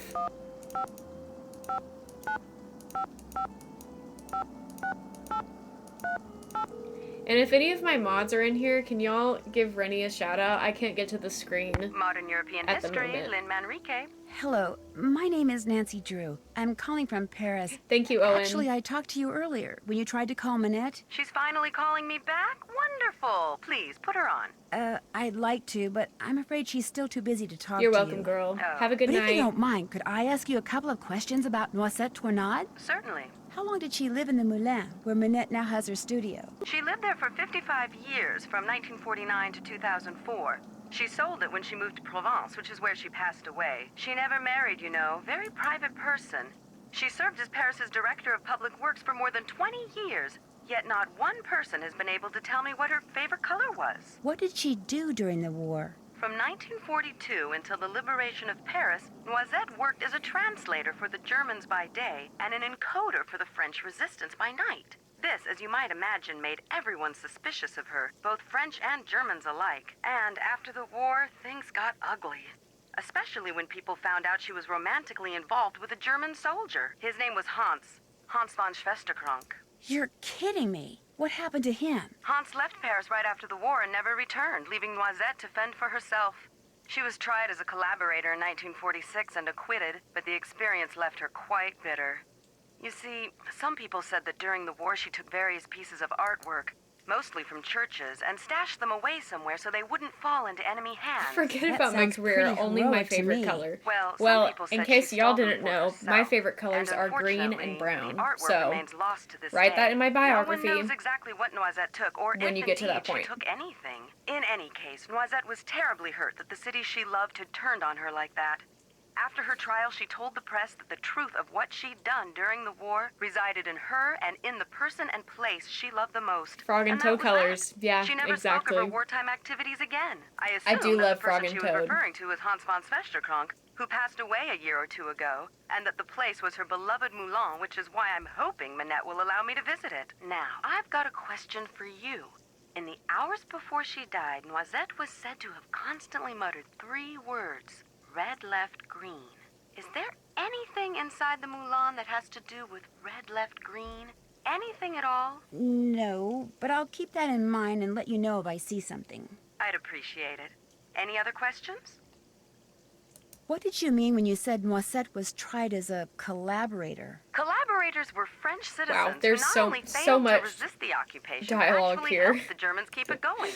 And if any of my mods are in here, can y'all give Rennie a shout out? I can't get to the screen.
Modern European
at the
history,
moment.
Lynn Manrique.
Hello, my name is Nancy Drew. I'm calling from Paris.
Thank you, Owen.
Actually, I talked to you earlier when you tried to call Minette.
She's finally calling me back? Wonderful. Please, put her on.
I'd like to, but I'm afraid she's still too busy to talk
You're
to
welcome,
you.
girl. Have a good night.
But if you don't mind, could I ask you a couple of questions about Noisette Tournade?
Certainly.
How long did she live in the Moulin, where Minette now has her studio?
She lived there for 55 years, from 1949 to 2004. She sold it when she moved to Provence, which is where she passed away. She never married, you know. Very private person. She served as Paris's director of public works for more than 20 years. Yet not one person has been able to tell me what her favorite color was.
What did she do during the war?
From 1942 until the liberation of Paris, Noisette worked as a translator for the Germans by day and an encoder for the French resistance by night. This, as you might imagine, made everyone suspicious of her, both French and Germans alike. And after the war, things got ugly. Especially when people found out she was romantically involved with a German soldier. His name was Hans von Schwesterkrank.
You're kidding me. What happened to him?
Hans left Paris right after the war and never returned, leaving Noisette to fend for herself. She was tried as a collaborator in 1946 and acquitted, but the experience left her quite bitter. You see, some people said that during the war she took various pieces of artwork, mostly from churches, and stashed them away somewhere so they wouldn't fall into enemy hands.
Forget about my career, only my favorite color. Well, in case y'all didn't know, my favorite colors are green and brown. So, write that in my biography.
No one knows exactly what Noisette took, or
when
if
you get to that
indeed
point.
She took anything. In any case, Noisette was terribly hurt that the city she loved had turned on her like that. After her trial, she told the press that the truth of what she'd done during the war resided in her and in the person and place she loved the most.
Frog and Toad colors. Yeah,
she never
exactly.
spoke of her wartime activities again.
I do love
the
Frog
person
and
she was
Toad.
referring to was Hans von Schwesterkrank, who passed away a year or two ago, and that the place was her beloved Moulin, which is why I'm hoping Minette will allow me to visit it. Now, I've got a question for you. In the hours before she died, Noisette was said to have constantly muttered 3 words: red, left, green. Is there anything inside the Moulin that has to do with red, left, green? Anything at all?
No, but I'll keep that in mind and let you know if I see something.
I'd appreciate it. Any other questions?
What did you mean when you said Noisette was tried as a collaborator?
Collaborators were French citizens
Wow, there's
who not only failed
much
to resist the occupation,
dialogue
but actually
here.
helped the Germans keep it going.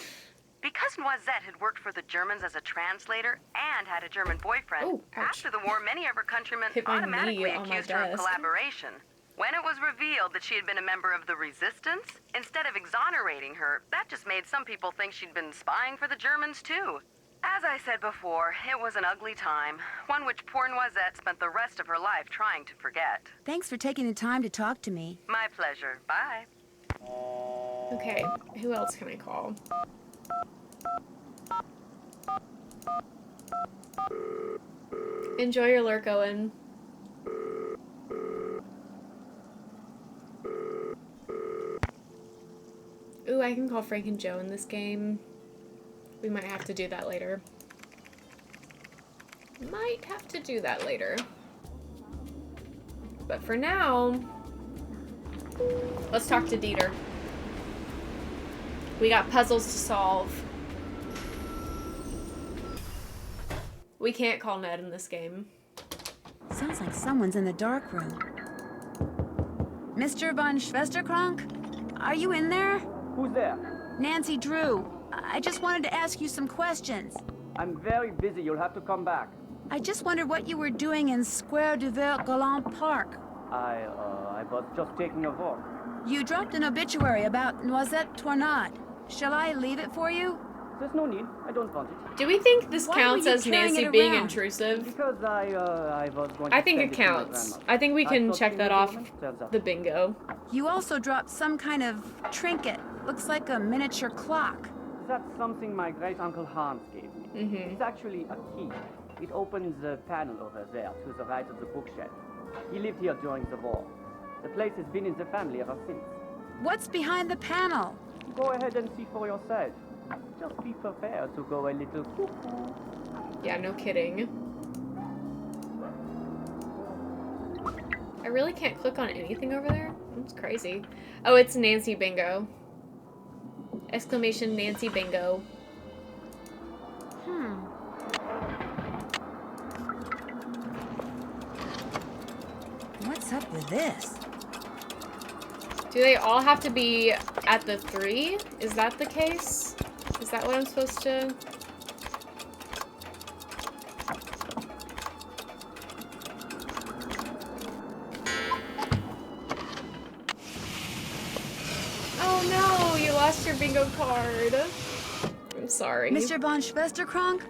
Because Noisette had worked for the Germans as a translator and had a German boyfriend,
Ooh,
after the war, many of her countrymen
Hit my
automatically
knee on my
accused her of
desk.
collaboration. When it was revealed that she had been a member of the resistance, instead of exonerating her, that just made some people think she'd been spying for the Germans too. As I said before, it was an ugly time, one which poor Noisette spent the rest of her life trying to forget.
Thanks for taking the time to talk to me.
My pleasure. Bye.
Okay, who else can I call? Enjoy your lurk, Owen. Ooh, I can call Frank and Joe in this game. We might have to do that later. Might have to do that later. But for now, let's talk to Dieter. We got puzzles to solve. We can't call Ned in this game.
Sounds like someone's in the dark room. Mr. von Schwesterkrank? Are you in there?
Who's there?
Nancy Drew. I just wanted to ask you some questions.
I'm very busy. You'll have to come back.
I just wondered what you were doing in Square du Vert Galant Park.
I was just taking a walk.
You dropped an obituary about Noisette Tournade. Shall I leave it for you?
There's no need. I don't want it.
Do we think this
Why
counts
were you
as
carrying
Nancy
it
being
around?
intrusive?
Because I was going to
I think
send
it
to my
counts.
grandmother.
I think we
I
can
thought
check
she
that
was a
off
woman. Turns out.
the bingo.
You also dropped some kind of trinket. Looks like a miniature clock.
That's something my great-uncle Hans gave me.
Mm-hmm.
It's actually a key. It opens the panel over there to the right of the bookshelf. He lived here during the war. The place has been in the family ever since.
What's behind the panel?
Go ahead and see for yourself. Just be prepared to go a little cuckoo.
Yeah, no kidding. I really can't click on anything over there? That's crazy. Oh, it's Nancy Bingo. Exclamation Nancy Bingo.
What's up with this?
Do they all have to be at the 3? Is that the case? Is that what I'm supposed to... Oh no, you lost your bingo card. I'm sorry.
Mr. von Schwesterkrank?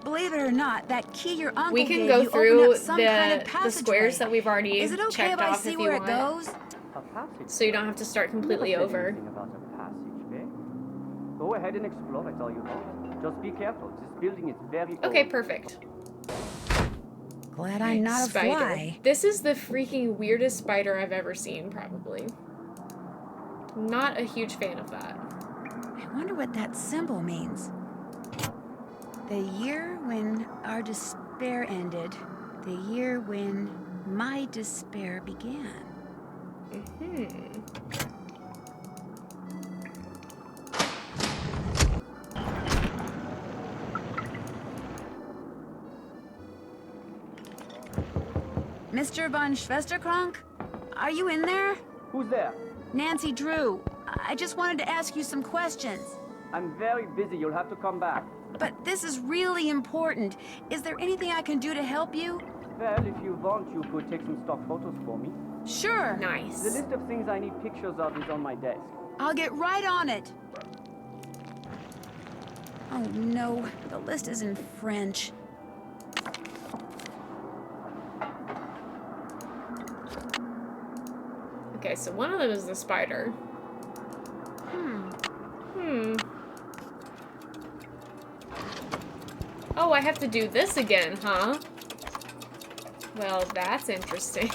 Believe it or not, that key your uncle
We can
gave
go
you
through
opened up some kind of
the
passageway.
squares that we've already
Is it okay
checked
if I
off
see
if
where
you
it
want.
goes?
A passage.
So you don't have to start completely
Never said
over.
anything about a passage, eh? Go ahead and explore it all you want. Just be careful. This building is very
Okay,
old.
perfect.
Glad I'm not
Spider.
a fly.
This is the freaking weirdest spider I've ever seen, probably. Not a huge fan of that.
I wonder what that symbol means. The year when our despair ended. The year when my despair began.
Mm-hmm.
Mr. von Schwesterkrank? Are you in there?
Who's there?
Nancy Drew. I just wanted to ask you some questions.
I'm very busy. You'll have to come back.
But this is really important. Is there anything I can do to help you?
Well, if you want, you could take some stock photos for me.
Sure.
Nice.
The list of things I need pictures of is on my desk.
I'll get right on it. Oh no, the list is in French.
Okay, so one of them is the spider. Oh, I have to do this again, huh? Well, that's interesting.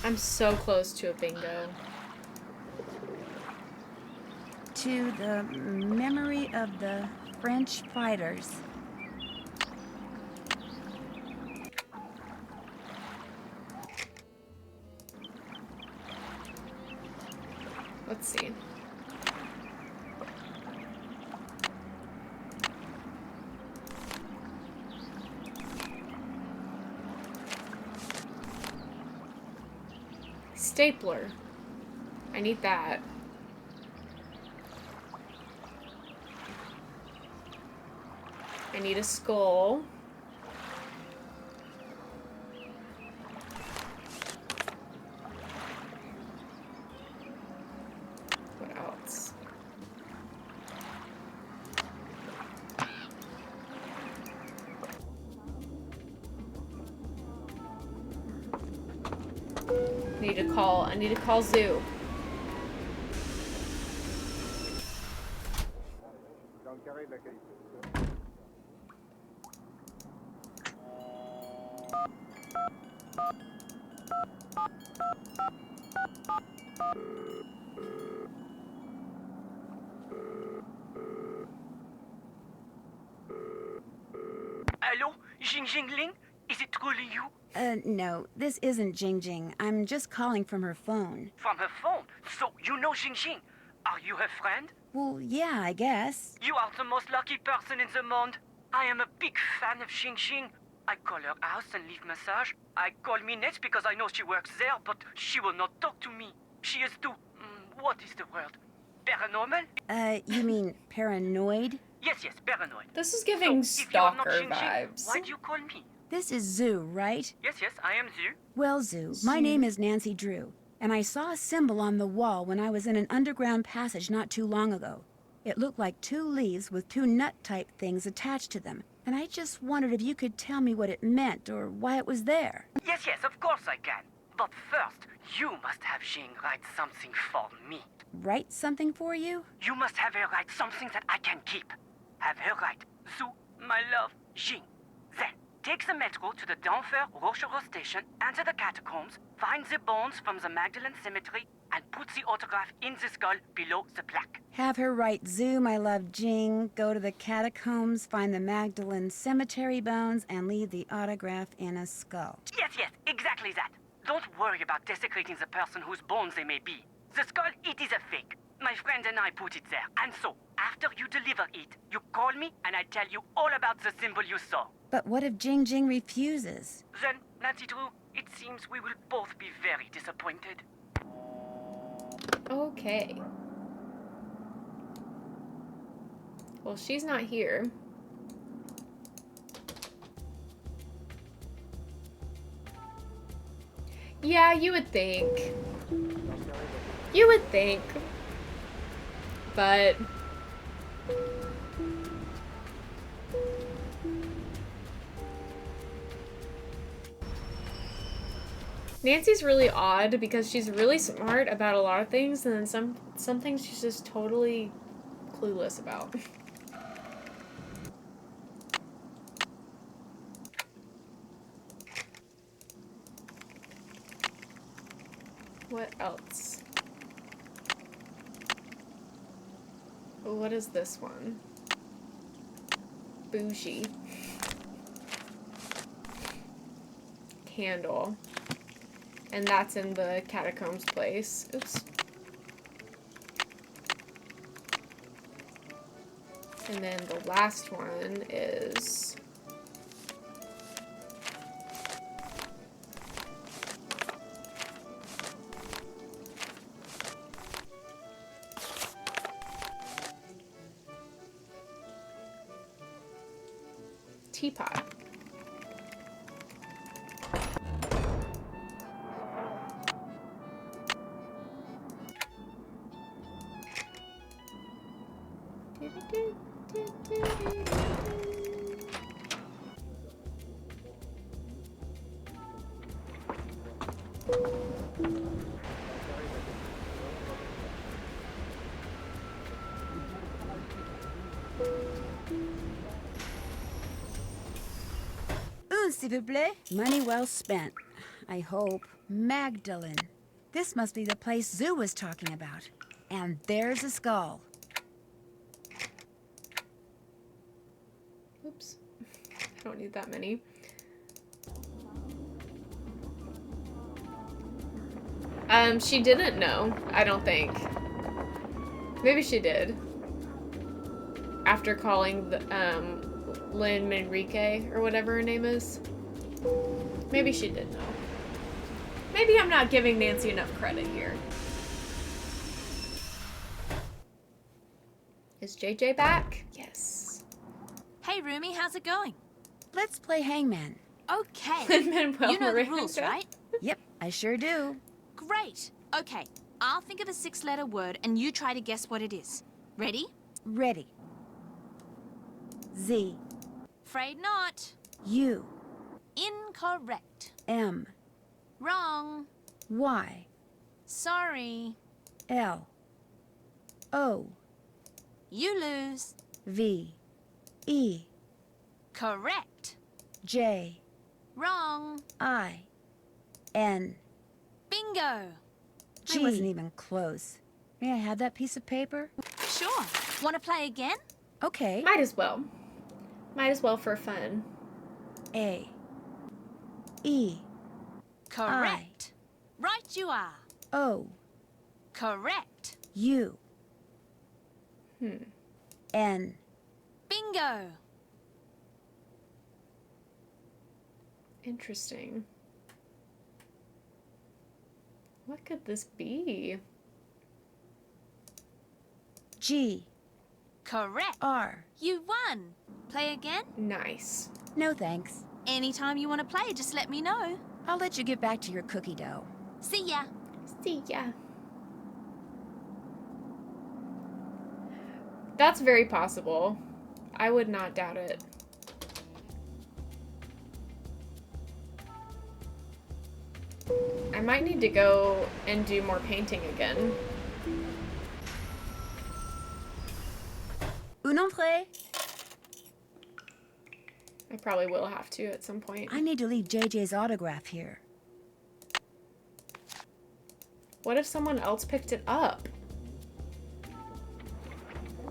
I'm so close to a bingo.
To the memory of the French fighters.
Let's see. Stapler. I need that. I need a skull. What else? I need to call Zoo.
Hello, Jingling? Is it truly you?
No, this isn't Jing. I'm just calling from her phone.
From her phone? So you know Jing? Are you her friend?
Well, yeah, I guess.
You are the most lucky person in the monde. I am a big fan of Jing. I call her house and leave message. I call Minette because I know she works there, but she will not talk to me. She is too... what is the word? Paranormal?
You mean paranoid?
Yes, paranoid.
This is giving
so, if you are not
stalker
Jing,
vibes.
why do you call me?
This is Zoo, right?
Yes, I am Zoo.
Well, Zoo, my name is Nancy Drew, and I saw a symbol on the wall when I was in an underground passage not too long ago. It looked like 2 leaves with 2 nut-type things attached to them, and I just wondered if you could tell me what it meant or why it was there.
Yes, of course I can. But first, you must have Jing write something for me.
Write something for you?
You must have her write something that I can keep. Have her write, Zoo, my love, Jing. Then, take the metro to the Denver Rochereau station, enter the catacombs, find the bones from the Magdalene Cemetery, and put the autograph in the skull below the plaque.
Have her write Zoo, my love, Jing, go to the catacombs, find the Magdalene Cemetery bones, and leave the autograph in a skull.
Yes, exactly that. Don't worry about desecrating the person whose bones they may be. The skull, it is a fake. My friend and I put it there. And so, after you deliver it, you call me and I tell you all about the symbol you saw.
But what if Jing refuses?
Then, Nancy Drew, it seems we will both be very disappointed.
Okay. Well, she's not here. Yeah, you would think. You would think. But... Nancy's really odd because she's really smart about a lot of things, and then some things she's just totally clueless about. What else? What is this one? Bougie. Candle. And that's in the catacombs place. Oops. And then the last one is... teapot.
S'il vous plaît. Money well spent, I hope. Magdalene. This must be the place Zoo was talking about. And there's a skull.
Oops. I don't need that many. She didn't know, I don't think. Maybe she did. After calling the, Lynn Manrique, or whatever her name is. Maybe she did know. Maybe I'm not giving Nancy enough credit here. Is JJ back? Yes.
Hey, Rumi, how's it going?
Let's play hangman.
Okay. You know the rules, right?
Yep, I sure do.
Great. Okay, I'll think of a 6-letter word and you try to guess what it is. Ready?
Ready. Z.
Afraid not.
U.
Incorrect.
M.
Wrong.
Y.
Sorry.
L. O.
You lose.
V. E.
Correct.
J.
Wrong.
I. N.
Bingo.
I wasn't even close. May I have that piece of paper?
Sure. Want to play again?
Okay.
Might as well. Might as well for fun.
A. E.
Correct. Right you are.
O.
Correct.
U. N.
Bingo.
Interesting. What could this be?
G.
Correct.
R.
You won. Play again?
Nice.
No thanks.
Anytime you want to play, just let me know.
I'll let you get back to your cookie dough.
See ya.
See ya. That's very possible. I would not doubt it. I might need to go and do more painting again.
Un entrée.
I probably will have to at some point.
I need to leave JJ's autograph here.
What if someone else picked it up?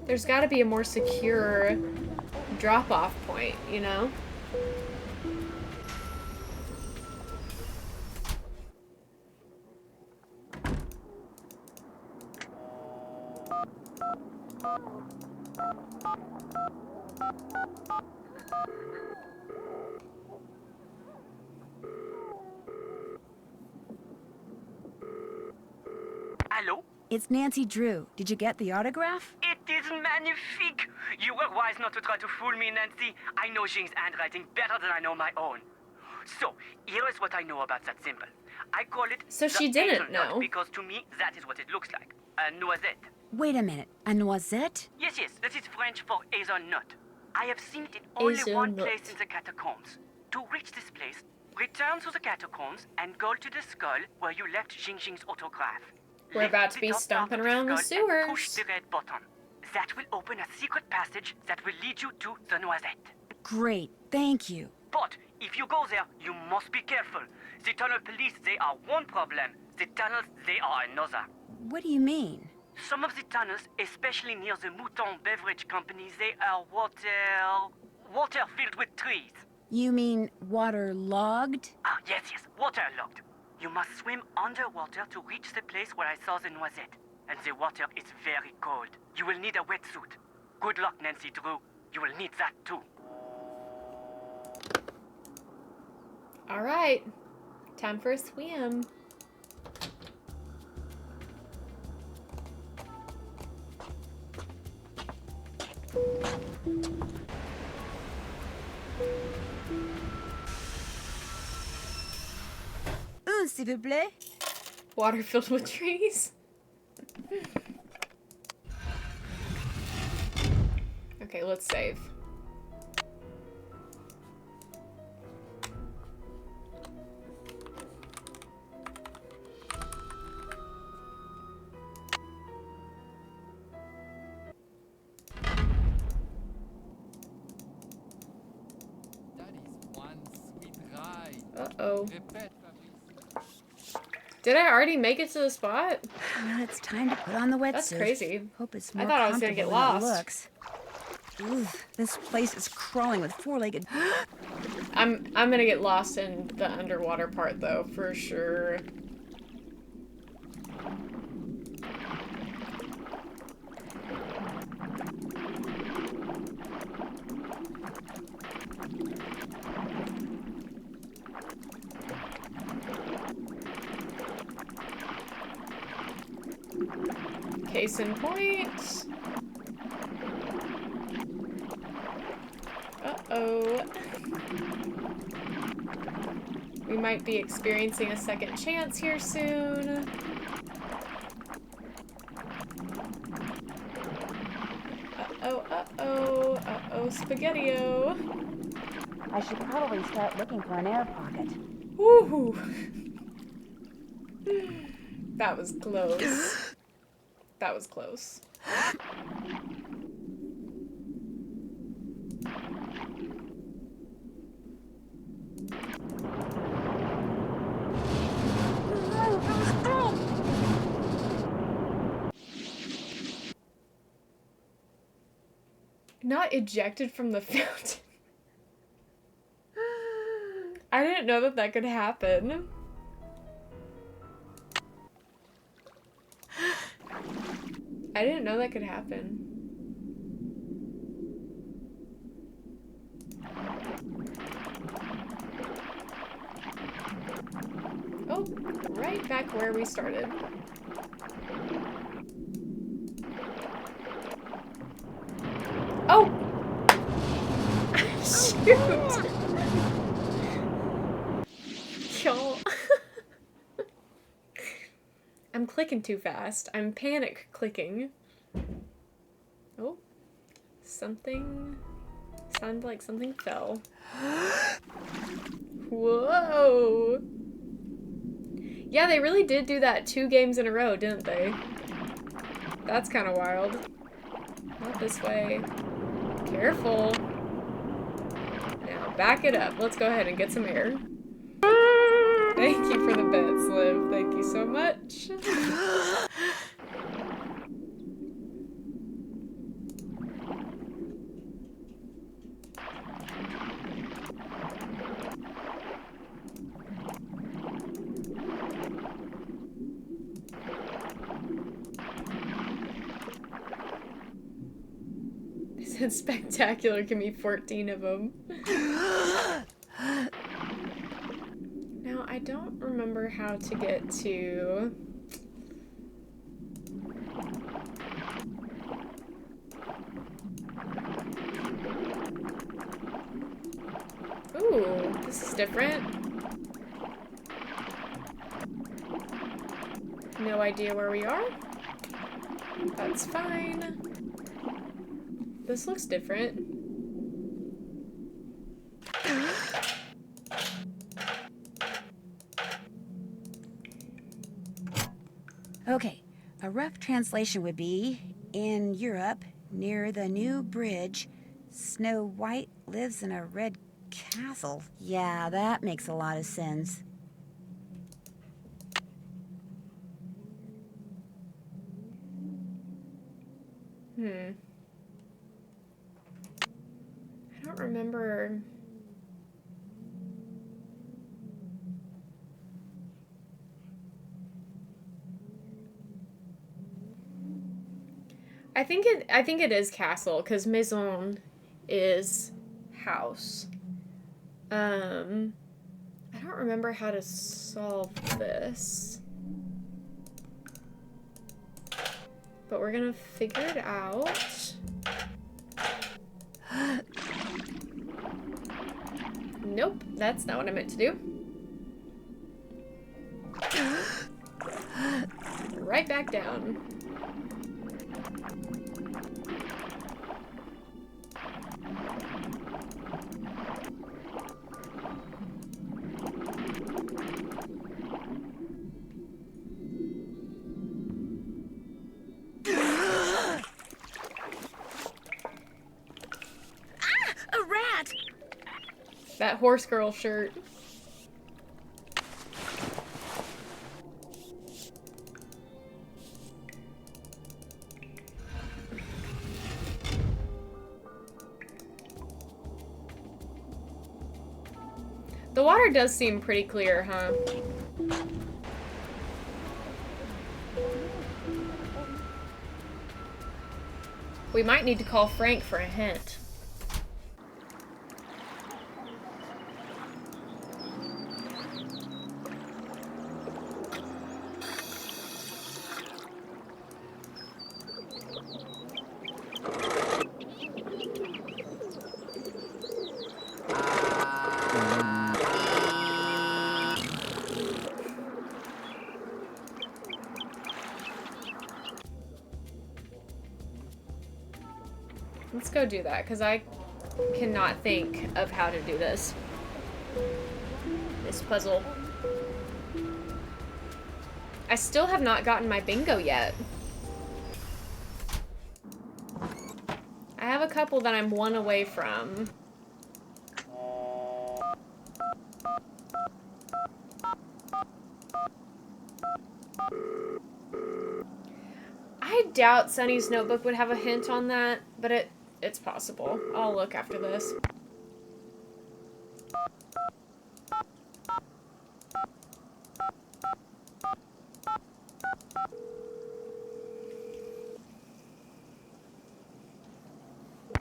There's got to be a more secure drop-off point, you know?
Hello?
It's Nancy Drew. Did you get the autograph?
It is magnifique! You were wise not to try to fool me, Nancy. I know Jing's handwriting better than I know my own. So, here is what I know about that symbol. I call it
So
the
she didn't
hazelnut
know.
because to me, that is what it looks like. A noisette.
Wait a minute. A noisette?
Yes, that is French for hazelnut. I have seen it in only one
Hazelnut.
place in the catacombs. To reach this place, return to the catacombs and go to the skull where you left Jing's autograph.
We're
Lift
about to
the
be
top
stomping
part of
around the
skull and push
sewers.
the red button. That will open a secret passage that will lead you to the noisette.
Great. Thank you.
But if you go there, you must be careful. The tunnel police, they are one problem. The tunnels, they are another.
What do you mean?
Some of the tunnels, especially near the Mouton Beverage Company, they are water filled with trees.
You mean waterlogged?
Ah, yes, waterlogged. You must swim underwater to reach the place where I saw the noisette. And the water is very cold. You will need a wetsuit. Good luck, Nancy Drew. You will need that too.
All right. Time for a swim.
S'il vous plaît.
Water filled with trees. Okay, let's save. Uh-oh. Did I already make it to the spot?
Well, it's time to put on the wetsuit.
That's crazy.
Hope it's
I
more
thought I was gonna get
comfortable than it
lost.
looks. Ooh, this place is crawling with four-legged.
I'm gonna get lost in the underwater part though, for sure. Case in point. Uh-oh. We might be experiencing a second chance here soon. Uh-oh, uh-oh, uh-oh, spaghetti-o.
I should probably start looking for an air pocket.
Woohoo! That was close. That was close. Not ejected from the fountain. I didn't know that that could happen. I didn't know that could happen. Oh, right back where we started. Oh! Shoot! Y'all. I'm clicking too fast. I'm panic clicking. Oh. Something... Sounded like something fell. Whoa! Yeah, they really did do that 2 games in a row, didn't they? That's kind of wild. Not this way. Careful. Now, back it up. Let's go ahead and get some air. Thank you for the bits, Liv. Thank you so much. They said spectacular, give me 14 of them. Now, I don't remember how to get to... Ooh, this is different. No idea where we are. That's fine. This looks different.
Okay, a rough translation would be, in Europe, near the new bridge, Snow White lives in a red castle. Yeah, that makes a lot of sense.
I don't remember... I think it is castle, because maison is house. I don't remember how to solve this. But we're gonna figure it out. Nope, that's not what I meant to do. Right back down.
A rat!
That horse girl shirt. The water does seem pretty clear, huh? We might need to call Frank for a hint. Let's go do that, because I cannot think of how to do this. This puzzle. I still have not gotten my bingo yet. I have a couple that I'm one away from. I doubt Sunny's notebook would have a hint on that, but it it's possible. I'll look after this.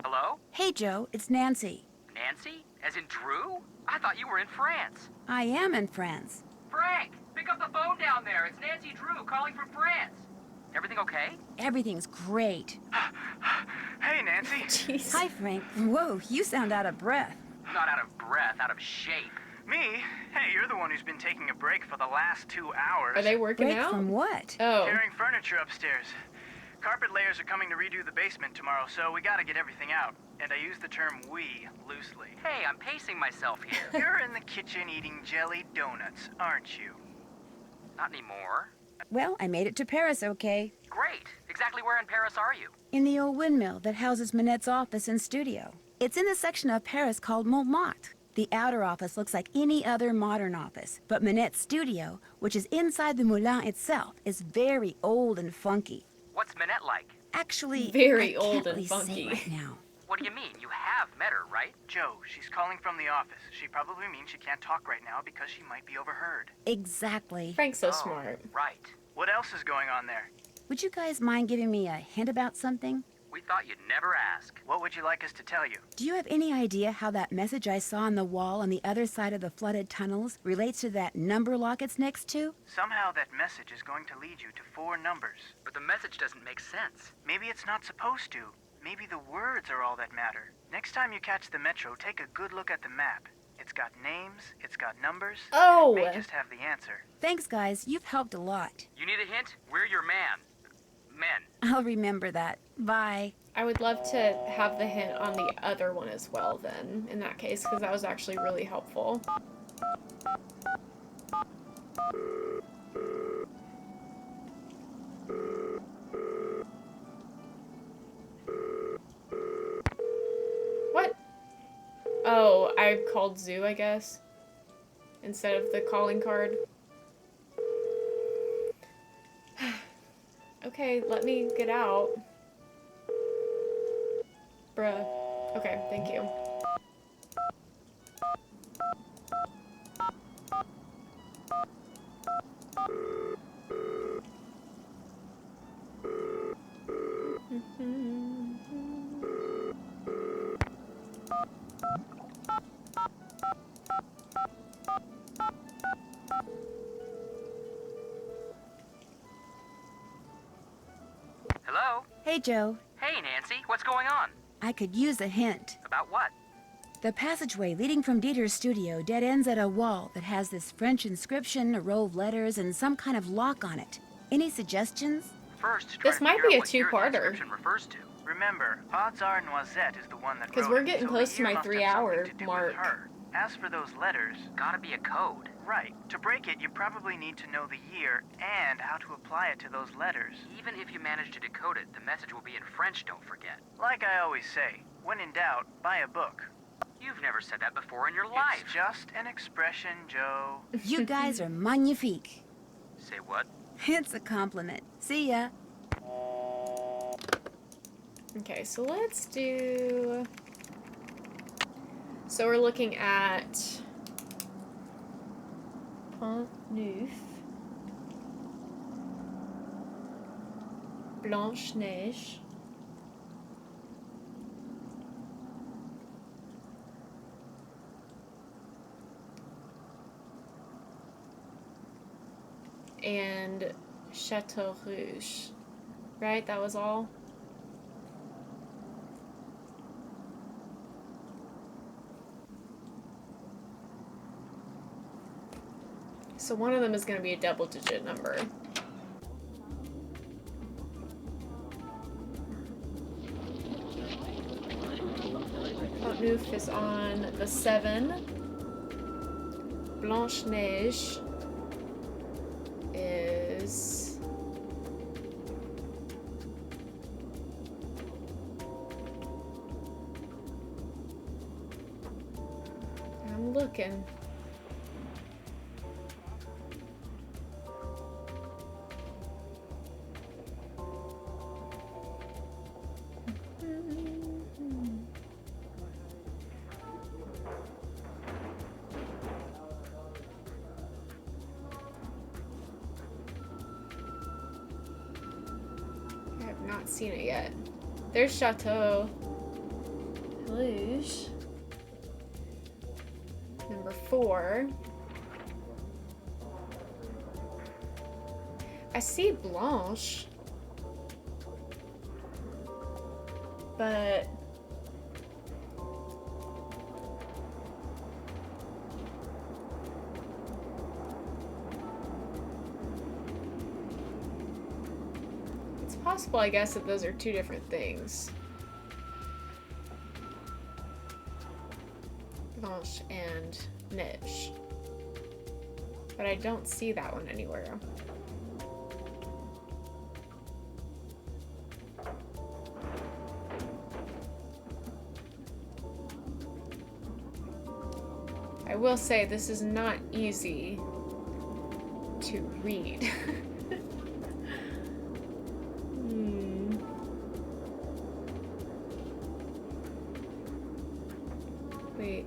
Hello?
Hey, Joe, it's Nancy.
Nancy? As in Drew? I thought you were in France.
I am in France.
Frank, pick up the phone down there. It's Nancy Drew calling from France. Everything okay?
Everything's great.
Hey, Nancy.
Jeez.
Hi, Frank. Whoa, you sound out of breath.
Not out of breath, out of shape.
Me? Hey, you're the one who's been taking a break for the last 2 hours.
Are they working
Break
out?
from what?
Oh.
Carrying furniture upstairs. Carpet layers are coming to redo the basement tomorrow, so we gotta get everything out. And I use the term we loosely.
Hey, I'm pacing myself here.
You're in the kitchen eating jelly donuts, aren't you?
Not anymore.
Well, I made it to Paris, okay?
Great. Exactly where in Paris are you?
In the old windmill that houses Manette's office and studio. It's in the section of Paris called Montmartre. The outer office looks like any other modern office, but Manette's studio, which is inside the moulin itself, is very old and funky.
What's Minette like?
Actually,
very
I
old
can't
and
really
funky.
say right now.
What do you mean? You have met her, right?
Joe, she's calling from the office. She probably means she can't talk right now because she might be overheard.
Exactly.
Frank's so smart.
Right.
What else is going on there?
Would you guys mind giving me a hint about something?
We thought you'd never ask.
What would you like us to tell you?
Do you have any idea how that message I saw on the wall on the other side of the flooded tunnels relates to that number lock it's next to?
Somehow that message is going to lead you to 4 numbers.
But the message doesn't make sense.
Maybe it's not supposed to. Maybe the words are all that matter. Next time you catch the metro, take a good look at the map. It's got names, it's got numbers.
Oh!
And it may just have the answer.
Thanks, guys. You've helped a lot.
You need a hint? We're your man. Men.
I'll remember that. Bye.
I would love to have the hint on the other one as well then, in that case, because that was actually really helpful. What? Oh, I called Zoo, I guess, instead of the calling card. Okay, let me get out. Bruh. Okay, thank you.
Hello?
Hey, Joe.
Hey, Nancy. What's going on?
I could use a hint.
About what?
The passageway leading from Dieter's studio dead ends at a wall that has this French inscription, a row of letters, and some kind of lock on it. Any suggestions?
First,
This might be a two-parter.
refers to.
Remember, odds are Noisette is the one that
Because
wrote
we're
it,
getting
so
close
the
to
year
my
must have
3-hour
something to do with
mark.
her. As for those letters,
Gotta be a code.
right. To break it, you probably need to know the year and how to apply it to those letters.
Even if you manage to decode it, the message will be in French, don't forget.
Like I always say, when in doubt, buy a book.
You've never said that before in your life.
It's just an expression, Joe.
You guys are magnifique.
Say what?
It's a compliment. See ya.
Okay, so let's do... So we're looking at Pont Neuf, Blanche Neige, and Chateau Rouge. Right? That was all? So one of them is going to be a double-digit number. Pont Neuf is on the 7. Blanche Neige is... I'm looking. Not seen it yet. There's Chateau Luge. Number 4. I see Blanche. But it's possible, I guess, that those are two different things. Blanche and Niche. But I don't see that one anywhere. I will say this is not easy to read. Wait.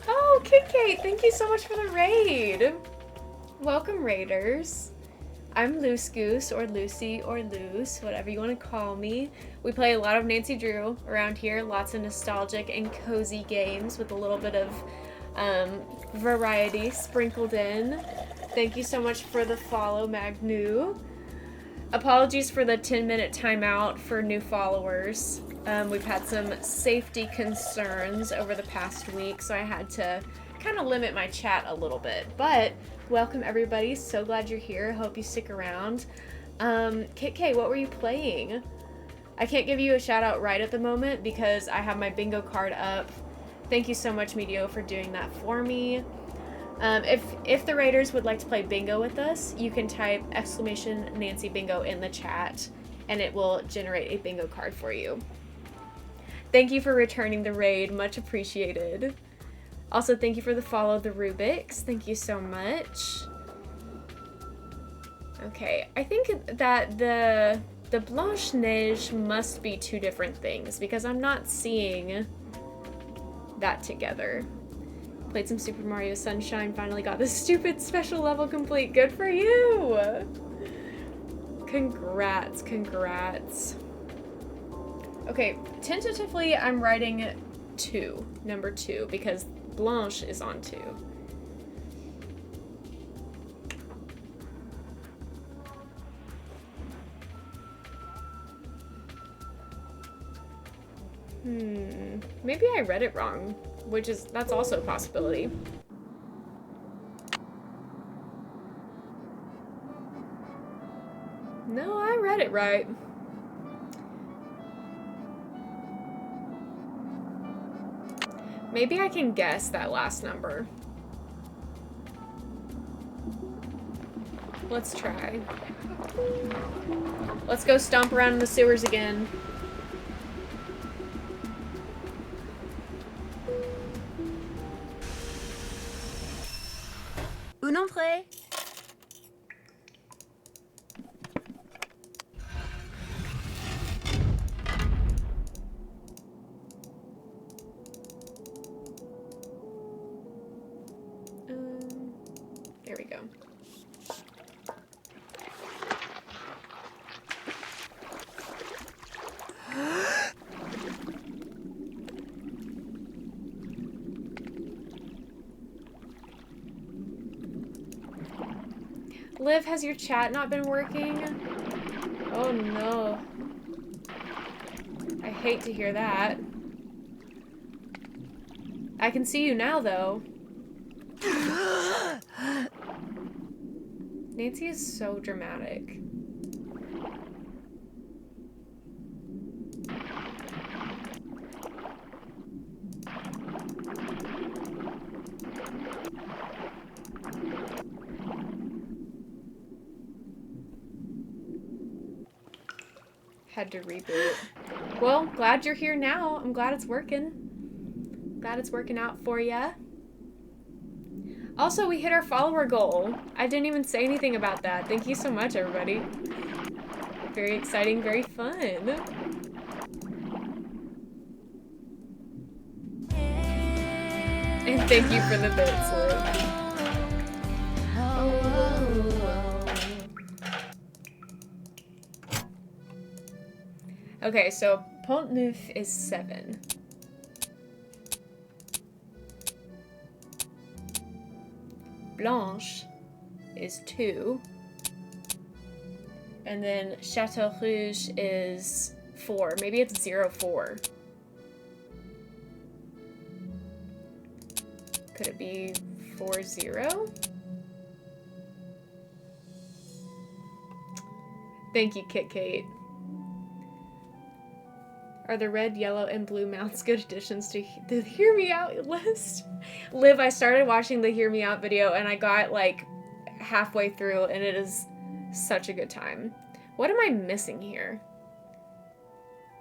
Oh, Kit, thank you so much for the raid. Welcome, raiders. I'm Loose Goose, or Lucy, or Loose, whatever you want to call me. We play a lot of Nancy Drew around here, lots of nostalgic and cozy games with a little bit of variety sprinkled in. Thank you so much for the follow, Magnu. Apologies for the 10-minute timeout for new followers. We've had some safety concerns over the past week, so I had to kind of limit my chat a little bit, but welcome everybody. So glad you're here. Hope you stick around. Kit K, what were you playing? I can't give you a shout out right at the moment because I have my bingo card up. Thank you so much, Medio, for doing that for me. If the raiders would like to play bingo with us, you can type !Nancy Bingo in the chat and it will generate a bingo card for you. Thank you for returning the raid. Much appreciated. Also, thank you for the follow, the Rubik's. Thank you so much. Okay, I think that the Blanche-Neige must be two different things because I'm not seeing that together. Played some Super Mario Sunshine, finally got this stupid special level complete. Good for you! Congrats, congrats. Okay, tentatively I'm writing 2, number 2, because Blanche is on 2. Maybe I read it wrong, that's also a possibility. No, I read it right. Maybe I can guess that last number. Let's try. Let's go stomp around in the sewers again.
Un entrée.
There we go. Liv, has your chat not been working? Oh no. I hate to hear that. I can see you now, though. Nancy is so dramatic. Had to reboot. Well, glad you're here now. I'm glad it's working. Glad it's working out for ya. Also, we hit our follower goal. I didn't even say anything about that. Thank you so much, everybody. Very exciting, very fun. And thank you for the bits, Liv. Okay, so Pont Neuf is 7. Blanche is 2. And then Chateau Rouge is 4. Maybe it's 04. Could it be 40? Thank you, Kit Kate. Are the red, yellow, and blue mounts good additions to the Hear Me Out list? Liv, I started watching the Hear Me Out video and I got like halfway through and it is such a good time. What am I missing here?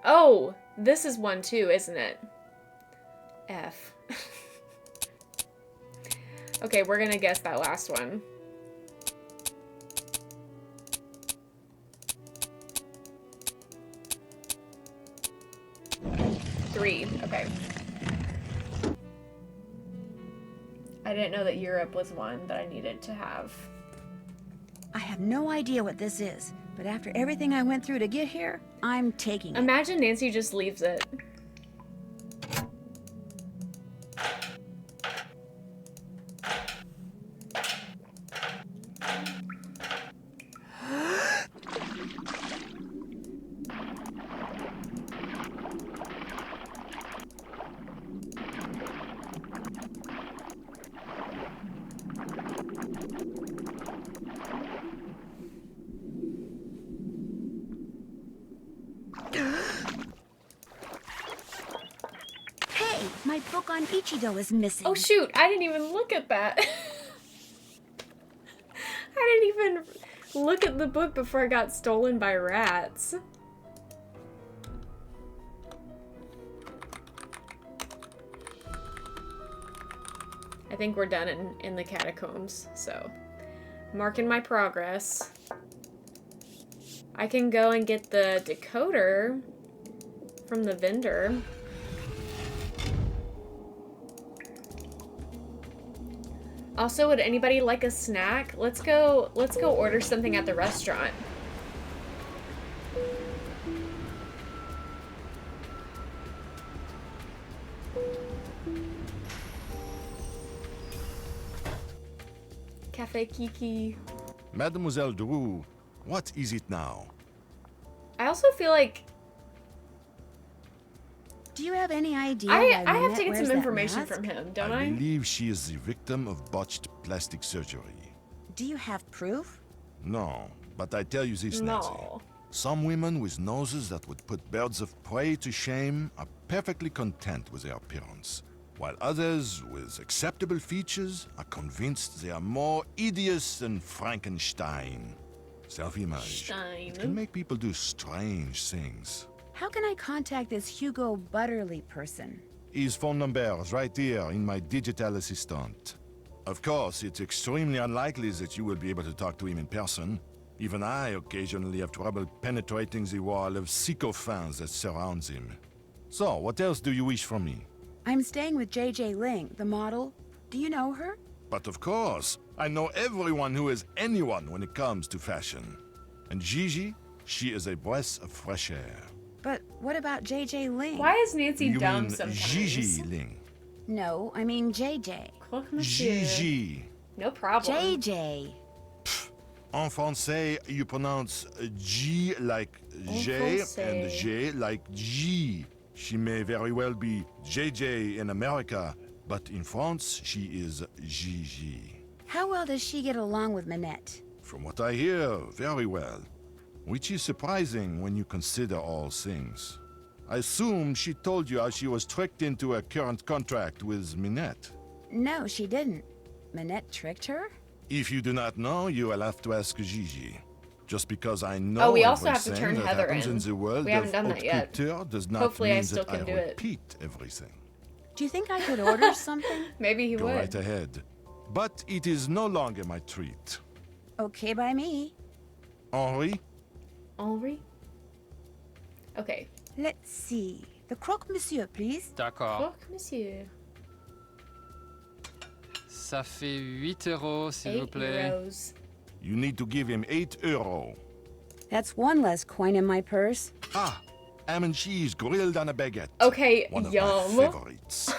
Oh, this is one too, isn't it? F. Okay, we're gonna guess that last one. Okay. I didn't know that Europe was one that I needed to have.
I have no idea what this is, but after everything I went through to get here, I'm taking it.
Imagine Nancy just leaves it.
My book on Ichido is missing.
Oh shoot, I didn't even look at that. I didn't even look at the book before it got stolen by rats. I think we're done in the catacombs, so marking my progress. I can go and get the decoder from the vendor. Also, would anybody like a snack? Let's go order something at the restaurant. Cafe Kiki.
Mademoiselle Drew, what is it now?
I also feel like...
Do you have any idea
I
why
have
Minette
to get
wears
some
that
information
mask?
from him, don't
I
I?
believe she is the victim of botched plastic surgery.
Do you have proof?
No, but I tell you this, Nancy.
No.
Some women with noses that would put birds of prey to shame are perfectly content with their appearance, while others with acceptable features are convinced they are more hideous than Frankenstein. Self-image. It can make people do strange things.
How can I contact this Hugo Butterly person?
His phone number is right here in my digital assistant. Of course, it's extremely unlikely that you will be able to talk to him in person. Even I occasionally have trouble penetrating the wall of sycophants that surrounds him. So, what else do you wish from me?
I'm staying with JJ Ling, the model. Do you know her?
But of course, I know everyone who is anyone when it comes to fashion. And Gigi, she is a breath of fresh air.
But what about JJ Ling?
Why is Nancy
You
dumb
mean
sometimes?
Gigi Ling?
No, I mean JJ.
Gigi.
No problem.
JJ.
En français, you pronounce G like J and J like G. She may very well be JJ in America, but in France, she is Gigi.
How well does she get along with Minette?
From what I hear, very well. Which is surprising when you consider all things. I assume she told you how she was tricked into a current contract with Minette.
No, she didn't. Minette tricked her?
If you do not know, you will have to ask Gigi. Just because I know
Oh, we also have to
everything
turn
that
Heather
happens
in.
the world
We haven't
of
done
haute
that yet.
couture does not
Hopefully I
mean
still
that
can
I
do it.
repeat everything.
Do you think I could order something?
Maybe he
Go
would.
right ahead. But it is no longer my treat.
Okay by me.
Henri?
Henri? Okay.
Let's see. The croque monsieur, please.
D'accord.
Croque monsieur.
Ça fait 8 euros, s'il vous plaît.
€8.
You need to give him 8 euro.
That's one less coin in my purse.
Ah, ham and cheese grilled on a baguette.
Okay,
One of
yum.
my favorites.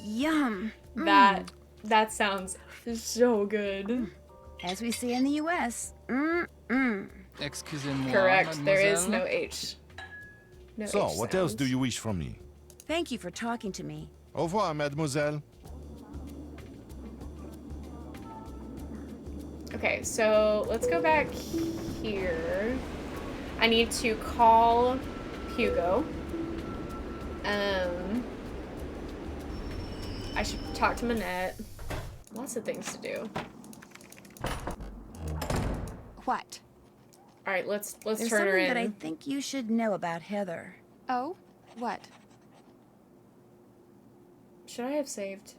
Yum.
That sounds so good.
As we say in the U.S.
Excusez-moi,
Correct. There is
mademoiselle.
no H. No
So,
H
what else
sound.
do you wish from me?
Thank you for talking to me.
Au revoir, mademoiselle.
Okay, so let's go back here. I need to call Hugo. I should talk to Manette. Lots of things to do.
What?
All right, let's
There's
turn her
something
in.
that I think you should know about Heather.
Oh? What?
Should I have saved?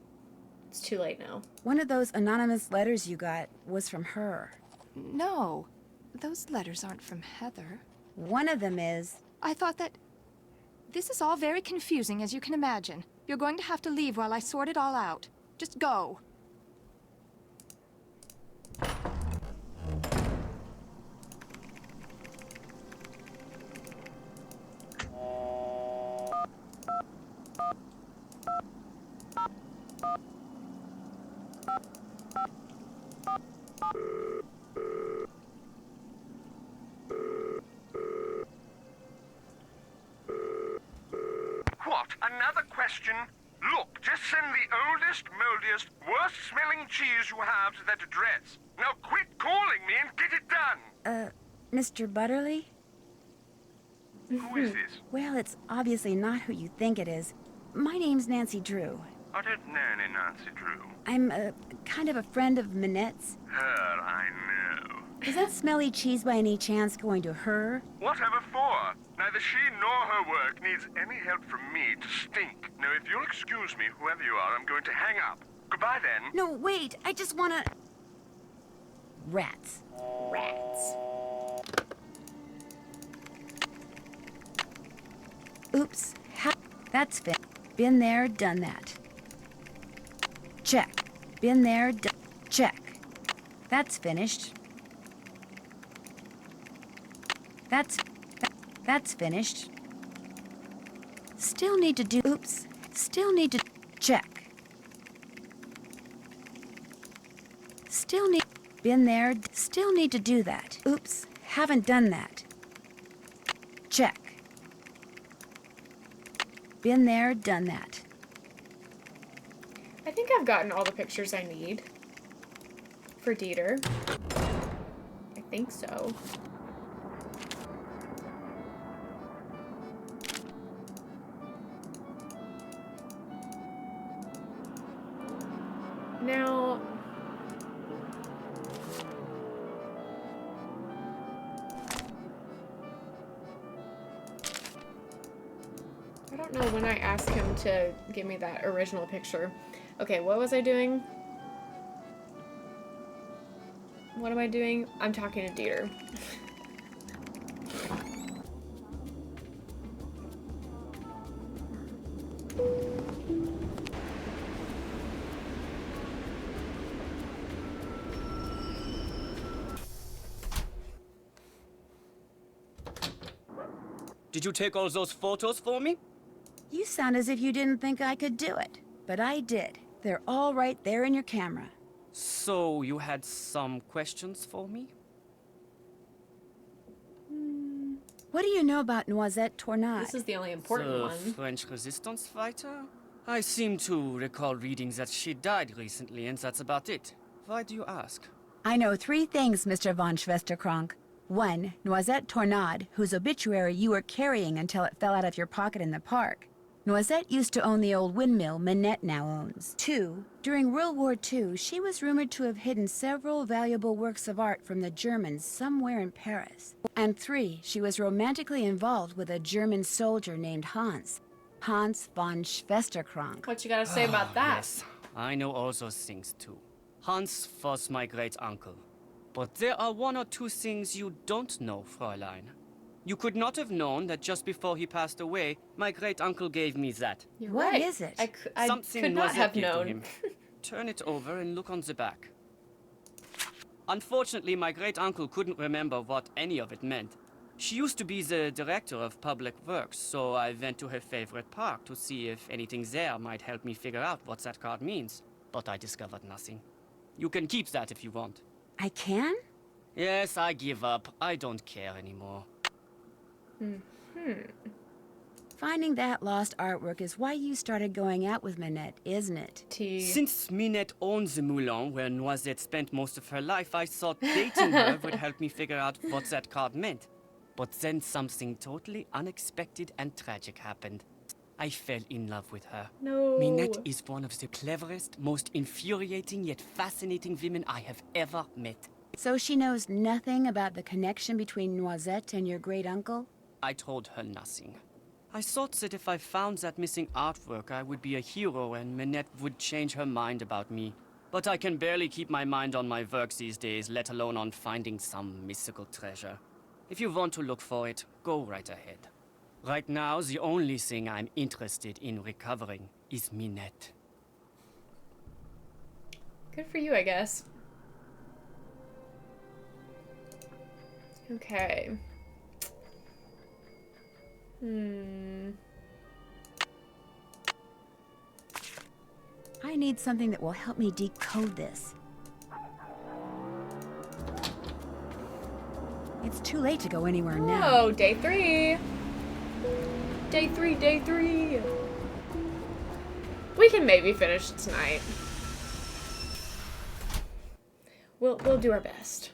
It's too late now.
One of those anonymous letters you got was from her.
No. Those letters aren't from Heather.
One of them is...
I thought that... This is all very confusing, as you can imagine. You're going to have to leave while I sort it all out. Just go.
What? Another question? Look, just send the oldest, moldiest, worst-smelling cheese you have to that address. Now quit calling me and get it done!
Mr. Butterly?
Who is this?
Well, it's obviously not who you think it is. My name's Nancy Drew.
I don't know any Nancy Drew.
I'm kind of a friend of Minette's.
Her, I know.
Is that smelly cheese by any chance going to her?
Whatever for? Neither she nor her work needs any help from me to stink. Now, if you'll excuse me, whoever you are, I'm going to hang up. Goodbye, then.
No, wait. I just wanna... Rats.
Rats.
Oops. That's fit. Been there, done that. Check. Been there, check. That's finished. That's finished. Still need to do... Oops. Still need to... Check. Still need... Been there. Still need to do that. Oops. Haven't done that. Check. Been there, done that.
I think I've gotten all the pictures I need for Dieter. I think so. Now, I don't know when I asked him to give me that original picture. Okay, what was I doing? What am I doing? I'm talking to Dieter.
Did you take all those photos for me?
You sound as if you didn't think I could do it, but I did. They're all right there in your camera.
So, you had some questions for me?
What do you know about Noisette Tournade?
This is the only important
The
one.
French resistance fighter? I seem to recall reading that she died recently, and that's about it. Why do you ask?
I know 3 things, Mr. von Schwesterkrank. 1, Noisette Tournade, whose obituary you were carrying until it fell out of your pocket in the park. Noisette used to own the old windmill Minette now owns. 2, during World War II, she was rumored to have hidden several valuable works of art from the Germans somewhere in Paris. And 3, she was romantically involved with a German soldier named Hans von Schwesterkrank.
What you gotta say about that?
Yes, I know all those things too. Hans was my great-uncle. But there are 1 or 2 things you don't know, Fräulein. You could not have known that just before he passed away, my great-uncle gave me that.
You're
What
right.
is it?
I
Something
could not
Noisette
have
gave to
known.
him. turn it over and look on the back. Unfortunately, my great-uncle couldn't remember what any of it meant. She used to be the director of public works, so I went to her favorite park to see if anything there might help me figure out what that card means. But I discovered nothing. You can keep that if you want.
I can?
Yes, I give up. I don't care anymore.
Finding that lost artwork is why you started going out with Minette, isn't it?
Since Minette owned the moulin where Noisette spent most of her life, I thought dating her would help me figure out what that card meant. But then something totally unexpected and tragic happened. I fell in love with her.
No.
Minette is one of the cleverest, most infuriating yet fascinating women I have ever met.
So she knows nothing about the connection between Noisette and your great-uncle?
I told her nothing. I thought that if I found that missing artwork, I would be a hero and Minette would change her mind about me. But I can barely keep my mind on my work these days, let alone on finding some mystical treasure. If you want to look for it, go right ahead. Right now, the only thing I'm interested in recovering is Minette.
Good for you, I guess. Okay.
I need something that will help me decode this. It's too late to go anywhere now.
Oh, day 3. Day 3, day 3. We can maybe finish tonight. We'll do our best.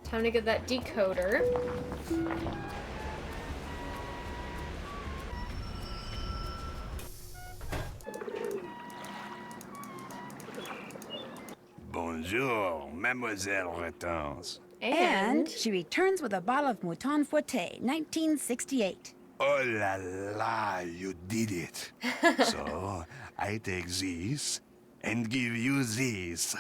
Time to get that decoder.
Bonjour, Mademoiselle returns.
And she returns with a bottle of Mouton Foueté, 1968.
Oh la la, you did it. So, I take this and give you this.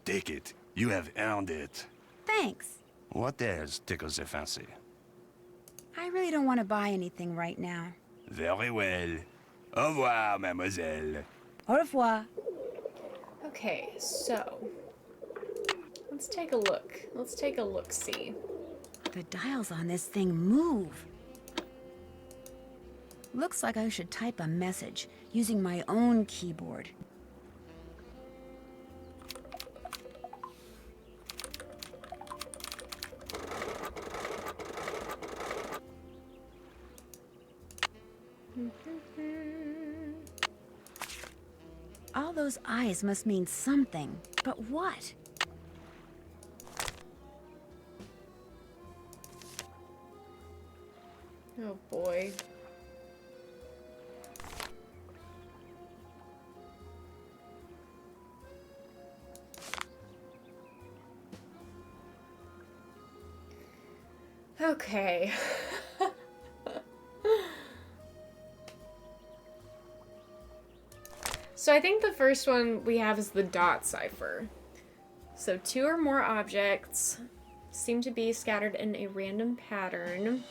Take it. You have earned it.
Thanks.
What else tickles your fancy?
I really don't want to buy anything right now.
Very well. Au revoir, mademoiselle.
Au revoir.
Okay, so let's take a look. Let's take a look-see.
The dials on this thing move. Looks like I should type a message using my own keyboard. All those eyes must mean something, but what?
Oh boy. Okay. So I think the first one we have is the dot cipher. So 2 or more objects seem to be scattered in a random pattern.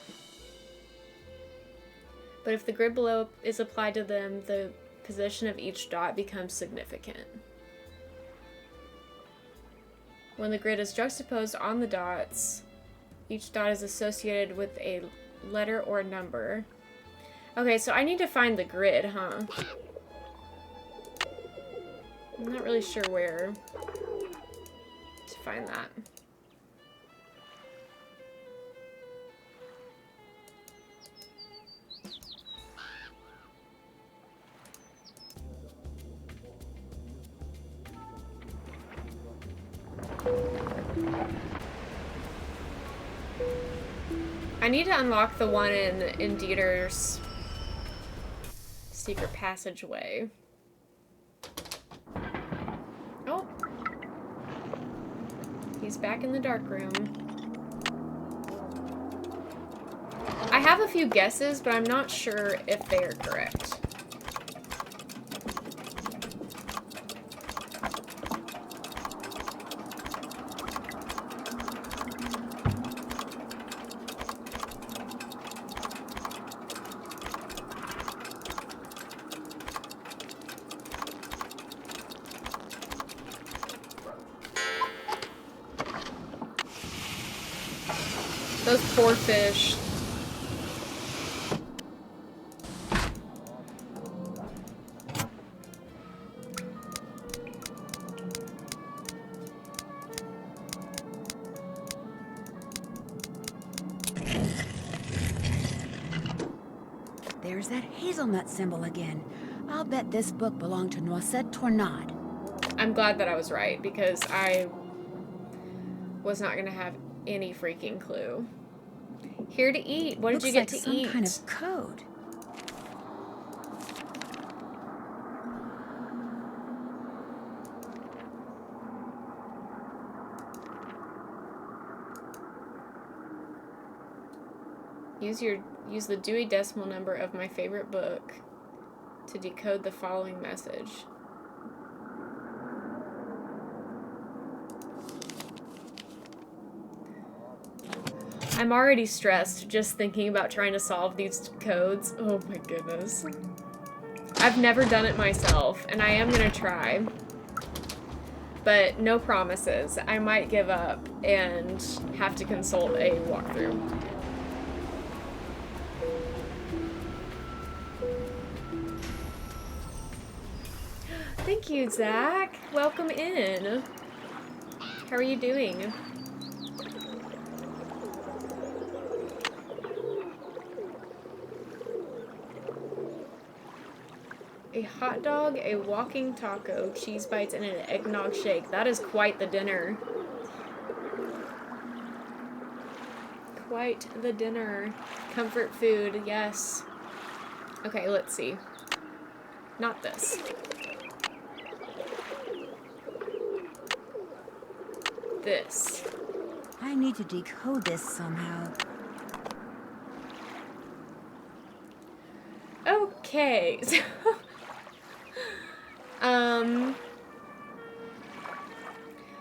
But if the grid below is applied to them, the position of each dot becomes significant. When the grid is juxtaposed on the dots, each dot is associated with a letter or number. Okay, so I need to find the grid, huh? I'm not really sure where to find that. I need to unlock the one in Dieter's secret passageway. Oh. He's back in the dark room. I have a few guesses, but I'm not sure if they are correct. Those poor fish.
There's that hazelnut symbol again. I'll bet this book belonged to Noisette Tornade.
I'm glad that I was right, because I was not going to have any freaking clue. Here to eat. What did you get to eat?
Looks like some kind of code.
Use the Dewey Decimal Number of my favorite book to decode the following message. I'm already stressed just thinking about trying to solve these codes. Oh my goodness. I've never done it myself, and I am gonna try. But no promises. I might give up and have to consult a walkthrough. Thank you, Zach. Welcome in. How are you doing? A hot dog, a walking taco, cheese bites, and an eggnog shake. That is quite the dinner. Quite the dinner. Comfort food, yes. Okay, let's see. Not this. This.
I need to decode this somehow.
Okay.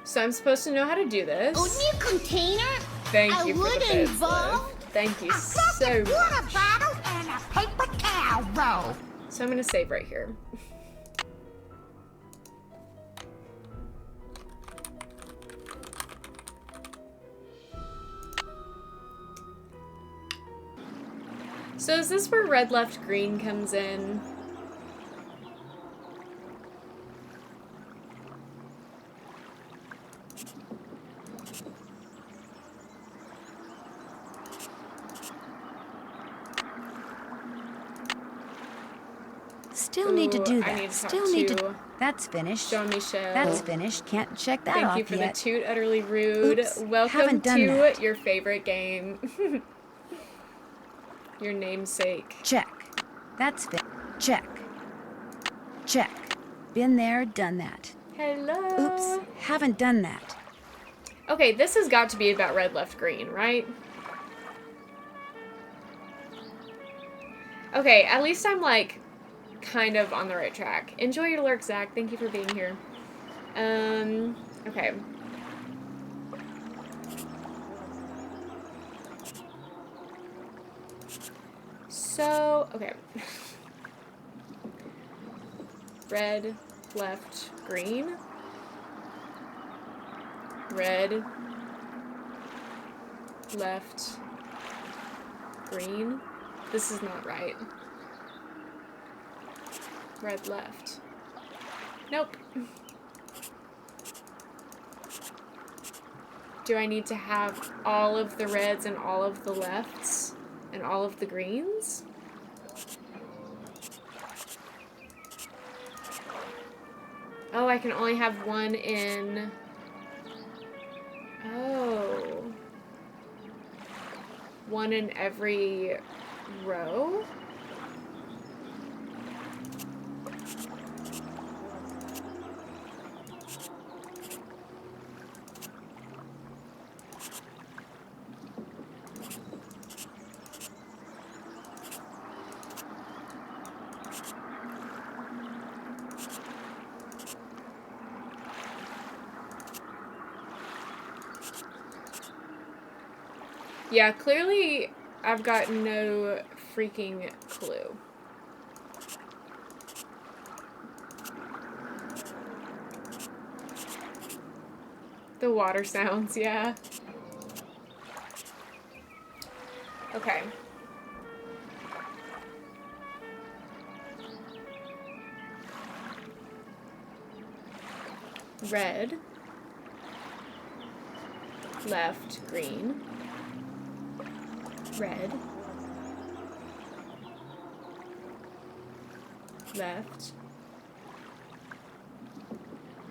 So I'm supposed to know how to do this.
A new container?
Thank you
a
for the
wooden
bits,
bowl?
though. Thank you so much.
Water bottle and a paper towel roll.
So I'm gonna save right here. So is this where red left green comes in?
Still need to do that.
I need to
Still
talk
need
to
to. That's finished.
Jean-Michel.
That's finished. Can't check that off
Thank you for
yet.
the toot utterly rude.
Oops,
Welcome
haven't done
to
that.
your favorite game. Your namesake.
Check. That's check. Check. Been there, done that.
Hello.
Oops, haven't done that.
Okay, this has got to be about red, left, green, right? Okay, at least I'm like kind of on the right track. Enjoy your lurk, Zach. Thank you for being here. Okay. So, okay. Red, left, green. Red, left, green. This is not right. Red, left. Nope. Do I need to have all of the reds and all of the lefts and all of the greens? Oh, I can only have one in... Oh. One in every row? Yeah, clearly I've got no freaking clue. The water sounds, yeah. Okay. Red. Left, green. Red. Left.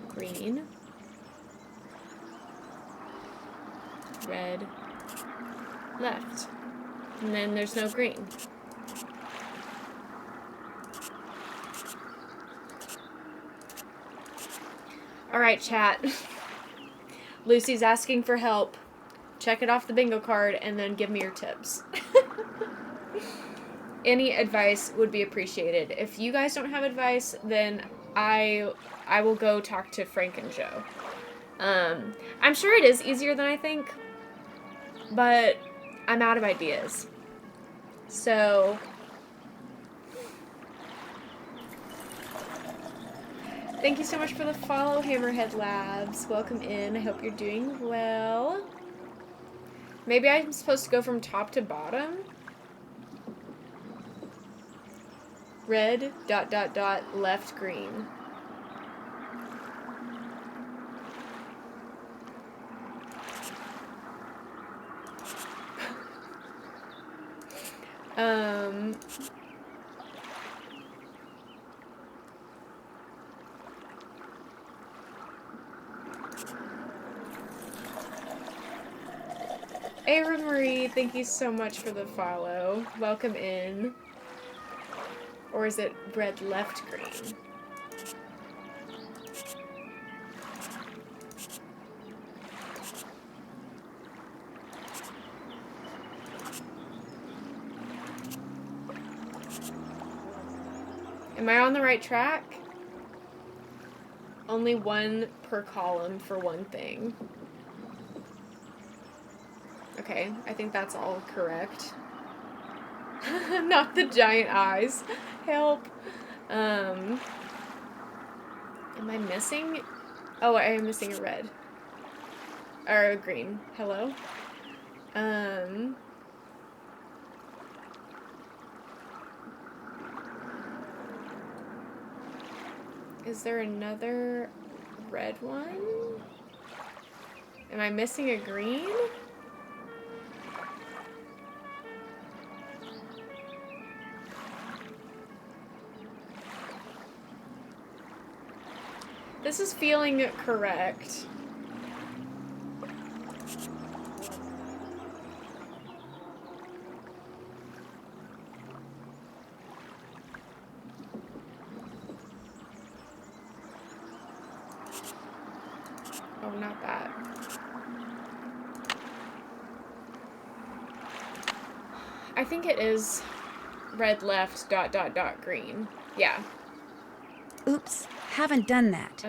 Green. Red. Left. And then there's no green. Alright, chat. Lucy's asking for help. Check it off the bingo card and then give me your tips. Any advice would be appreciated. If you guys don't have advice, then I will go talk to Frank and Joe. I'm sure it is easier than I think, but I'm out of ideas. So thank you so much for the follow, Hammerhead Labs. Welcome in. I hope you're doing well. Maybe I'm supposed to go from top to bottom. Red, ... left, green. Ava Marie, thank you so much for the follow. Welcome in. Or is it red, left, green? Am I on the right track? Only one per column for one thing. Okay, I think that's all correct. Not the giant eyes. Help. Am I missing? Oh, I am missing a red. Or a green. Hello? Is there another red one? Am I missing a green? This is feeling correct. Oh, not that. I think it is red left ... green. Yeah.
Oops, haven't done that.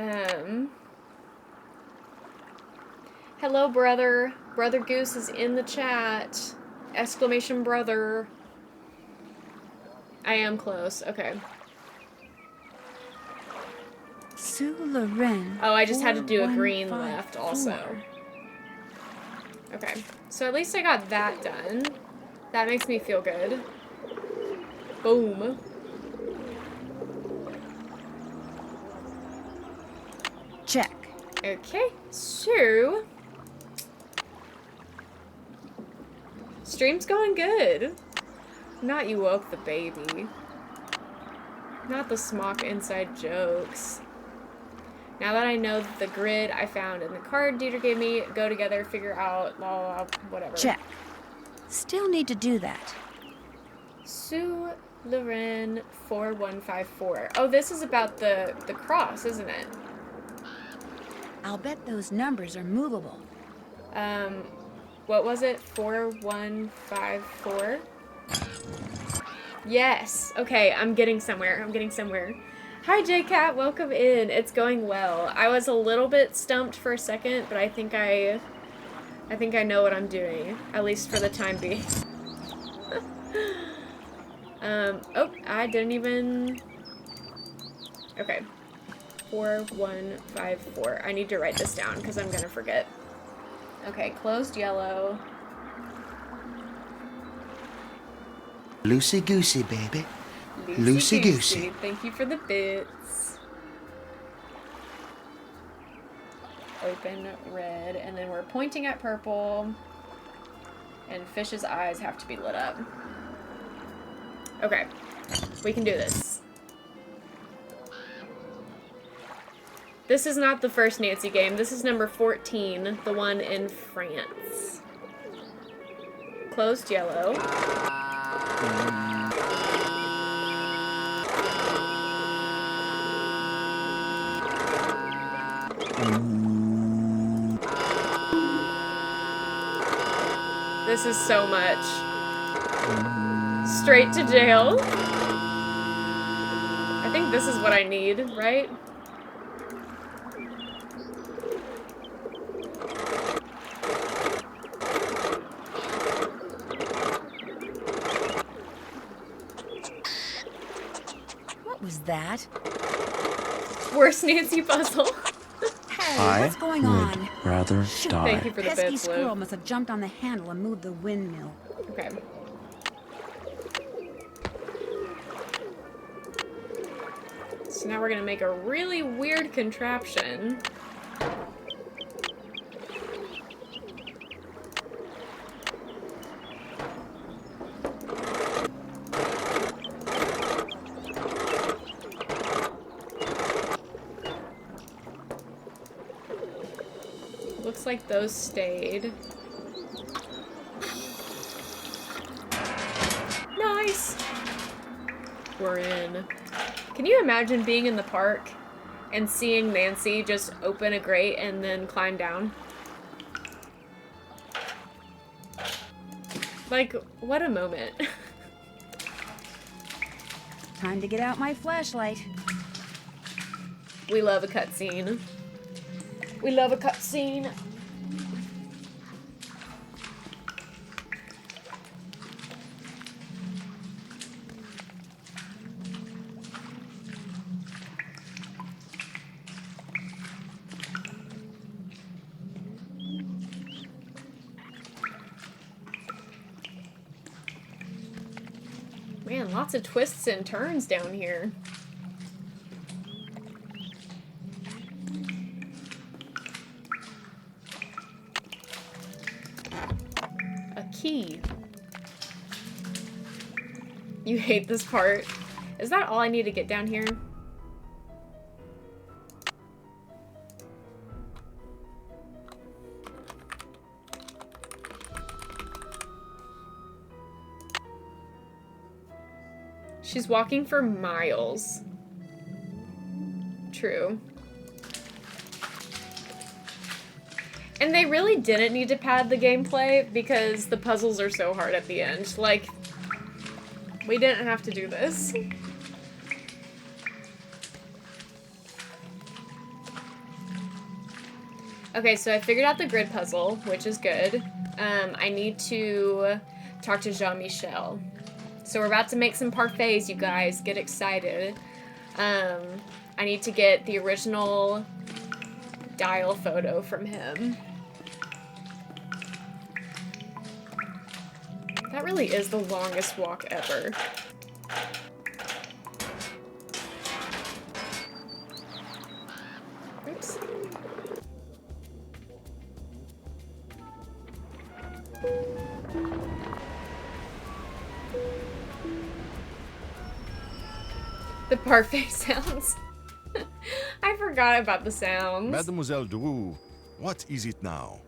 Hello, brother. Brother Goose is in the chat. Exclamation brother. I am close. Okay.
Sue Loren.
Oh, I just had to do a green left also. Okay. So at least I got that done. That makes me feel good. Boom.
Check.
Okay, so stream's going good. Not you woke the baby. Not the smock inside jokes. Now that I know the grid I found in the card Dieter gave me, go together, figure out, la la la, whatever.
Check. Still need to do that.
Sue Loren 4154. Oh, this is about the cross, isn't it?
I'll bet those numbers are movable.
What was it? 4154? Yes. Okay, I'm getting somewhere. Hi, JCat. Welcome in. It's going well. I was a little bit stumped for a second, but I think I know what I'm doing, at least for the time being. Oh, I didn't even... Okay. 4154. I need to write this down because I'm gonna forget. Okay, closed yellow.
Loosey-goosey, baby. Loosey-goosey.
Thank you for the bits. Open red, and then we're pointing at purple. And Fish's eyes have to be lit up. Okay, we can do this. This is not the first Nancy game. This is number 14, the one in France. Closed yellow. This is so much. Straight to jail. I think this is what I need, right?
What was that?
Worst Nancy puzzle.
Hey, what's going on?
Rather die.
Thank you for the
Pesky
bits,
squirrel
Liv.
must have jumped on the handle and moved the windmill.
Okay. So now we're gonna make a really weird contraption. Looks like those stayed. Nice! We're in. Can you imagine being in the park and seeing Nancy just open a grate and then climb down? Like, what a moment.
Time to get out my flashlight.
We love a cutscene. We love a cutscene. Man, lots of twists and turns down here. A key. You hate this part. Is that all I need to get down here? She's walking for miles. True. And they really didn't need to pad the gameplay because the puzzles are so hard at the end. Like, we didn't have to do this. Okay, so I figured out the grid puzzle, which is good. I need to talk to Jean-Michel. So we're about to make some parfaits, you guys. Get excited. I need to get the original dial photo from him. That really is the longest walk ever. Oops. The parfait sounds. I forgot about the sounds.
Mademoiselle Drew, what is it now?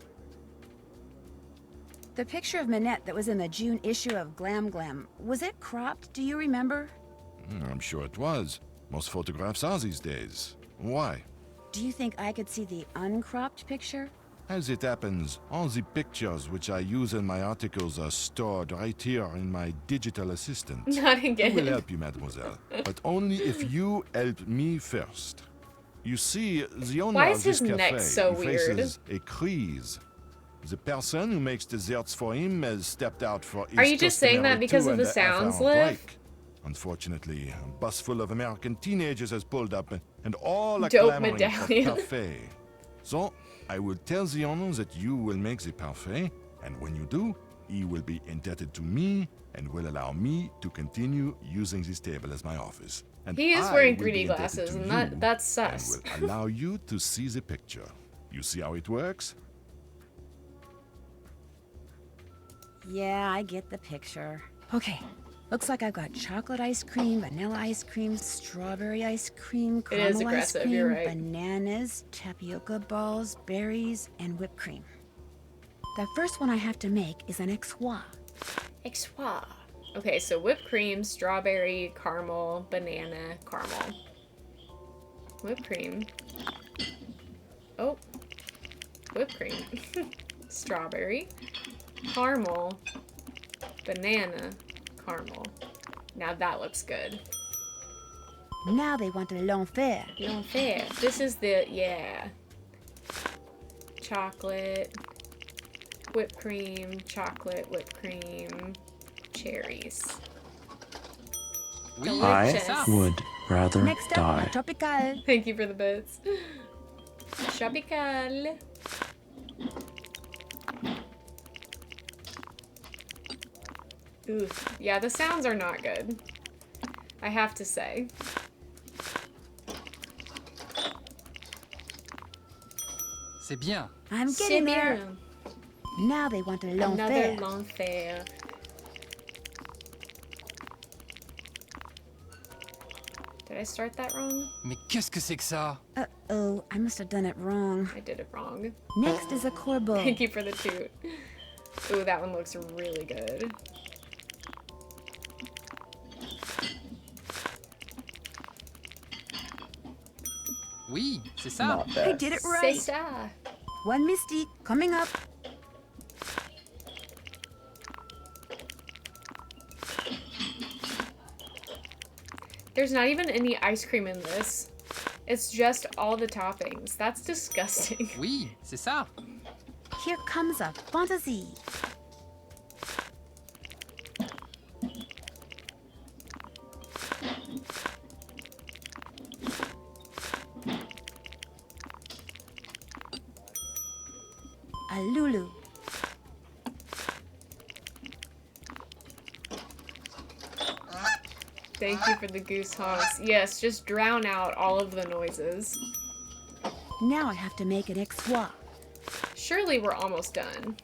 The picture of Minette that was in the June issue of Glam Glam, was it cropped? Do you remember?
I'm sure it was. Most photographs are these days. Why?
Do you think I could see the uncropped picture?
As it happens, all the pictures which I use in my articles are stored right here in my digital assistant.
Not again.
I will help you, mademoiselle, but only if you help me first. You see, the owner
Why
of
is
this
his neck
cafe
so
faces a crise. The person who makes desserts for him has stepped out for his
Are you just saying that because of the sounds, Liv?
Unfortunately, a bus full of American teenagers has pulled up, and all are
Dope
clamoring
medallion.
for parfait. So, I will tell the owner that you will make the parfait, and when you do, he will be indebted to me and will allow me to continue using this table as my office. And
he is
I
wearing
will be
3D
indebted
glasses,
to
and
you
that's sus.
and will allow you to see the picture. You see how it works?
Yeah, I get the picture. Okay, looks like I've got chocolate ice cream, vanilla ice cream, strawberry ice cream,
It is
caramel ice
aggressive,
cream,
you're right.
bananas, tapioca balls, berries, and whipped cream. The first one I have to make is an Exois.
Exois. Okay, so whipped cream, strawberry, caramel, banana, caramel. Whipped cream. Oh. Whipped cream. Strawberry. Caramel. Banana. Caramel. Now that looks good.
Now they want a l'enfer.
L'enfer. This is the, yeah. Chocolate. Whipped cream. Chocolate. Whipped cream. Cherries.
I would rather
Next up,
die.
a tropical.
Thank you for the bits. Tropical. Ooh, yeah, the sounds are not good. I have to say.
C'est bien.
I'm
C'est
getting there.
bien.
Now they want a
Another
l'enfer.
l'enfer. Did I start that wrong?
Mais qu'est-ce que c'est que ça?
Uh-oh, I must have done it wrong.
I did it wrong.
Next is a corbeau.
Thank you for the toot. Ooh, that one looks really good.
Oui, c'est ça.
I did it right.
C'est ça.
One mystique coming up.
There's not even any ice cream in this. It's just all the toppings. That's disgusting.
Oui, c'est ça.
Here comes a fantasy. A Lulu.
Thank you for the goose honks. Yes, just drown out all of the noises.
Now I have to make an Exois.
Surely we're almost done.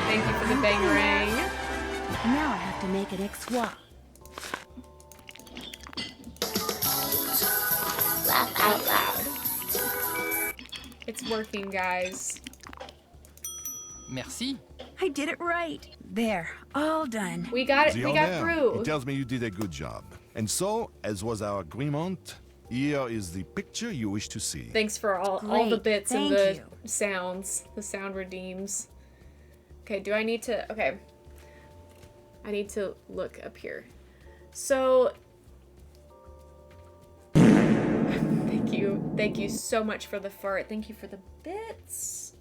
Thank you for the bangarang.
Now I have to make an Exois.
Laugh out loud. It's working, guys.
Merci.
I did it right. There, all done.
We got
The
we got
owner,
through.
He tells me you did a good job. And so, as was our agreement, here is the picture you wish to see.
Thanks for all the
Great,
bits and
thank
the
you.
sounds. The sound redeems. Okay, do I need to... Okay. I need to look up here. So... Thank you. Thank you so much for the fart. Thank you for the bits.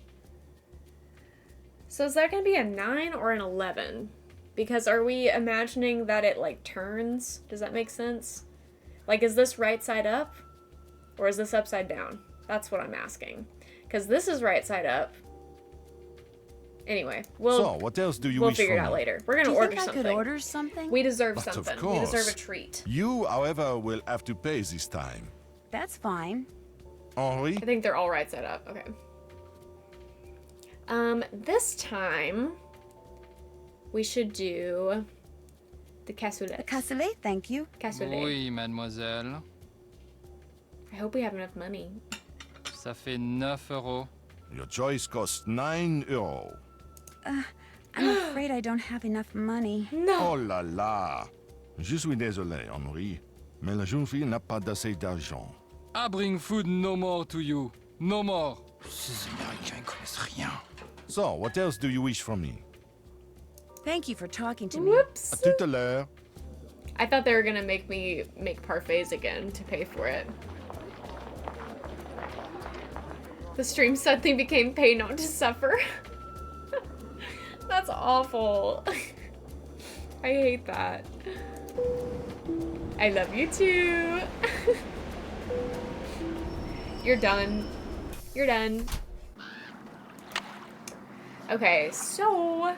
So is that going to be a 9 or an 11? Because are we imagining that it, like, turns? Does that make sense? Like, is this right side up? Or is this upside down? That's what I'm asking. Because this is right side up. Anyway,
So, what else do you
we'll
wish
figure it
from
out
me?
later. We're going
Do
to
you
order
think I
something.
could order something?
We deserve
But
something.
of
We deserve a
course.
treat.
You, however, will have to pay this time.
That's fine.
Henri?
I think they're all right side up. Okay. This time we should do the cassoulet.
The cassoulet, thank you.
Cassoulet.
Oui, mademoiselle.
I hope we have enough money.
Ça fait 9 euros.
Your choice costs 9 euros.
I'm afraid I don't have enough money.
Oh là là! Je suis désolé, Henri, mais la jeune fille n'a pas d'assez d'argent.
I bring food no more to you. No more.
Ces Américains connaissent rien. So, what else do you wish from me?
Thank you for talking to me.
Whoops.
À tout à l'heure.
I thought they were gonna make me make parfaits again to pay for it. The stream suddenly became pay not to suffer. That's awful. I hate that. I love you too. You're done. You're done. Okay, so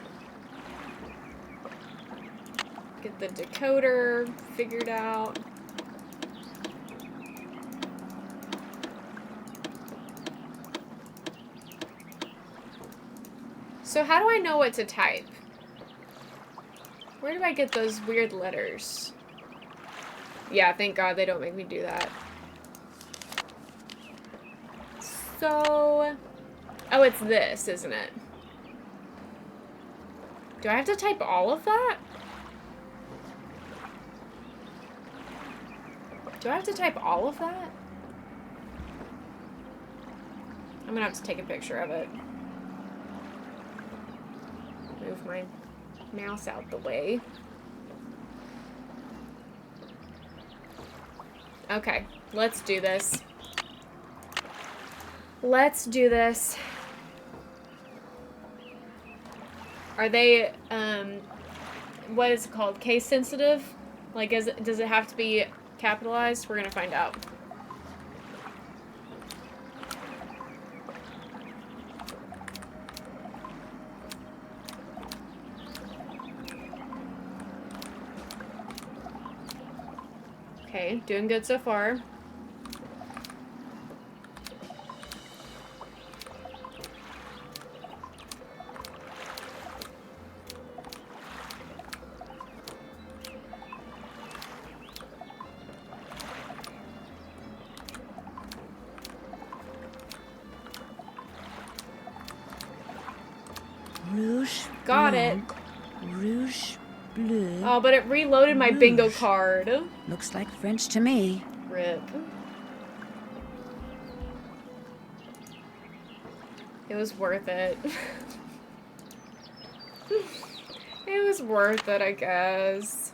get the decoder figured out. So how do I know what to type? Where do I get those weird letters? Yeah, thank God they don't make me do that. So, oh, it's this, isn't it? Do I have to type all of that? Do I have to type all of that? I'm gonna have to take a picture of it. Move my mouse out the way. Okay, let's do this. Let's do this. Are they, what is it called? Case sensitive? Like, does it have to be capitalized? We're gonna find out. Okay, doing good so far.
Rouge.
Got it.
Rouge bleu.
Oh, but it reloaded my bingo card.
Looks like French to me.
Rip. It was worth it. It was worth it, I guess.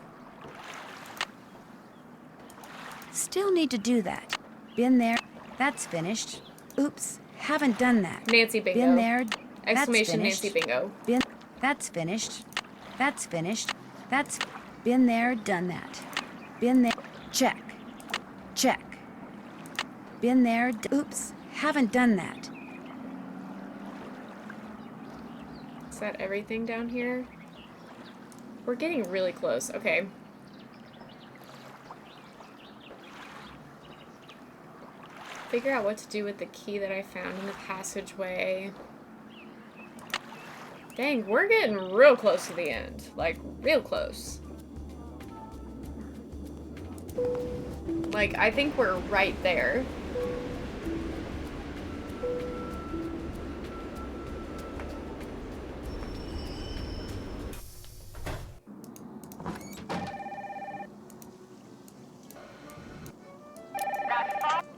Still need to do that. Been there. That's finished. Oops. Haven't done that.
Nancy bingo.
Been there.
Exclamation
That's
Nancy bingo.
Been. That's finished. That's finished. That's been there, done that. Been there. Check. Check. Been there. Oops. Haven't done that.
Is that everything down here? We're getting really close. Okay. Figure out what to do with the key that I found in the passageway. Dang, we're getting real close to the end. Like, real close. Like, I think we're right there.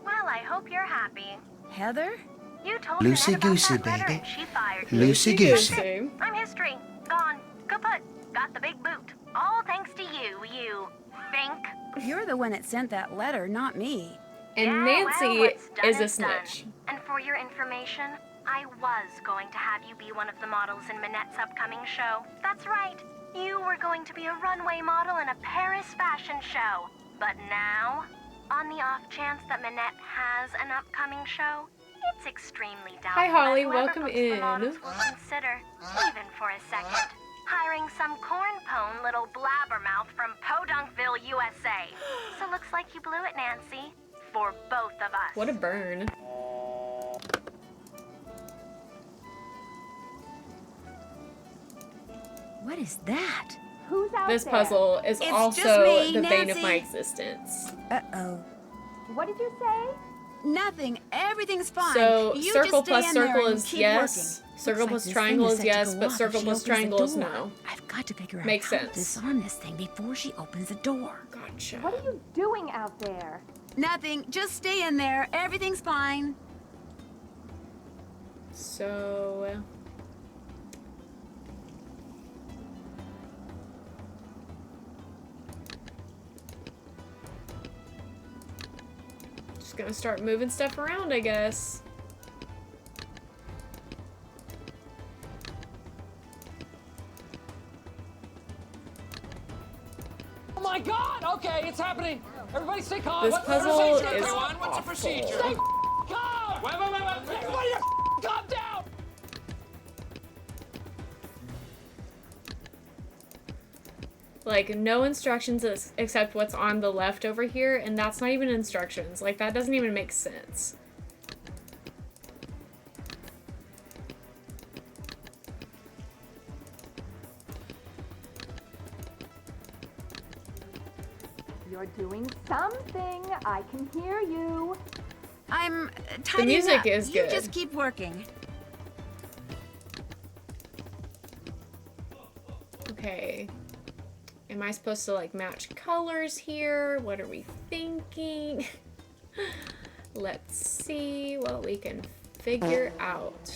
Well, I hope you're happy.
Heather?
You told Annette about
Loosey-goosey,
that letter
baby.
and she fired you.
Loosey-goosey.
I'm history. Gone. Kaput. Got the big boot. All thanks to you, you think.
You're the one that sent that letter, not me.
And
Yeah,
Nancy
well, what's done
is a
is done.
snitch.
And for your information, I was going to have you be one of the models in Minette's upcoming show. That's right. You were going to be a runway model in a Paris fashion show. But now, on the off chance that Minette has an upcoming show, it's extremely doubtful
Hi, Holly.
that whoever
Welcome
books the
in.
models will consider, even for a second, hiring some corn-pone little blabbermouth from Podunkville, USA. So looks like you blew it, Nancy. For both of us.
What a burn.
What is that?
Who's out
This
there?
puzzle is
It's
also
just me,
the bane of
Nancy.
my existence.
Uh-oh.
What did you say?
Nothing. Everything's fine.
So
You
circle
just stay
plus
in there
circle
and
is
keep
yes.
working.
Circle
Looks
plus
like this
triangle
thing
is
set to
yes,
go
but
off if
circle
she
plus
opens the
triangle is
door.
no.
I've got to figure out
Makes
how
sense.
to disarm this thing before she opens the door.
Gotcha.
What are you doing out there?
Nothing. Just stay in there. Everything's fine.
So just gonna start moving stuff around, I guess.
Oh my god! Okay, it's happening! Everybody stay calm.
This puzzle is
everyone? What's the
awful.
procedure? Stay calm! Wait. Everybody calm down!
Like, no instructions except what's on the left over here, and that's not even instructions. Like, that doesn't even make sense.
You're doing something. I can hear you.
I'm
The
tidying
music
up.
is good.
You just keep working.
Okay. Am I supposed to, like, match colors here? What are we thinking? Let's see what we can figure out.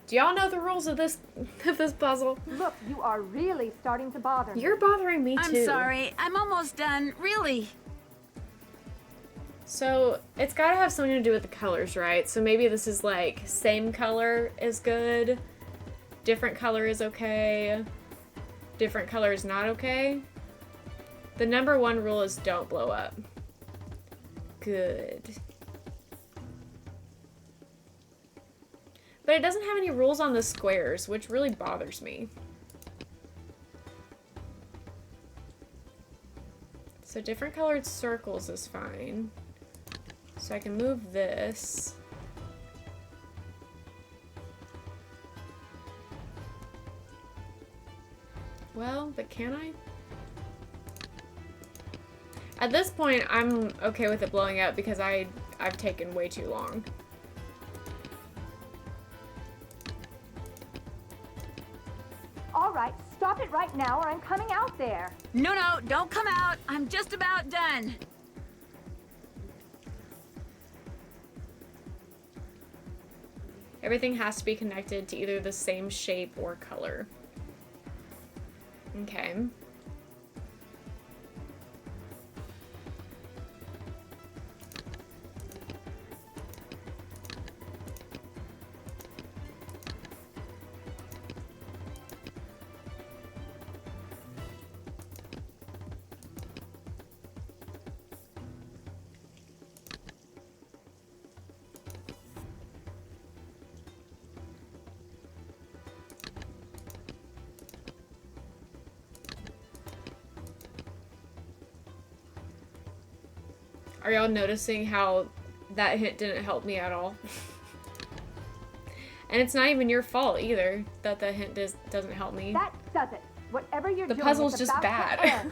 Do y'all know the rules of this puzzle?
Look, you are really starting to bother me.
You're bothering me too.
I'm sorry. I'm almost done. Really.
So it's gotta have something to do with the colors, right? So maybe this is like same color is good, different color is okay, different color is not okay. The number one rule is don't blow up. Good. But it doesn't have any rules on the squares, which really bothers me. So different colored circles is fine. So I can move this. Well, but can I? At this point, I'm okay with it blowing up because I've taken way too long.
All right, stop it right now or I'm coming out there.
No, don't come out. I'm just about done.
Everything has to be connected to either the same shape or color. Okay. Are y'all noticing how that hint didn't help me at all? And it's not even your fault either that the hint doesn't help me.
That does it. Whatever you're
The
doing,
puzzle's
it's
just
about to
bad.
end.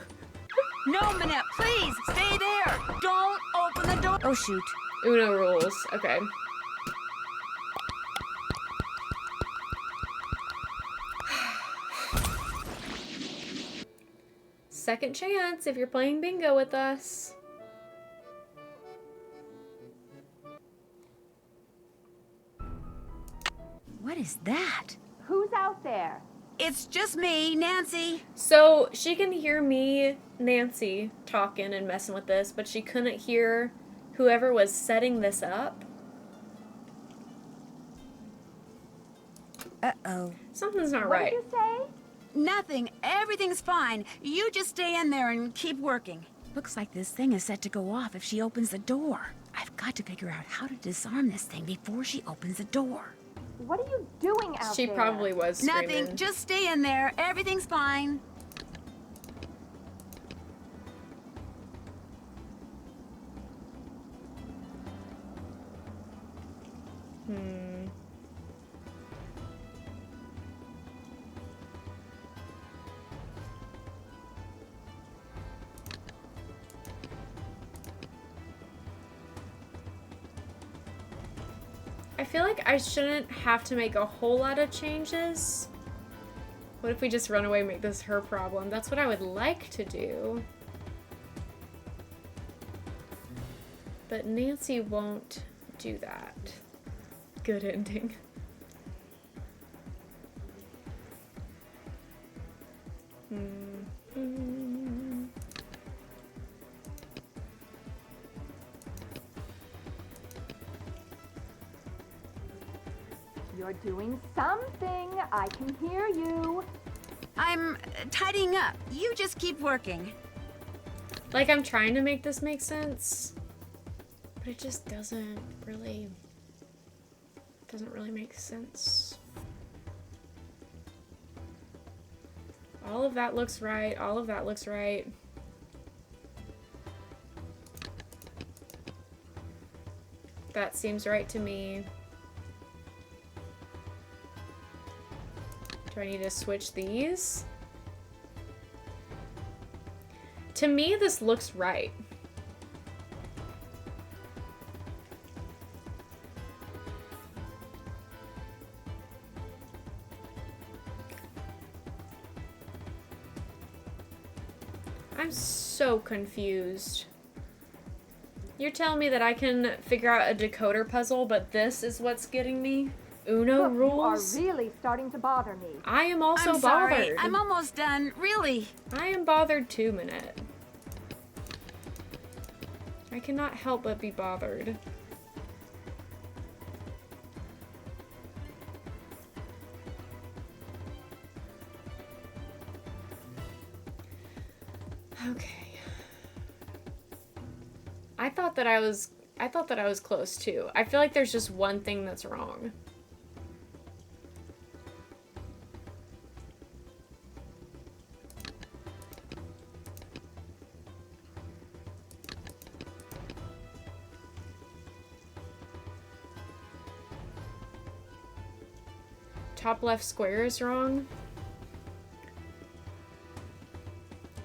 No, Minette, please stay there. Don't open the door. Oh, shoot.
Uno rules. Okay. Second chance if you're playing bingo with us.
What is that?
Who's out there?
It's just me, Nancy.
So she can hear me, Nancy, talking and messing with this, but she couldn't hear whoever was setting this up.
Uh-oh.
Something's not
What
right.
did you say?
Nothing. Everything's fine. You just stay in there and keep working. Looks like this thing is set to go off if she opens the door. I've got to figure out how to disarm this thing before she opens the door.
What are you doing out
She
there?
probably was screaming.
Nothing. Just stay in there. Everything's fine.
I feel like I shouldn't have to make a whole lot of changes. What if we just run away and make this her problem? That's what I would like to do. But Nancy won't do that. Good ending.
You're doing something. I can hear you.
I'm tidying up. You just keep working.
Like, I'm trying to make this make sense, but it just doesn't really make sense. All of that looks right. All of that looks right. That seems right to me. Do I need to switch these? To me, this looks right. I'm so confused. You're telling me that I can figure out a decoder puzzle, but this is what's getting me? Uno
Look,
rules?
you are really starting to bother me.
I am also
I'm sorry.
bothered.
I'm almost done. Really.
I am bothered too, Minette. I cannot help but be bothered. Okay. I thought that I was close too. I feel like there's just one thing that's wrong. Top left square is wrong.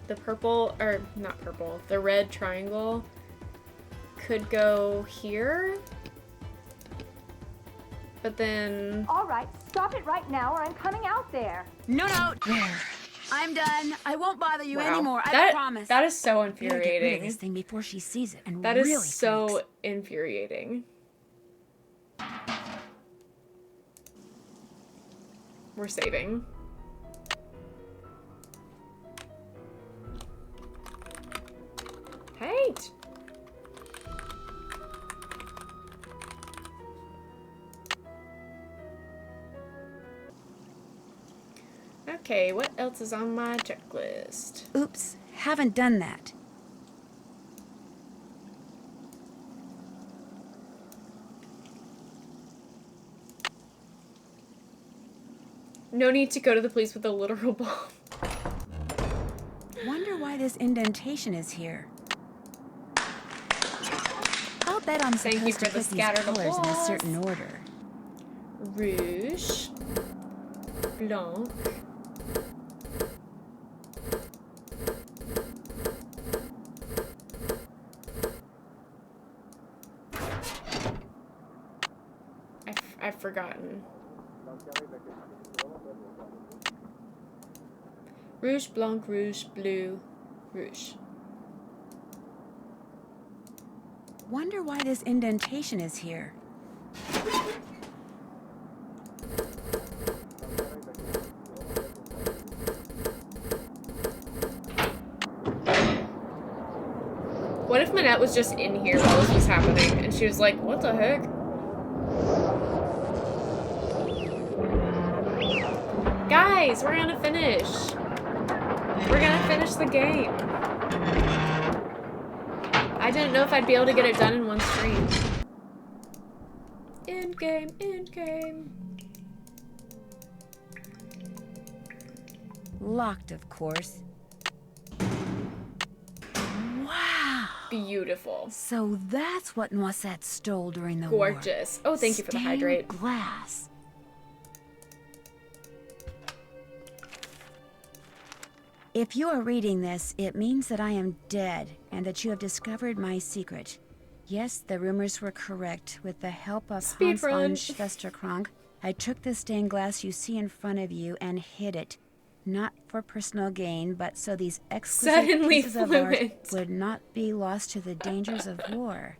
The purple, or not purple, the red triangle could go here. But then...
All right, stop it right now or I'm coming out there.
No. I'm done. I won't bother you
Wow.
anymore. I promise.
That is so
Better get rid of
infuriating.
this thing before she sees it and
That
really
is so
thinks.
infuriating. We're saving. Hate! Okay, what else is on my checklist?
Oops, haven't done that.
No need to go to the police with a literal bomb.
Wonder why this indentation is here. I'll bet I'm
Thank you
supposed
for
to
the
put these
scattered
colors in a
applause.
certain order.
Rouge. Blanc. I've forgotten. Rouge, blanc, rouge, blue, rouge.
Wonder why this indentation is here.
What if Minette was just in here while this was happening and she was like, what the heck? Guys, we're gonna finish. We're gonna finish the game. I didn't know if I'd be able to get it done in one stream. End game, end game.
Locked, of course. Wow.
Beautiful.
So that's what Noisette stole during the
Gorgeous.
war.
Oh, thank you for the
Stained
hydrate.
glass. If you are reading this, it means that I am dead and that you have discovered my secret. Yes, the rumors were correct. With the help of
Speed
Hans
run.
von Schwesterkrank, I took the stained glass you see in front of you and hid it. not for personal gain, but so these exquisite pieces of art would not be lost to the dangers of war.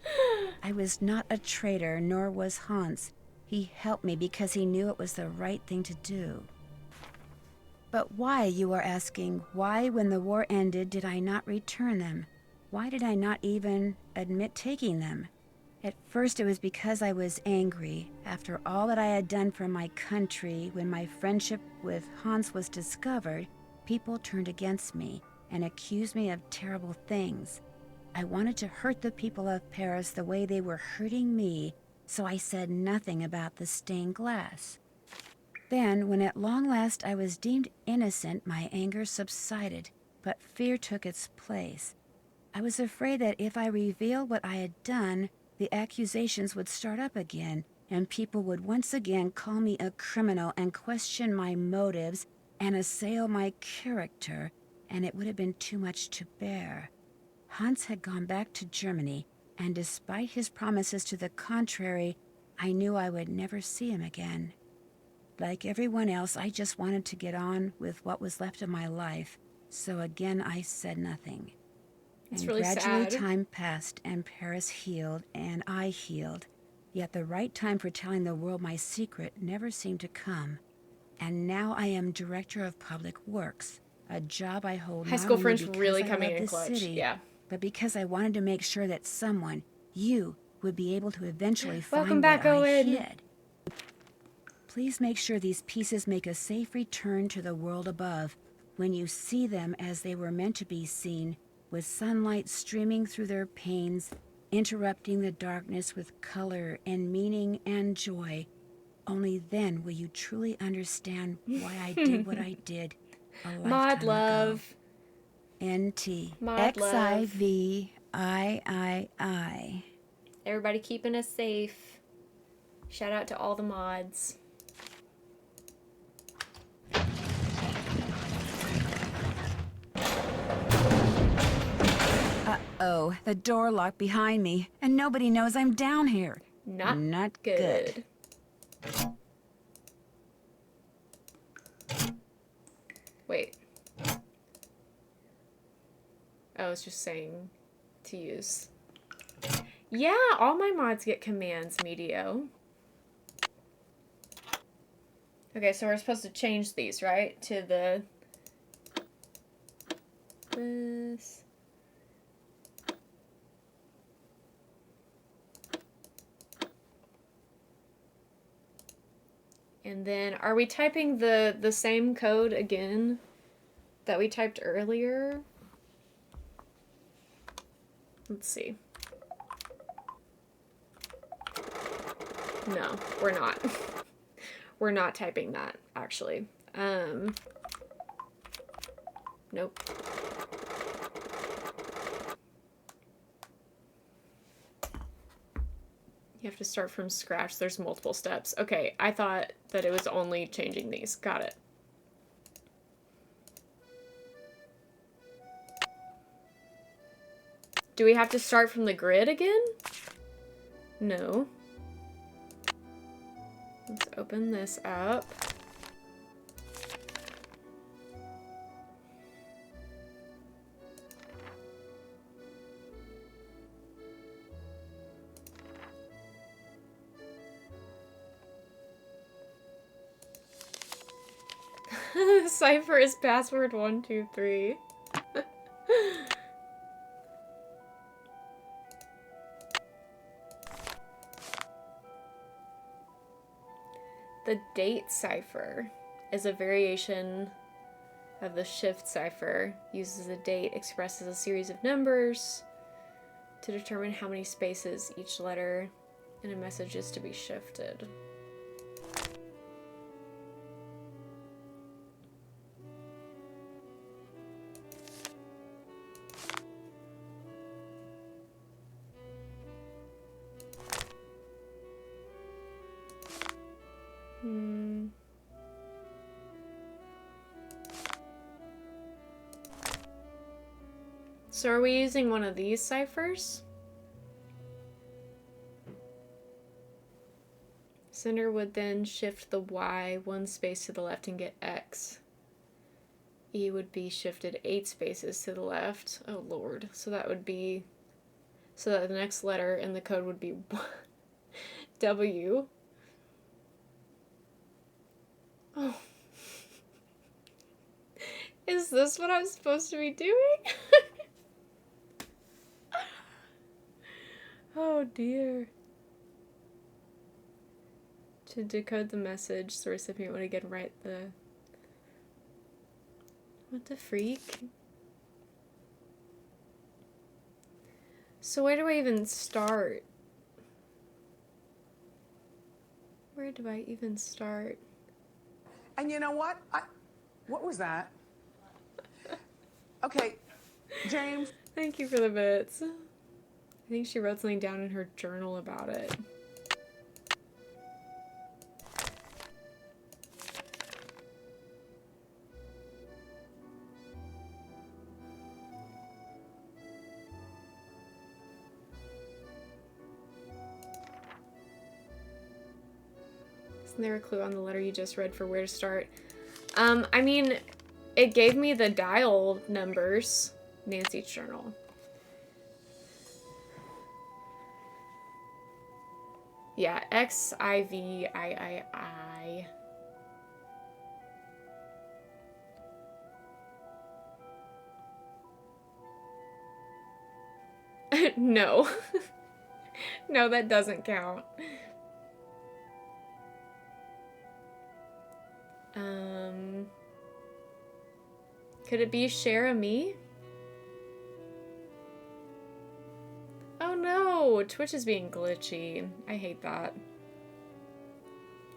I was not a traitor, nor was Hans. He helped me because he knew it was the right thing to do. But why, you are asking, why, when the war ended, did I not return them? Why did I not even admit taking them? At first it was because I was angry. After all that I had done for my country, when my friendship with Hans was discovered, people turned against me and accused me of terrible things. I wanted to hurt the people of Paris the way they were hurting me, so I said nothing about the stained glass. Then, when at long last I was deemed innocent, my anger subsided, but fear took its place. I was afraid that if I revealed what I had done, the accusations would start up again, and people would once again call me a criminal and question my motives and assail my character, and it would have been too much to bear. Hans had gone back to Germany, and despite his promises to the contrary, I knew I would never see him again. Like everyone else, I just wanted to get on with what was left of my life, so again I said nothing.
It's
And
really
gradually
sad.
time passed, and Paris healed, and I healed. Yet the right time for telling the world my secret never seemed to come. And now I am Director of Public Works, a job I hold
High
not
school
only
French
because
really
I
coming
love
in
the
clutch.
city,
Yeah.
but because I wanted to make sure that someone, you, would be able to eventually
Welcome
find
back,
what I
Owen.
hid. Please make sure these pieces make a safe return to the world above when you see them as they were meant to be seen, with sunlight streaming through their panes, interrupting the darkness with color and meaning and joy. Only then will you truly understand why I did what I did a lifetime
Mod
ago.
love.
NT.
Mod love.
XIVIII.
Everybody keeping us safe. Shout out to all the mods.
Uh-oh, the door locked behind me, and nobody knows I'm down here.
Not
good.
Wait. I was just saying to use. Yeah, all my mods get commands, Medio. Okay, so we're supposed to change these, right? To the... this... And then, are we typing the same code again that we typed earlier? Let's see. No, we're not. We're not typing that, actually. Nope. You have to start from scratch. There's multiple steps. Okay, I thought that it was only changing these. Got it. Do we have to start from the grid again? No. Let's open this up. Cipher is password 123. The date cipher is a variation of the shift cipher. Uses a date, expresses a series of numbers to determine how many spaces each letter in a message is to be shifted. So are we using one of these ciphers? Sender would then shift the Y one space to the left and get X. E would be shifted 8 spaces to the left. Oh lord. So that would be, so that the next letter in the code would be W. Oh. Is this what I'm supposed to be doing? Oh dear. To decode the message, the recipient would again write the... What the freak? So where do I even start? Where do I even start?
And you know what? What was that? Okay, James.
Thank you for the bits. I think she wrote something down in her journal about it. Isn't there a clue on the letter you just read for where to start? I mean, it gave me the dial numbers. Nancy's journal. Yeah, XIVIII. No. No, that doesn't count. Could it be share a me? Oh no, Twitch is being glitchy. I hate that.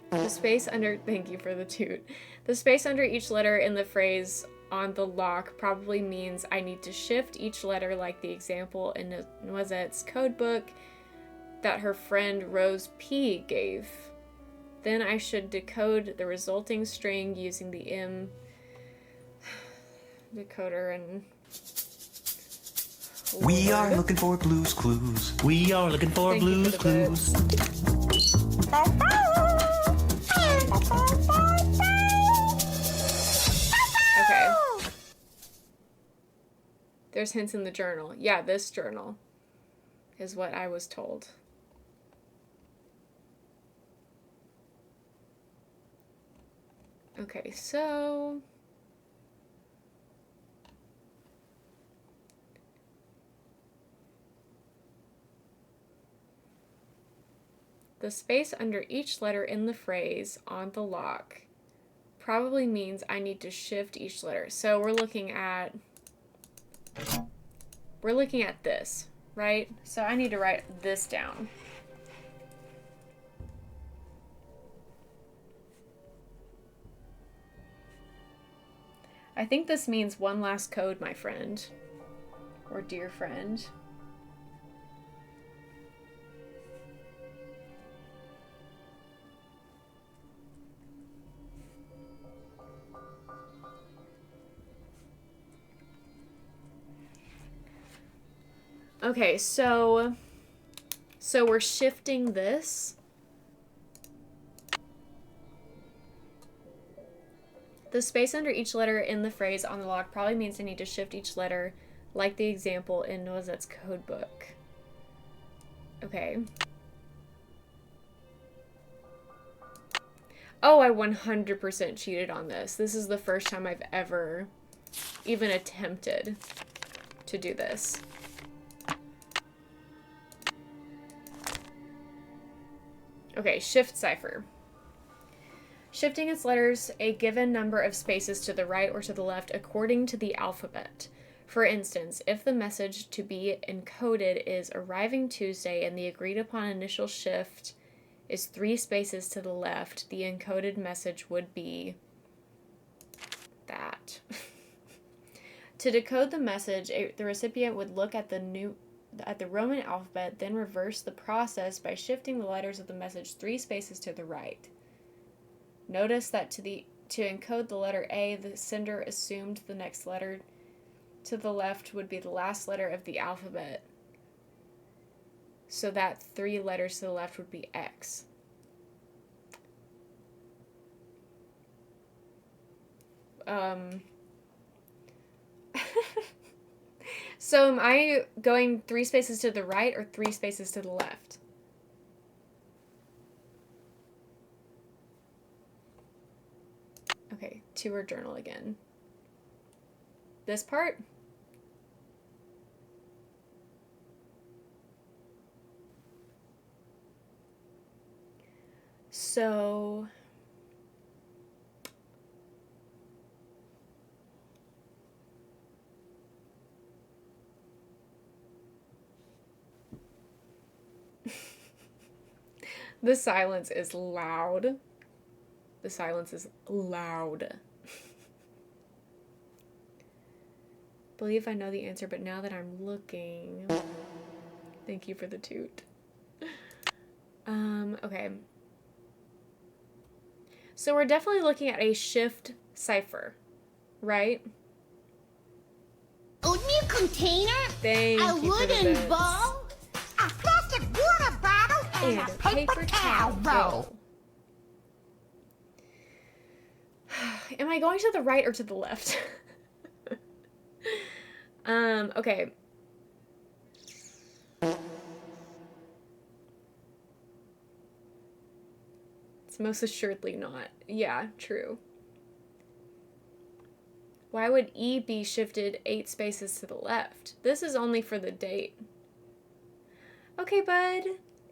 The space under, thank you for the toot. The space under each letter in the phrase on the lock probably means I need to shift each letter like the example in Noisette's codebook that her friend Rose P gave. Then I should decode the resulting string using the M decoder and...
We are looking for Blue's Clues. We are looking for Blue's Clues.
Okay. There's hints in the journal. Yeah, this journal is what I was told. Okay, so... the space under each letter in the phrase on the lock probably means I need to shift each letter. So we're looking at this, right? So I need to write this down. I think this means one last code, my friend. Or dear friend. Okay, so we're shifting this. The space under each letter in the phrase on the lock probably means I need to shift each letter, like the example in Noisette's codebook. Okay. Oh, I 100% cheated on this. This is the first time I've ever even attempted to do this. Okay, shift cipher. Shifting its letters a given number of spaces to the right or to the left according to the alphabet. For instance, if the message to be encoded is arriving Tuesday and the agreed upon initial shift is 3 spaces to the left, the encoded message would be that. To decode the message, the recipient would look at the Roman alphabet, then reverse the process by shifting the letters of the message 3 spaces to the right. Notice that to encode the letter A, the sender assumed the next letter to the left would be the last letter of the alphabet. So that 3 letters to the left would be X. So am I going 3 spaces to the right or 3 spaces to the left? Okay, to our journal again. This part? So the silence is loud. The silence is loud. Believe I know the answer, but now that I'm looking... Thank you for the toot. Okay. So we're definitely looking at a shift cipher, right?
A new container,
Thank
a
you for the
wooden
bits.
bowl, a plastic water bottle, and a paper towel roll.
Am I going to the right or to the left? Okay. It's most assuredly not. Yeah, true. Why would E be shifted 8 spaces to the left? This is only for the date. Okay, bud.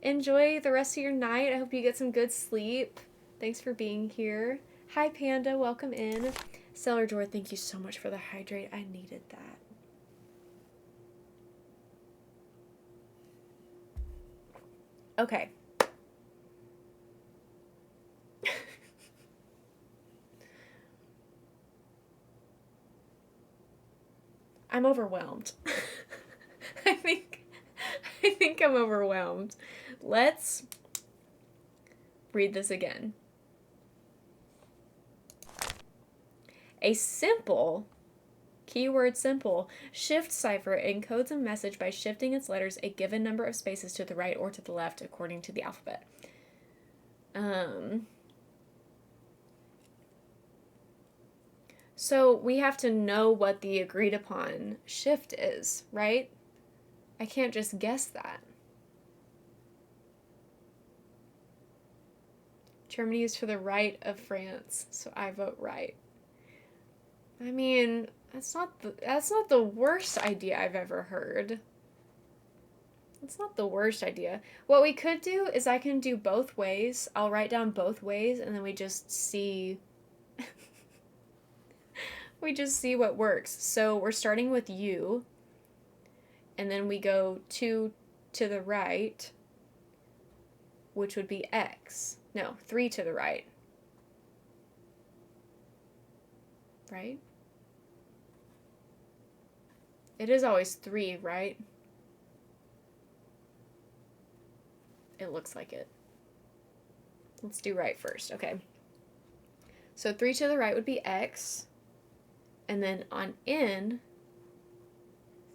Enjoy the rest of your night. I hope you get some good sleep. Thanks for being here. Hi, Panda. Welcome in. Cellar Door, thank you so much for the hydrate. I needed that. Okay. I'm overwhelmed. I think I'm overwhelmed. Let's read this again. A simple, keyword simple, shift cipher encodes a message by shifting its letters a given number of spaces to the right or to the left according to the alphabet. So we have to know what the agreed upon shift is, right? I can't just guess that. Germany is to the right of France, so I vote right. I mean, that's not the worst idea I've ever heard. It's not the worst idea. What we could do is I can do both ways. I'll write down both ways and then we just see we just see what works. So we're starting with U and then we go 2 to the right, which would be X. No, 3 to the right. Right? It is always 3, right? It looks like it. Let's do right first. Okay. So 3 to the right would be X. And then on N,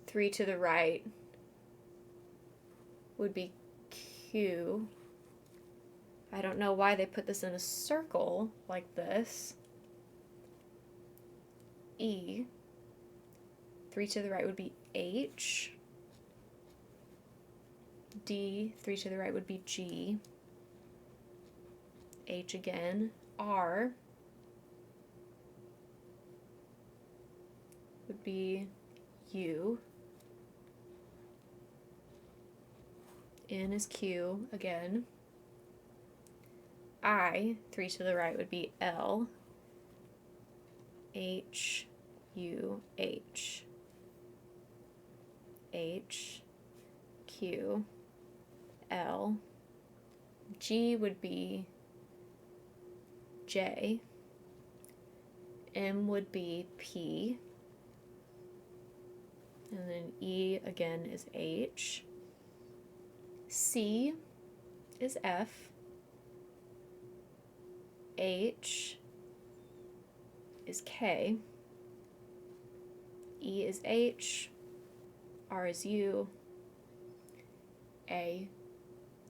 3 to the right would be Q. I don't know why they put this in a circle like this. E. 3 to the right would be H. D. 3 to the right would be G. H again. R would be U. N is Q again. I, 3 to the right would be L. H, U, H. H, Q, L. G would be J. M would be P. And then E again is H. C is F. H is K. E is H. R is U. A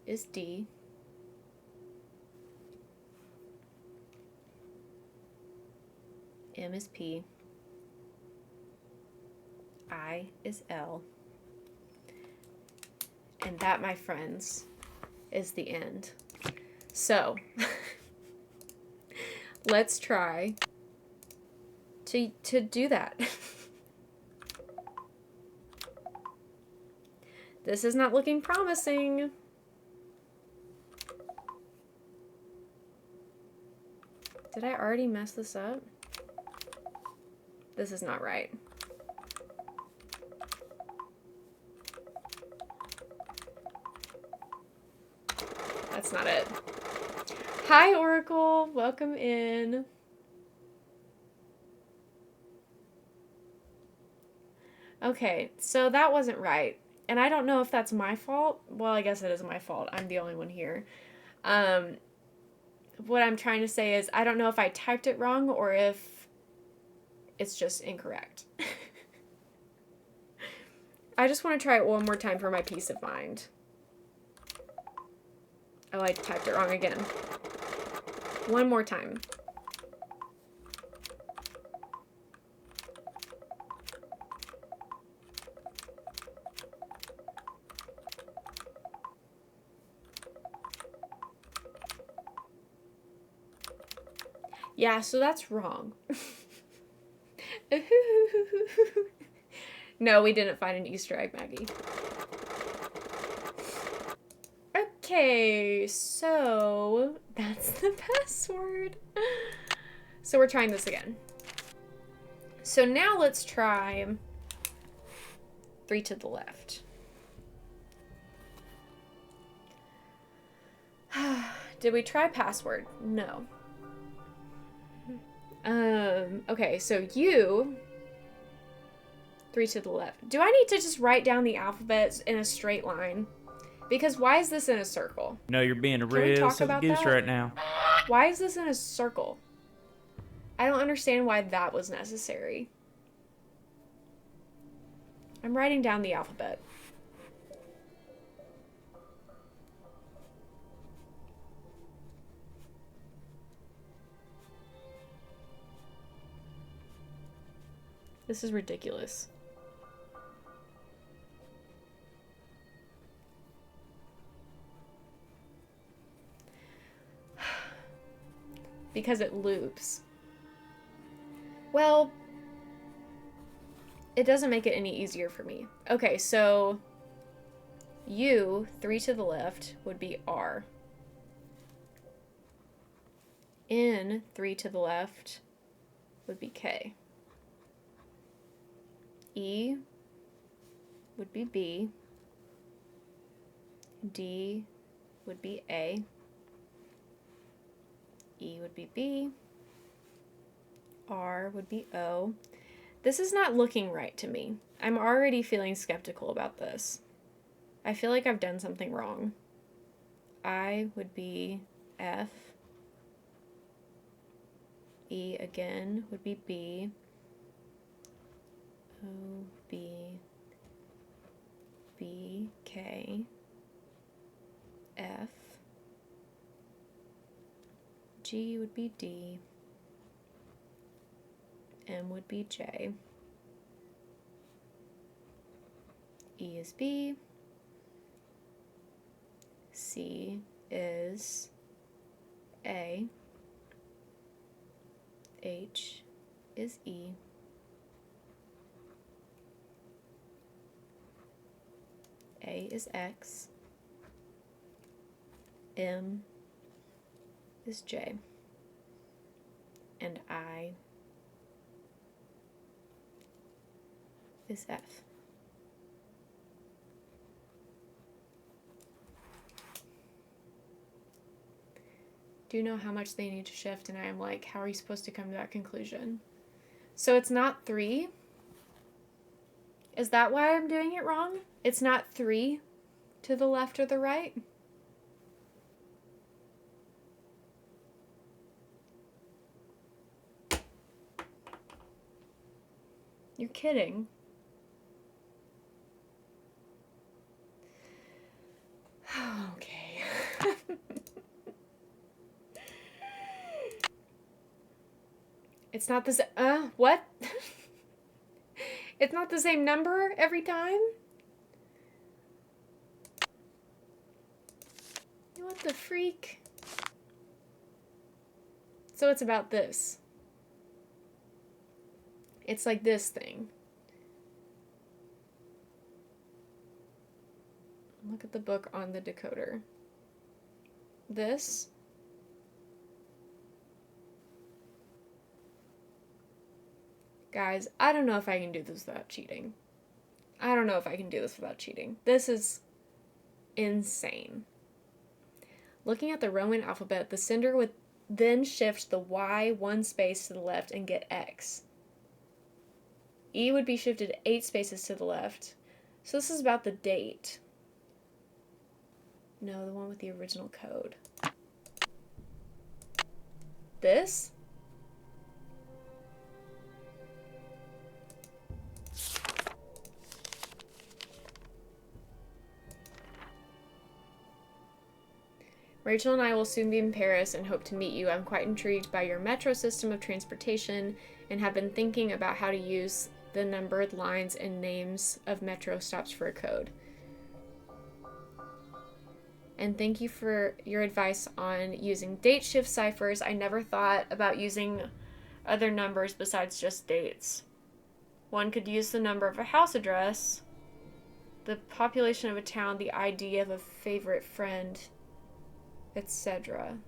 is D. M is P. I is L. And that, my friends, is the end. So, let's try to do that. This is not looking promising. Did I already mess this up? This is not right. That's not it. Hi, Oracle. Welcome in. Okay, so that wasn't right. And I don't know if that's my fault. Well, I guess it is my fault. I'm the only one here. What I'm trying to say is I don't know if I typed it wrong or if it's just incorrect. I just want to try it one more time for my peace of mind. Oh, I typed it wrong again. One more time. Yeah, so that's wrong. No, we didn't find an Easter egg, Maggie. Okay, so that's the password. So we're trying this again. So now let's try 3 to the left. Did we try password? No. Okay, so you 3 to the left. Do I need to just write down the alphabets in a straight line? Because why is this in a circle?
No, you're being a
Can we
real
talk
silly
about
goose
that?
right now.
Why is this in a circle? I don't understand why that was necessary. I'm writing down the alphabet. This is ridiculous. Because it loops. Well, it doesn't make it any easier for me. Okay, so U, 3 to the left, would be R. N, 3 to the left, would be K. E would be B. D would be A. E would be B. R would be O. This is not looking right to me. I'm already feeling skeptical about this. I feel like I've done something wrong. I would be F. E again would be B. O, B, B, K, F. G would be D. M would be J. E is B. C is A. H is E. A is X. M is J. And I is F. Do you know how much they need to shift? And I'm like, how are you supposed to come to that conclusion? So it's not 3. Is that why I'm doing it wrong? It's not 3 to the left or the right? You're kidding. Okay. It's not this, what? It's not the same number every time? What the freak? So it's about this. It's like this thing. Look at the book on the decoder. This. Guys, I don't know if I can do this without cheating. I don't know if I can do this without cheating. This is insane. Looking at the Roman alphabet, the sender would then shift the Y 1 space to the left and get X. E would be shifted 8 spaces to the left. So this is about the date. No, the one with the original code. This? Rachel and I will soon be in Paris and hope to meet you. I'm quite intrigued by your metro system of transportation and have been thinking about how to use the numbered lines and names of metro stops for a code. And thank you for your advice on using date shift ciphers. I never thought about using other numbers besides just dates. One could use the number of a house address, the population of a town, the ID of a favorite friend, etc.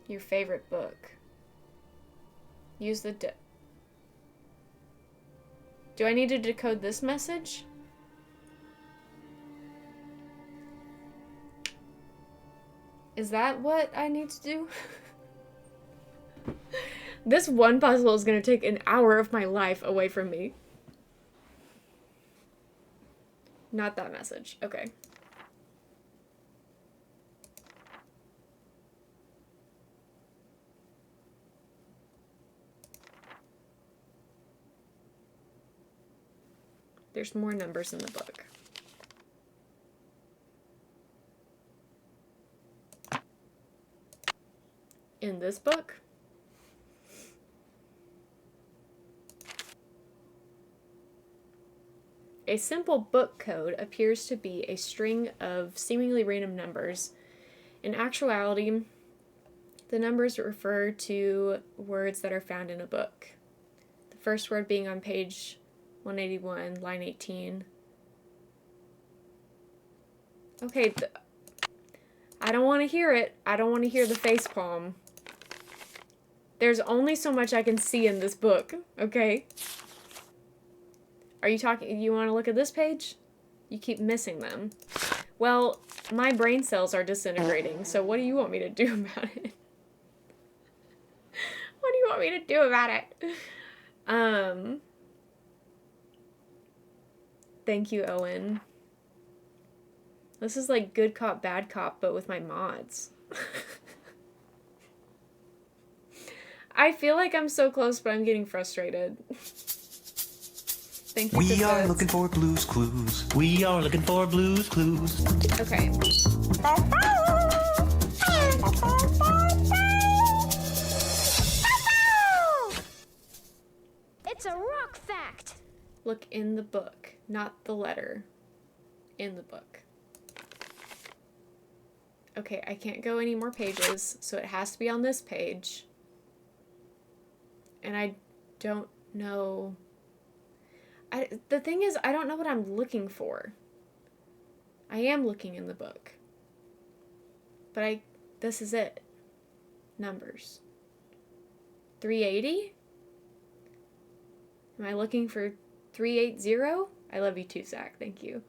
Your favorite book. Use the Do I need to decode this message? Is that what I need to do? This one puzzle is going to take an hour of my life away from me. Not that message. Okay. There's more numbers in the book. In this book? A simple book code appears to be a string of seemingly random numbers. In actuality, the numbers refer to words that are found in a book. The first word being on page 181, line 18. Okay, I don't want to hear it. I don't want to hear the facepalm. There's only so much I can see in this book, okay? Are you talking, you want to look at this page? You keep missing them. Well, my brain cells are disintegrating, so what do you want me to do about it? What do you want me to do about it? Thank you, Owen. This is like good cop, bad cop, but with my mods. I feel like I'm so close, but I'm getting frustrated. Thank you.
We are looking for Blue's Clues. We are looking for Blue's Clues.
Okay.
It's a rock fact.
Look in the book, not the letter. In the book. Okay, I can't go any more pages, so it has to be on this page. And I don't know. The thing is, I don't know what I'm looking for. I am looking in the book. But this is it. Numbers. 380? Am I looking for 380? I love you too, Zach. Thank you.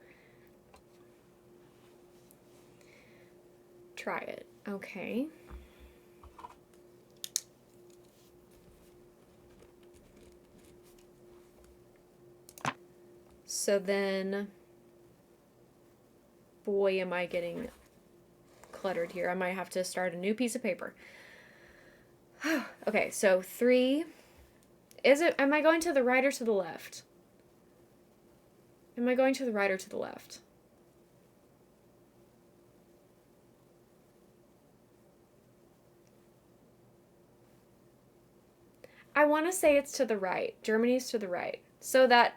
Try it. Okay. So then, boy, am I getting cluttered here. I might have to start a new piece of paper. Okay, so 3. Am I going to the right or to the left? Am I going to the right or to the left? I want to say it's to the right. Germany's to the right. So that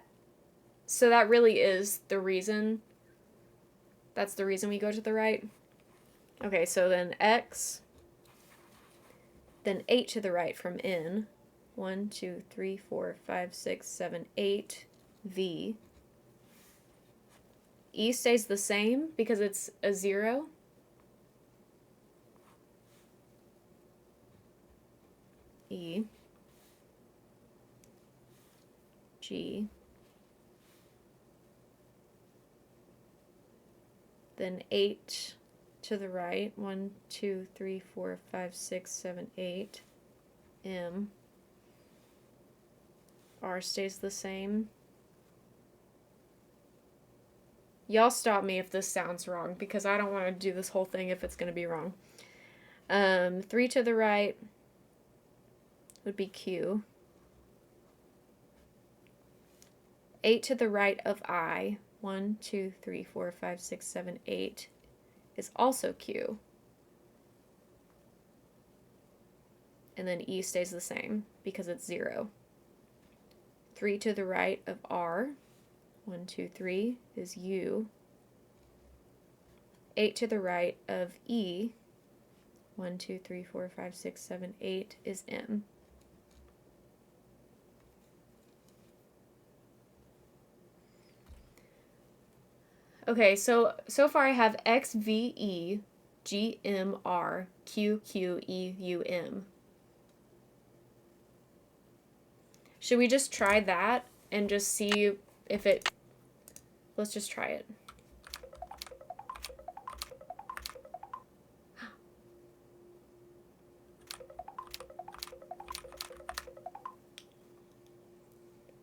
really is the reason. That's the reason we go to the right. Okay, so then X, then 8 to the right from N. 1, 2, 3, 4, 5, 6, 7, 8. V. E stays the same because it's a 0. E. G. Then 8 to the right. 1, 2, 3, 4, 5, 6, 7, 8. M. R stays the same. Y'all stop me if this sounds wrong, because I don't want to do this whole thing if it's going to be wrong. 3 to the right would be Q. 8 to the right of I, 1, 2, 3, 4, 5, 6, 7, 8, is also Q. And then E stays the same because it's 0. 3 to the right of R, 1, 2, 3, is U. 8 to the right of E, 1, 2, 3, 4, 5, 6, 7, 8, is M. Okay, so far I have X, V, E, G, M, R, Q, Q, E, U, M. Should we just try that and just see if it... Let's just try it.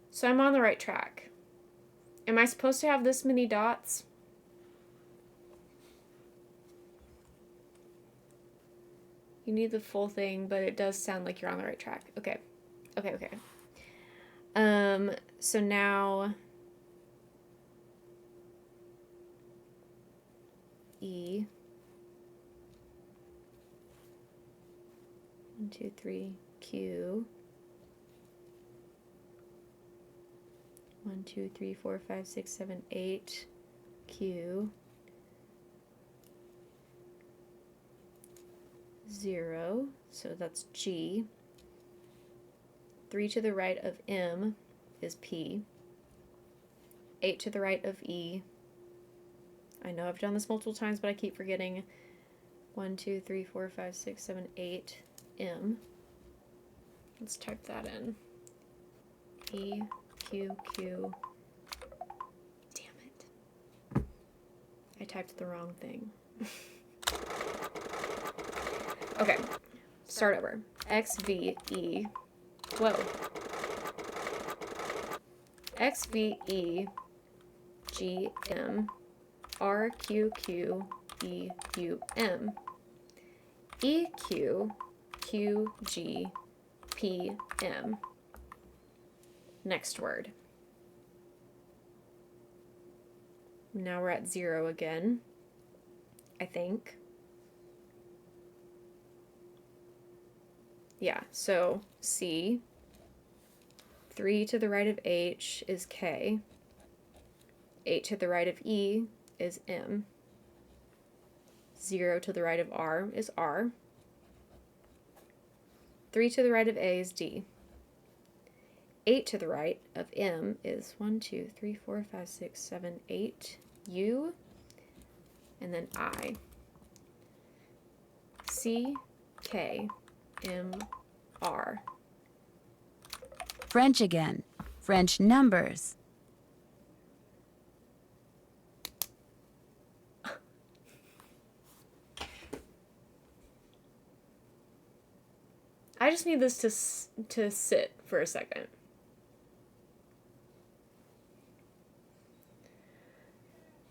So I'm on the right track. Am I supposed to have this many dots? You need the full thing, but it does sound like you're on the right track. Okay. Okay. So now E. 1, 2, 3, Q. 1, 2, 3, 4, 5, 6, 7, 8, Q. 0, so that's G. 3 to the right of M is P. 8 to the right of E. I know I've done this multiple times, but I keep forgetting. 1, 2, 3, 4, 5, 6, 7, 8, M. Let's type that in. E, Q, Q. Damn it. I typed the wrong thing. Okay, start over. X, V, E. Whoa. X, V, E, G, M, R, Q, Q, E, U, M. E, Q, Q, G, P, M. Next word. Now we're at 0 again, I think. Yeah, so C. 3 to the right of H is K. 8 to the right of E is M. 0 to the right of R is R. 3 to the right of A is D. 8 to the right of M is 1, 2, 3, 4, 5, 6, 7, 8, U, and then I. C, K, M, R.
French again. French numbers.
I just need this to sit for a second.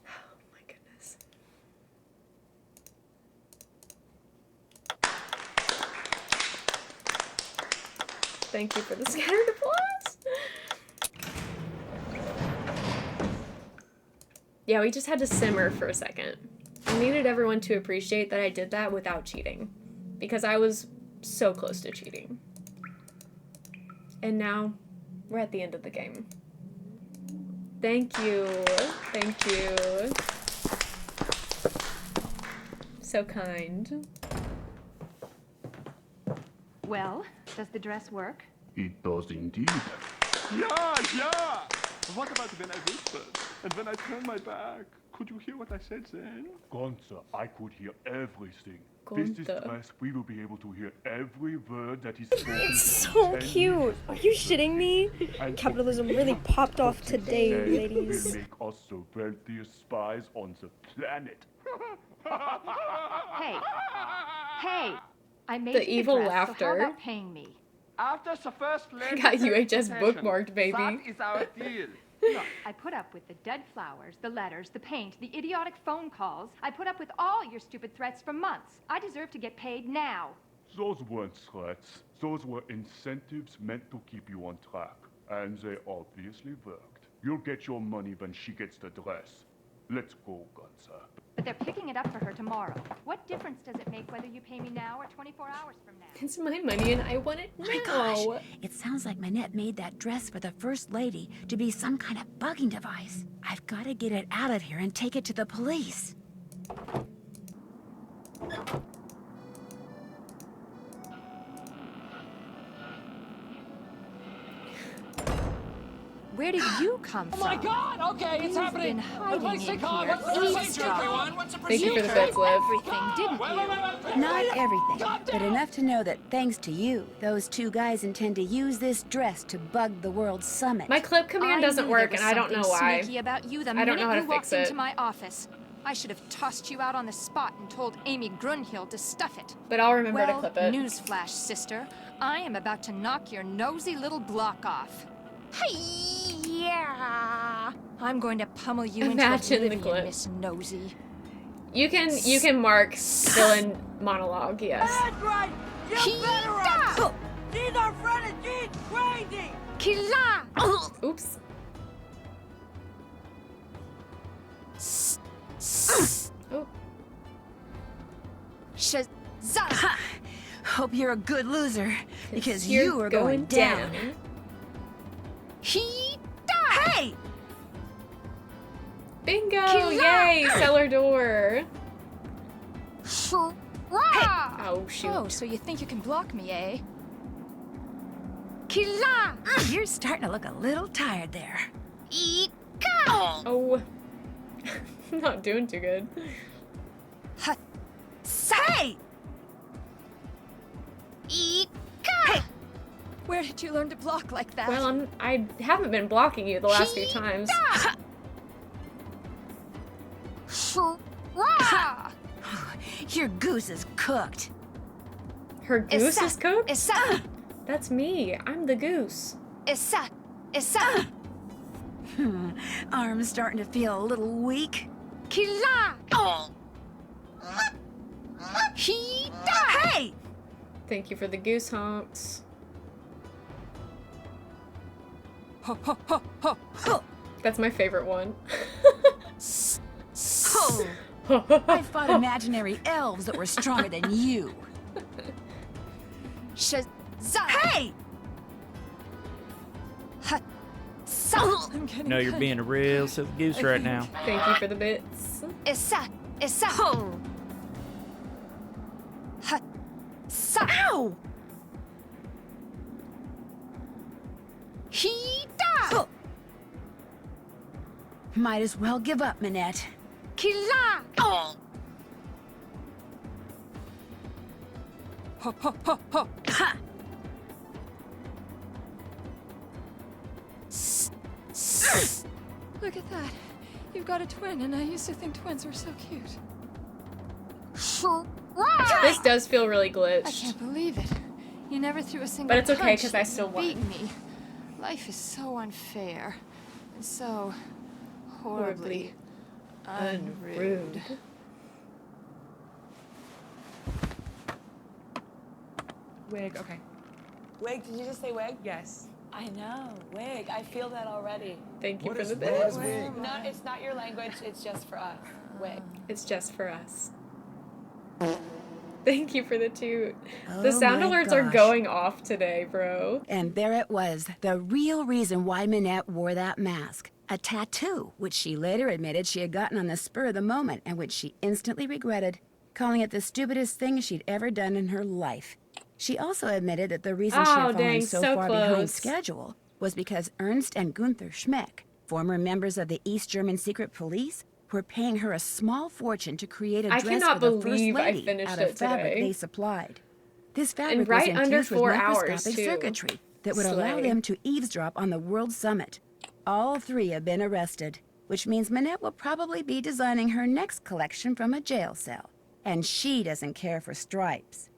Oh my goodness. Thank you for the scattered applause. Yeah, we just had to simmer for a second. I needed everyone to appreciate that I did that without cheating, because I was so close to cheating. And now we're at the end of the game. Thank you. Thank you. So kind.
Well, does the dress work?
It does indeed. Yeah! What about when I whispered? And when I turned my back? Could you hear what I said then? Gunther, I could hear everything. With this dress, we will be able to hear every word that is spoken.
It's so cute. Are you shitting me? Capitalism really popped off today, ladies.
Will make us the wealthiest spies on the planet.
Hey! I made
The
you
evil
dress,
laughter.
So how about paying me?
After the first
I got UHS bookmarked, baby.
That is our deal.
Look, I put up with the dead flowers, the letters, the paint, the idiotic phone calls. I put up with all your stupid threats for months. I deserve to get paid now.
Those weren't threats. Those were incentives meant to keep you on track. And they obviously worked. You'll get your money when she gets the dress. Let's go, Gunther.
But they're picking it up for her tomorrow. What difference does it make whether you pay me now or 24 hours from now?
It's my money and I want it now.
My gosh, it sounds like Manette made that dress for the First Lady to be some kind of bugging device. I've got to get it out of here and take it to the police.
Where did you come from?
Oh my God! Okay, it's happening.
Been hiding in here.
What's the procedure, everyone? What's the
Thank you for the
procedure?
bits, Liv.
Everything, didn't you?
Not everything, but enough to know that thanks to you, those two guys intend to use this dress to bug the World Summit.
My clip command doesn't work, and I don't know why.
Sneaky about you the
I don't
minute
know how to
you
fix
walked
it.
into my office. I should have tossed you out on the spot and told Amy Grunhill to stuff it.
But I'll remember
well,
to clip it.
Newsflash, sister. I am about to knock your nosy little block off. Hey, yeah! I'm going to pummel you
Imagine the
into
clip.
oblivion, Miss Nosy.
You can mark villain monologue, yes.
That's right! You better run! She's our friend and she's crazy!
Killa!
Oops. Oh.
Shazam!
Hope you're a good loser, because
you're
you are
going
going down.
He
Hey!
Bingo!
Killa!
Yay! Cellar door.
Oh,
shoot.
Oh, so you think you can block me, eh? Killa!
You're starting to look a little tired there.
Oh. Not doing too good.
Hey!
Where did you learn to block like that?
Well, I haven't been blocking you the last few times.
Your goose is cooked.
Her goose is cooked?
Issa!
That's me. I'm the goose.
Issa!
Arm's starting to feel a little weak.
Killa!
Hey!
Thank you for the goose honks.
Ho, ho, ho, ho, ho.
That's my favorite one.
I fought imaginary elves that were stronger than you.
Shazam!
Hey!
I'm getting
No, you're
cut.
being a real silly goose right now.
Thank you for the bits.
Issa!
Ow!
Hita!
Might as well give up, Manette.
Killa! Ho, ho, ho, ho.
Ha!
Look at that. You've got a twin, and I used to think twins were so cute.
This does feel really
I
glitched.
can't believe it. You never threw a single
But it's okay,
punch
'cause I
that
still
beat
won.
me. Life is so unfair. And so horribly unrude.
Wig, okay. Wig, did you just say wig? Yes. I know, wig. I feel that already.
Thank you
What
for
is
the
wig?
bits.
No, it's not your language. It's just for us. Wig.
It's just for us. Thank you for the toot.
Oh
The sound
my
alerts are
gosh.
going off today, bro.
And there it was, the real reason why Minette wore that mask. A tattoo, which she later admitted she had gotten on the spur of the moment and which she instantly regretted, calling it the stupidest thing she'd ever done in her life. She also admitted that the reason she
Oh,
had fallen
dang,
so
so
far behind
close.
schedule was because Ernst and Gunther Schmeck, former members of the East German secret police, were paying her a small fortune to create a
I
dress
cannot
for the First
believe I
Lady
finished
out of
it
fabric
today.
they supplied. This fabric
And right
was
under
infused with
4 hours,
microscopic
too.
circuitry that would allow
Slay.
them to eavesdrop on the World Summit. All three have been arrested, which means Minette will probably be designing her next collection from a jail cell. And she doesn't care for stripes.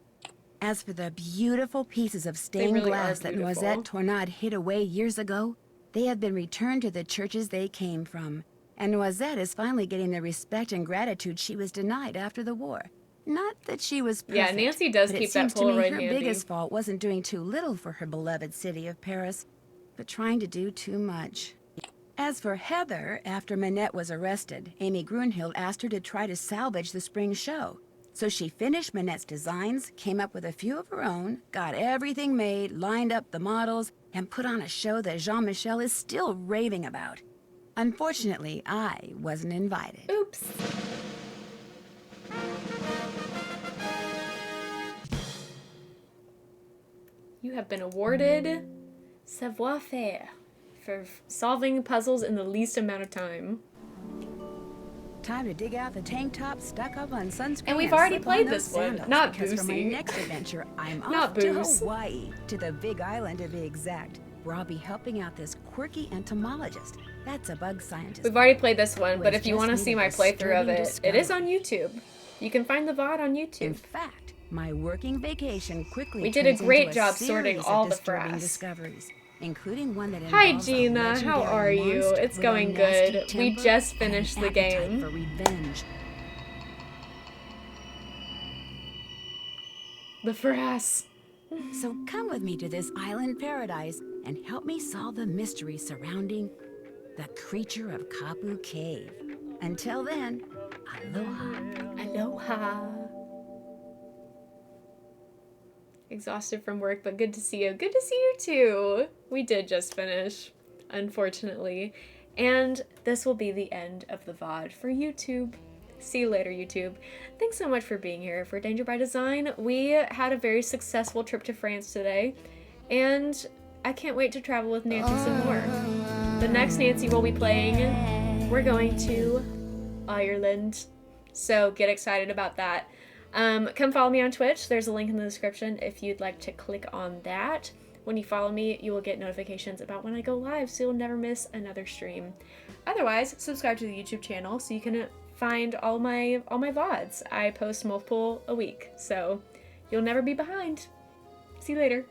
As for the beautiful pieces of stained
really
glass
are
that
beautiful.
Noisette Tornade hid away years ago, they have been returned to the churches they came from. And Noisette is finally getting the respect and gratitude she was denied after the war. Not that she was perfect,
Yeah, Nancy does
but
keep
it
that
seems to me
Polaroid
her
handy.
biggest fault wasn't doing too little for her beloved city of Paris, but trying to do too much. As for Heather, after Minette was arrested, Amy Grunhild asked her to try to salvage the spring show. So she finished Minette's designs, came up with a few of her own, got everything made, lined up the models, and put on a show that Jean-Michel is still raving about. Unfortunately, I wasn't invited.
Oops. You have been awarded savoir-faire for solving puzzles in the least amount of time.
Time to dig out the tank top, stuck up on sunscreen,
And we've already
slip on
played
those
this one.
sandals,
Not
because for my
Boosie.
next adventure, I'm
Not
off to
Booze.
Hawaii, to the Big Island to be exact, where I'll be helping out this quirky entomologist. That's a bug scientist.
We've already played this one,
who
but
has
if you
just
want to
made
see
a
my playthrough of
disturbing
it, it is
discovery.
on YouTube. You can find the VOD on YouTube.
In fact, my working vacation quickly
We did a
turns
great
into
job sorting
series of
all the
disturbing
frass.
discoveries, including one that
Hi
involves a
Gina, how
legendary
are you?
monster
It's
with a
going
nasty
good. We
temper
just
and an
finished the
appetite
game.
for revenge.
The frass.
So come with me to this island paradise and help me solve the mystery surrounding the creature of Kapu Cave. Until then, aloha.
Aloha. Exhausted from work, but good to see you. Good to see you too. We did just finish, unfortunately. And this will be the end of the VOD for YouTube. See you later, YouTube. Thanks so much for being here for Danger by Design. We had a very successful trip to France today, and I can't wait to travel with Nancy some more. The next Nancy we'll be playing, we're going to Ireland, so get excited about that. Come follow me on Twitch. There's a link in the description if you'd like to click on that. When you follow me, you will get notifications about when I go live, so you'll never miss another stream. Otherwise, subscribe to the YouTube channel so you can find all my VODs. I post multiple a week, so you'll never be behind. See you later.